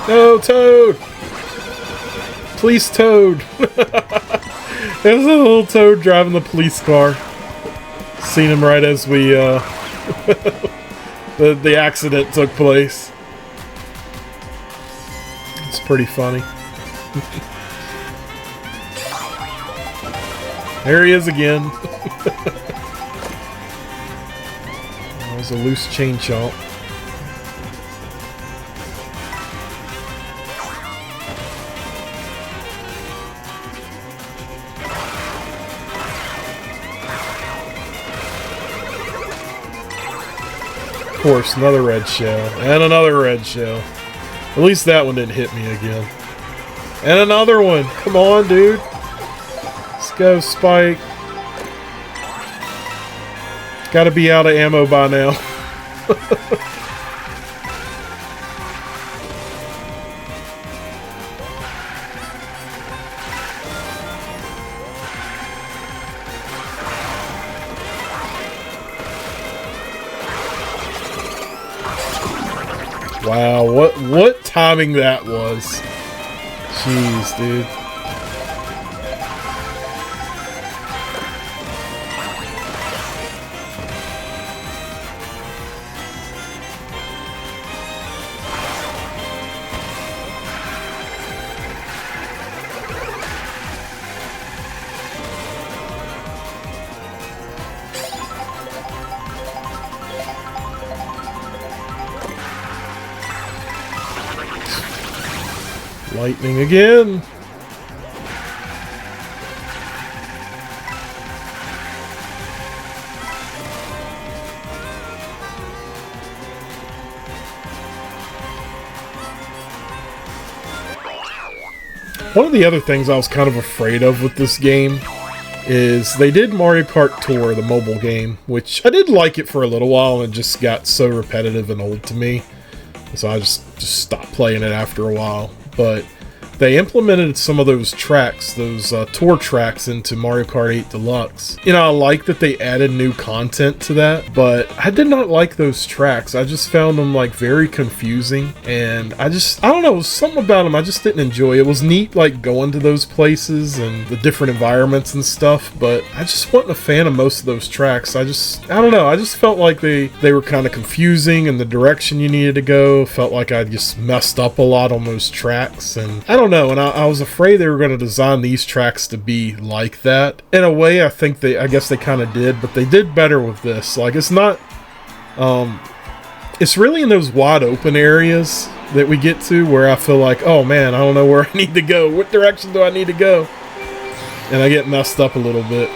No, Toad! Police Toad! There's a little Toad driving the police car. Seen him right as we, the accident took place. It's pretty funny. There he is again. That was a loose chain chomp. Of course, another red shell. And another red shell. At least that one didn't hit me again. And another one! Come on, dude! Let's go, Spike. Gotta be out of ammo by now. Wow, what timing that was. Jeez, dude. Lightning again. One of the other things I was kind of afraid of with this game is they did Mario Kart Tour, the mobile game, which I did like it for a little while and it just got so repetitive and old to me. So I just stopped playing it after a while. But they implemented some of those tracks, those tour tracks, into Mario Kart 8 Deluxe. You know, I like that they added new content to that, but I did not like those tracks. I just found them, like, very confusing, and I don't know, something about them I just didn't enjoy. It was neat, like, going to those places and the different environments and stuff, but I just wasn't a fan of most of those tracks. I don't know, I just felt like they were kind of confusing in the direction you needed to go. Felt like I just messed up a lot on those tracks, and I don't know, and I was afraid they were going to design these tracks to be like that. In a way, I guess they kind of did, but they did better with this. Like, it's not, it's really in those wide open areas that we get to where I feel like, oh man, I don't know where I need to go. What direction do I need to go? And I get messed up a little bit.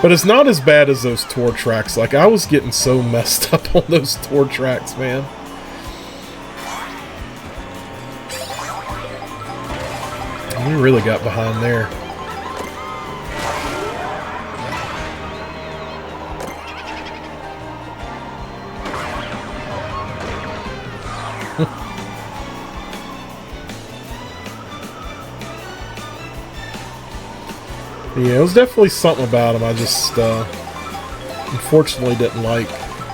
But it's not as bad as those tour tracks. Like, I was getting so messed up on those tour tracks, man. We really got behind there. Yeah, it was definitely something about him I just unfortunately didn't like.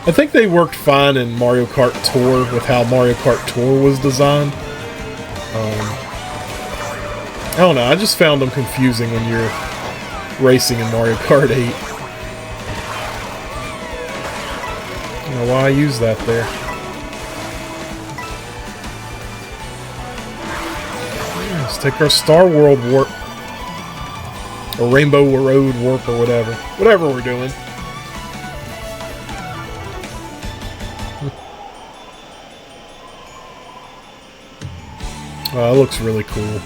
I think they worked fine in Mario Kart Tour with how Mario Kart Tour was designed. I don't know, I just found them confusing when you're racing in Mario Kart 8. I don't know why I used that there. Yeah, let's take our Star World warp. Or Rainbow Road warp or whatever. Whatever we're doing. That looks really cool.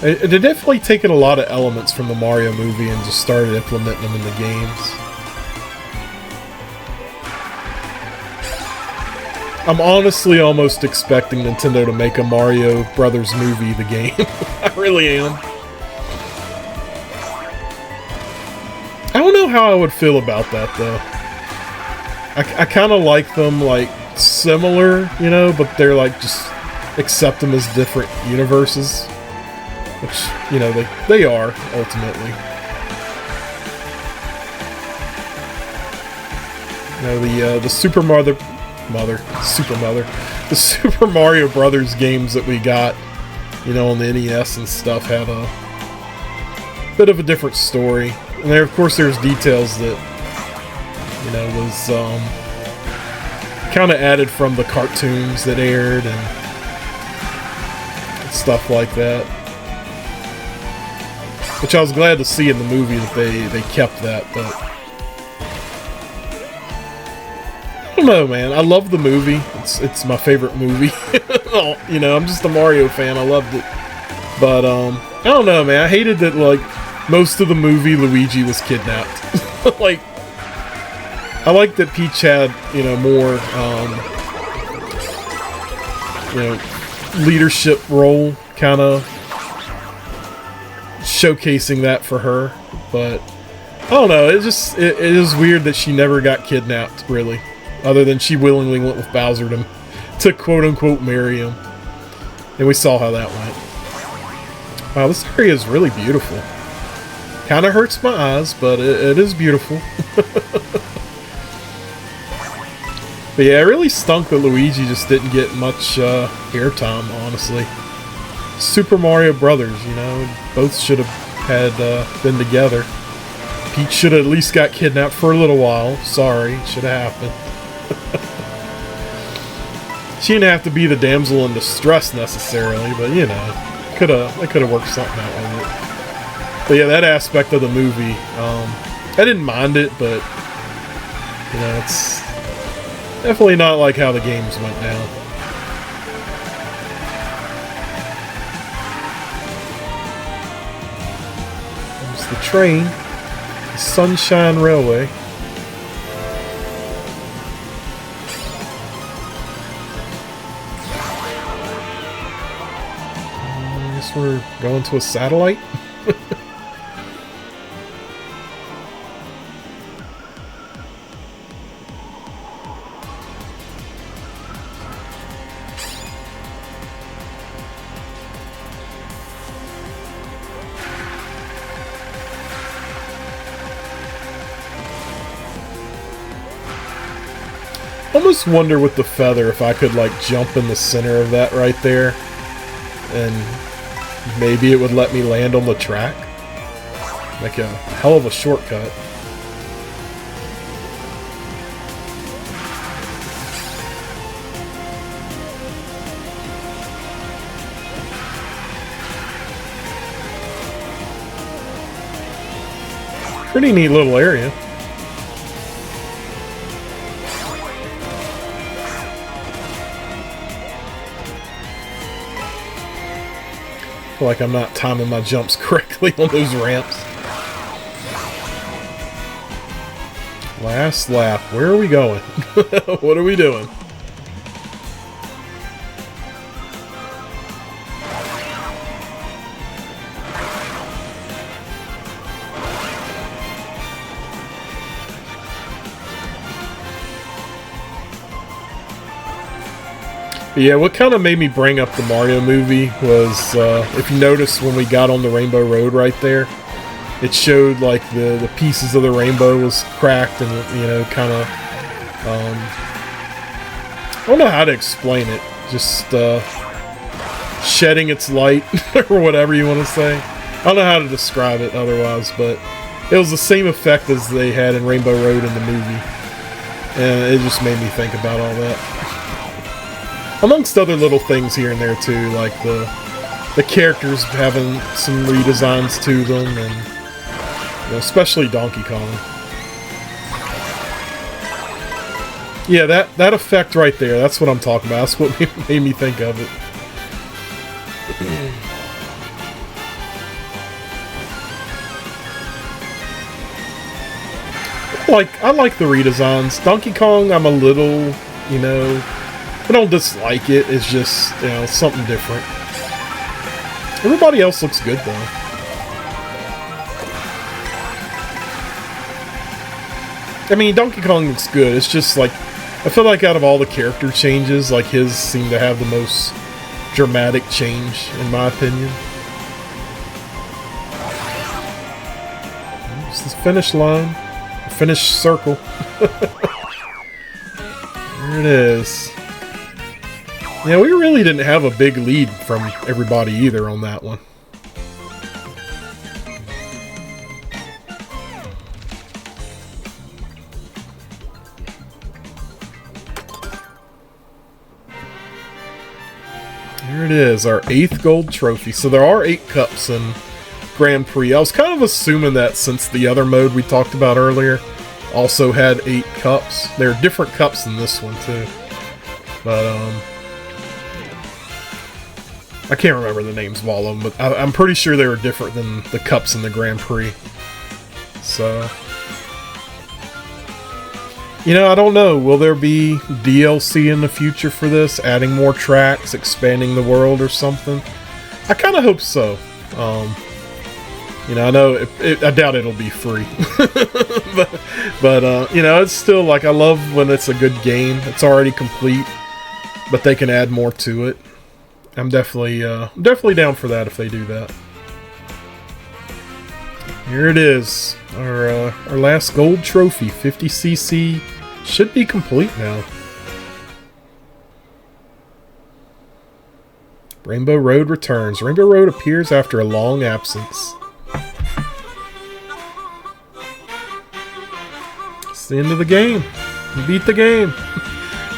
They're definitely taken a lot of elements from the Mario movie and just started implementing them in the games. I'm honestly almost expecting Nintendo to make a Mario Brothers movie, the game. I really am. I don't know how I would feel about that, though. I kind of like them, like, similar, you know, but they're like, just accept them as different universes. Which, you know, they are, ultimately. You know, the Super Mario Brothers games that we got, you know, on the NES and stuff have a bit of a different story. And there, of course, there's details that, you know, was kind of added from the cartoons that aired and stuff like that. Which I was glad to see in the movie that they kept that, but I don't know, man. I love the movie. It's my favorite movie. You know, I'm just a Mario fan. I loved it. But I don't know, man. I hated that, like, most of the movie Luigi was kidnapped. Like, I like that Peach had, you know, more you know, leadership role, kind of showcasing that for her, but I don't know, it is weird that she never got kidnapped, really, other than she willingly went with Bowser to quote-unquote marry him, and we saw how that went. Wow, this area is really beautiful. Kind of hurts my eyes, but it is beautiful. But yeah, it really stunk that Luigi just didn't get much airtime, honestly. Super Mario Brothers, you know, both should have had been together. Peach should have at least got kidnapped for a little while. Sorry, should have happened. She didn't have to be the damsel in distress necessarily, but you know, they could have worked something out with it. But yeah, that aspect of the movie, I didn't mind it, but you know, it's definitely not like how the games went down. There's the train, the Sunshine Railway. I guess we're going to a satellite. I almost wonder with the feather if I could like jump in the center of that right there and maybe it would let me land on the track. Like a hell of a shortcut. Pretty neat little area. I feel like I'm not timing my jumps correctly on those ramps. Last lap. Where are we going? What are we doing? Yeah, what kind of made me bring up the Mario movie was, if you notice when we got on the Rainbow Road right there, it showed like the pieces of the rainbow was cracked and, you know, kind of, I don't know how to explain it, just shedding its light, or whatever you want to say. I don't know how to describe it otherwise, but it was the same effect as they had in Rainbow Road in the movie, and it just made me think about all that. Amongst other little things here and there too, like the characters having some redesigns to them, and you know, especially Donkey Kong. Yeah, that effect right there, that's what I'm talking about. That's what made me think of it. I like the redesigns. Donkey Kong, I'm a little, you know, I don't dislike it, it's just, you know, something different. Everybody else looks good, though. I mean, Donkey Kong looks good, it's just, like, I feel like out of all the character changes, like, his seemed to have the most dramatic change, in my opinion. It's the finish line. The finish circle. There it is. Yeah, we really didn't have a big lead from everybody either on that one. Here it is, our 8th gold trophy. So there are 8 cups in Grand Prix. I was kind of assuming that since the other mode we talked about earlier also had 8 cups. There are different cups in this one too. But, I can't remember the names of all of them, but I'm pretty sure they were different than the cups in the Grand Prix. So, you know, I don't know. Will there be DLC in the future for this? Adding more tracks, expanding the world or something? I kind of hope so. You know, I know I doubt it'll be free. but you know, it's still like, I love when it's a good game. It's already complete, but they can add more to it. I'm definitely down for that if they do that. Here it is, our last gold trophy. 50cc should be complete now. Rainbow Road returns. Rainbow Road appears after a long absence. It's the end of the game. We beat the game.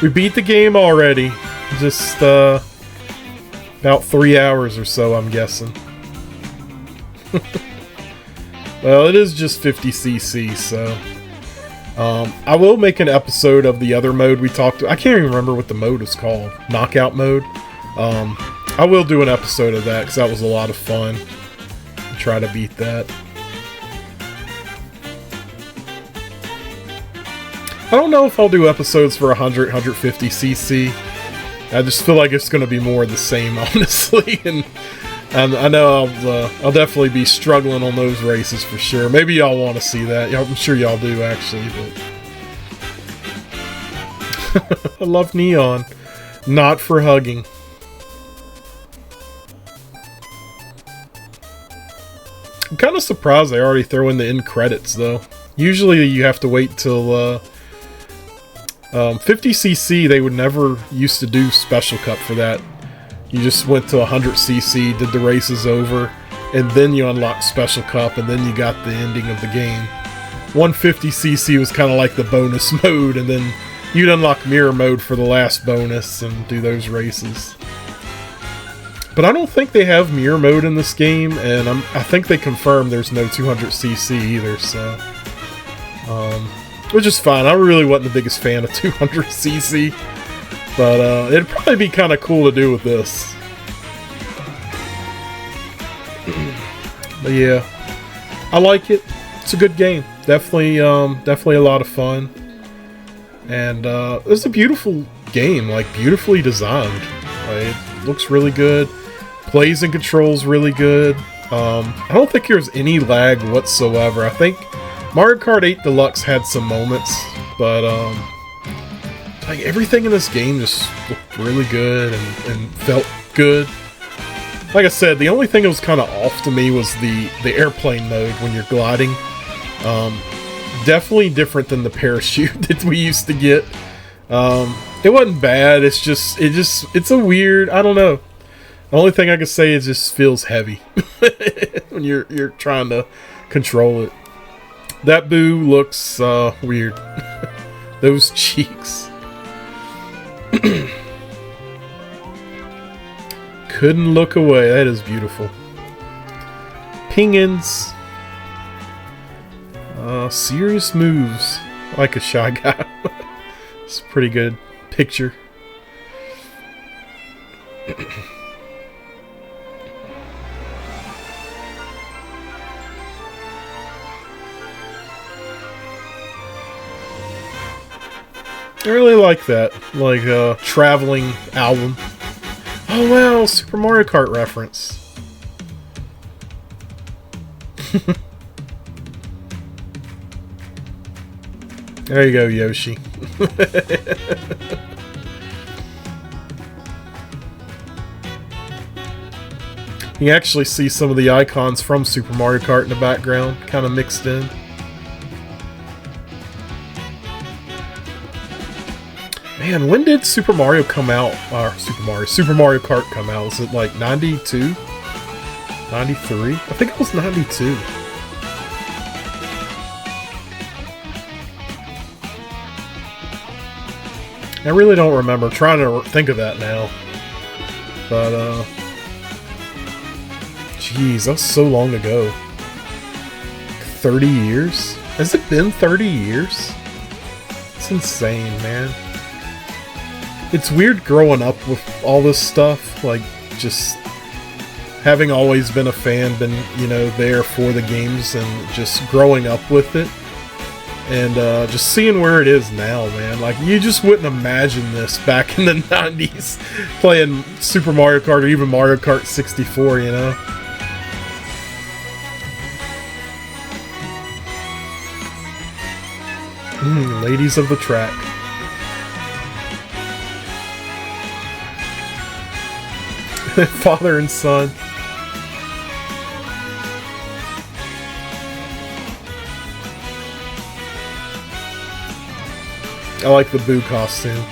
We beat the game already. Just about 3 hours or so, I'm guessing. Well, it is just 50cc, so I will make an episode of the other mode we talked to. I can't even remember what the mode is called. Knockout mode. I will do an episode of that because that was a lot of fun. Try to beat that. I don't know if I'll do episodes for 100, 150cc. I just feel like it's going to be more of the same, honestly. And I know I'll definitely be struggling on those races for sure. Maybe y'all want to see that. I'm sure y'all do, actually. But I love Neon. Not for hugging. I'm kind of surprised they already throw in the end credits, though. Usually you have to wait till 50cc. They would never used to do Special Cup for that. You just went to 100cc, did the races over, and then you unlocked Special Cup, and then you got the ending of the game. 150cc was kind of like the bonus mode, and then you'd unlock Mirror Mode for the last bonus and do those races. But I don't think they have Mirror Mode in this game, and I think they confirmed there's no 200cc either, so... which is fine. I really wasn't the biggest fan of 200cc. But it'd probably be kind of cool to do with this. But yeah, I like it. It's a good game. Definitely a lot of fun. And it's a beautiful game, like beautifully designed. It looks really good. Plays and controls really good. I don't think there's any lag whatsoever. I think Mario Kart 8 Deluxe had some moments, but like everything in this game just looked really good and felt good. Like I said, the only thing that was kind of off to me was the airplane mode when you're gliding. Definitely different than the parachute that we used to get. It wasn't bad. It's a weird. I don't know. The only thing I can say is it just feels heavy when you're trying to control it. That boo looks weird. Those cheeks. Couldn't look away. That is beautiful. Pingins. Serious moves. Like a Shy Guy. It's a pretty good picture. I really like that. Like a traveling album. Oh wow, Super Mario Kart reference. There you go, Yoshi. You actually see some of the icons from Super Mario Kart in the background, kind of mixed in. Man, when did Super Mario come out? Super Mario Kart come out? Was it like 92? 93? I think it was 92. I really don't remember. I'm trying to think of that now. But, jeez, that was so long ago. 30 years? Has it been 30 years? It's insane, man. It's weird growing up with all this stuff, like, just having always been a fan, been, you know, there for the games, and just growing up with it, and just seeing where it is now, man. Like, you just wouldn't imagine this back in the 90s, playing Super Mario Kart, or even Mario Kart 64, you know? Ladies of the track. Father and son. I like the Boo costume.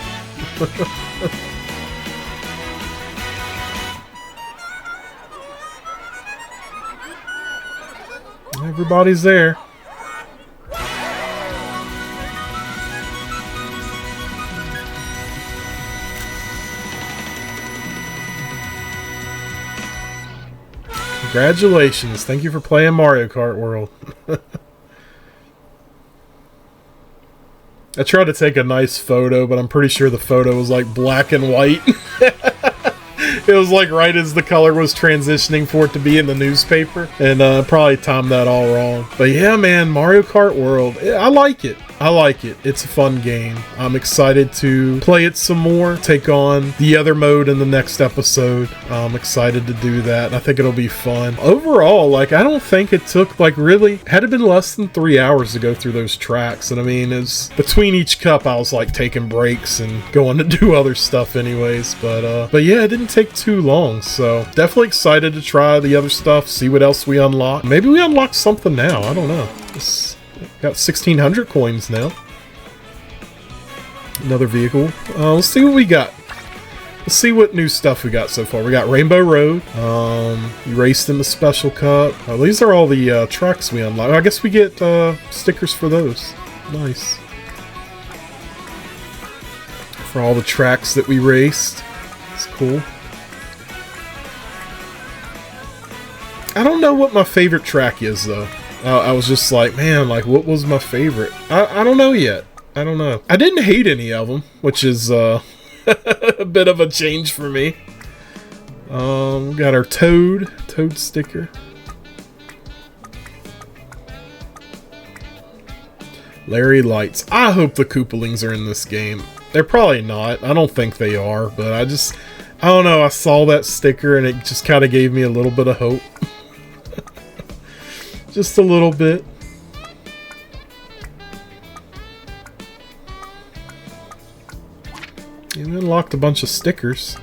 Everybody's there. Congratulations. Thank you for playing Mario Kart World. I tried to take a nice photo, but I'm pretty sure the photo was like black and white. It was like right as the color was transitioning for it to be in the newspaper, and probably timed that all wrong. But yeah, man, Mario Kart World, I like it. I like it. It's a fun game. I'm excited to play it some more, take on the other mode in the next episode. I'm excited to do that, and I think it'll be fun. Overall, like, I don't think it took, like, really, had it been less than 3 hours to go through those tracks. And I mean, it's between each cup, I was like taking breaks and going to do other stuff anyways. But yeah, it didn't take too long, so definitely excited to try the other stuff, see what else we unlock. Maybe we unlock something now. I don't know. Got 1,600 coins now. Another vehicle. Let's see what we got. Let's see what new stuff we got so far. We got Rainbow Road. You raced in the Special Cup. These are all the tracks we unlock. I guess we get stickers for those. Nice. For all the tracks that we raced. It's cool. I don't know what my favorite track is, though. I was just like, man, like, what was my favorite? I don't know yet. I don't know. I didn't hate any of them, which is a bit of a change for me. We got our Toad sticker. Larry Lights. I hope the Koopalings are in this game. They're probably not. I don't think they are, but I don't know. I saw that sticker and it just kind of gave me a little bit of hope. Just a little bit. And we unlocked a bunch of stickers.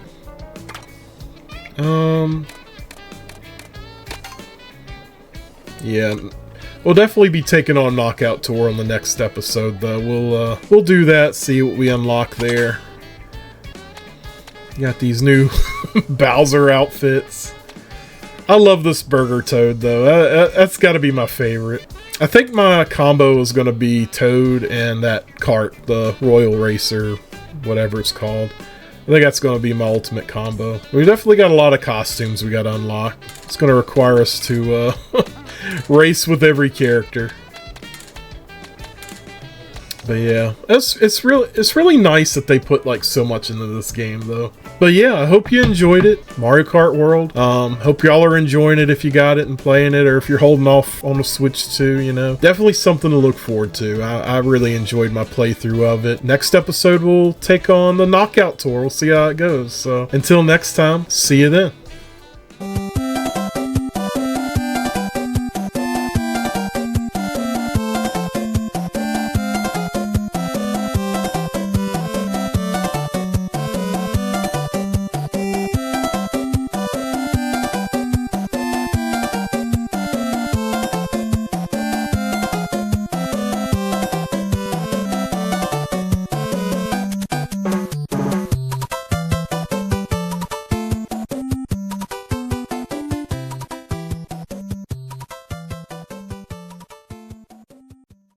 Yeah, we'll definitely be taking on Knockout Tour on the next episode, though. We'll do that, see what we unlock there. Got these new Bowser outfits. I love this Burger Toad, though. That's got to be my favorite. I think my combo is going to be Toad and that cart, the Royal Racer, whatever it's called. I think that's going to be my ultimate combo. We definitely got a lot of costumes we got to unlock. It's going to require us to race with every character. But yeah, it's really nice that they put like so much into this game, though. But yeah, I hope you enjoyed it, Mario Kart World. Hope y'all are enjoying it if you got it and playing it, or if you're holding off on the Switch too. You know, definitely something to look forward to. I really enjoyed my playthrough of it. Next episode we'll take on the Knockout Tour. We'll see how it goes. So until next time, see you then.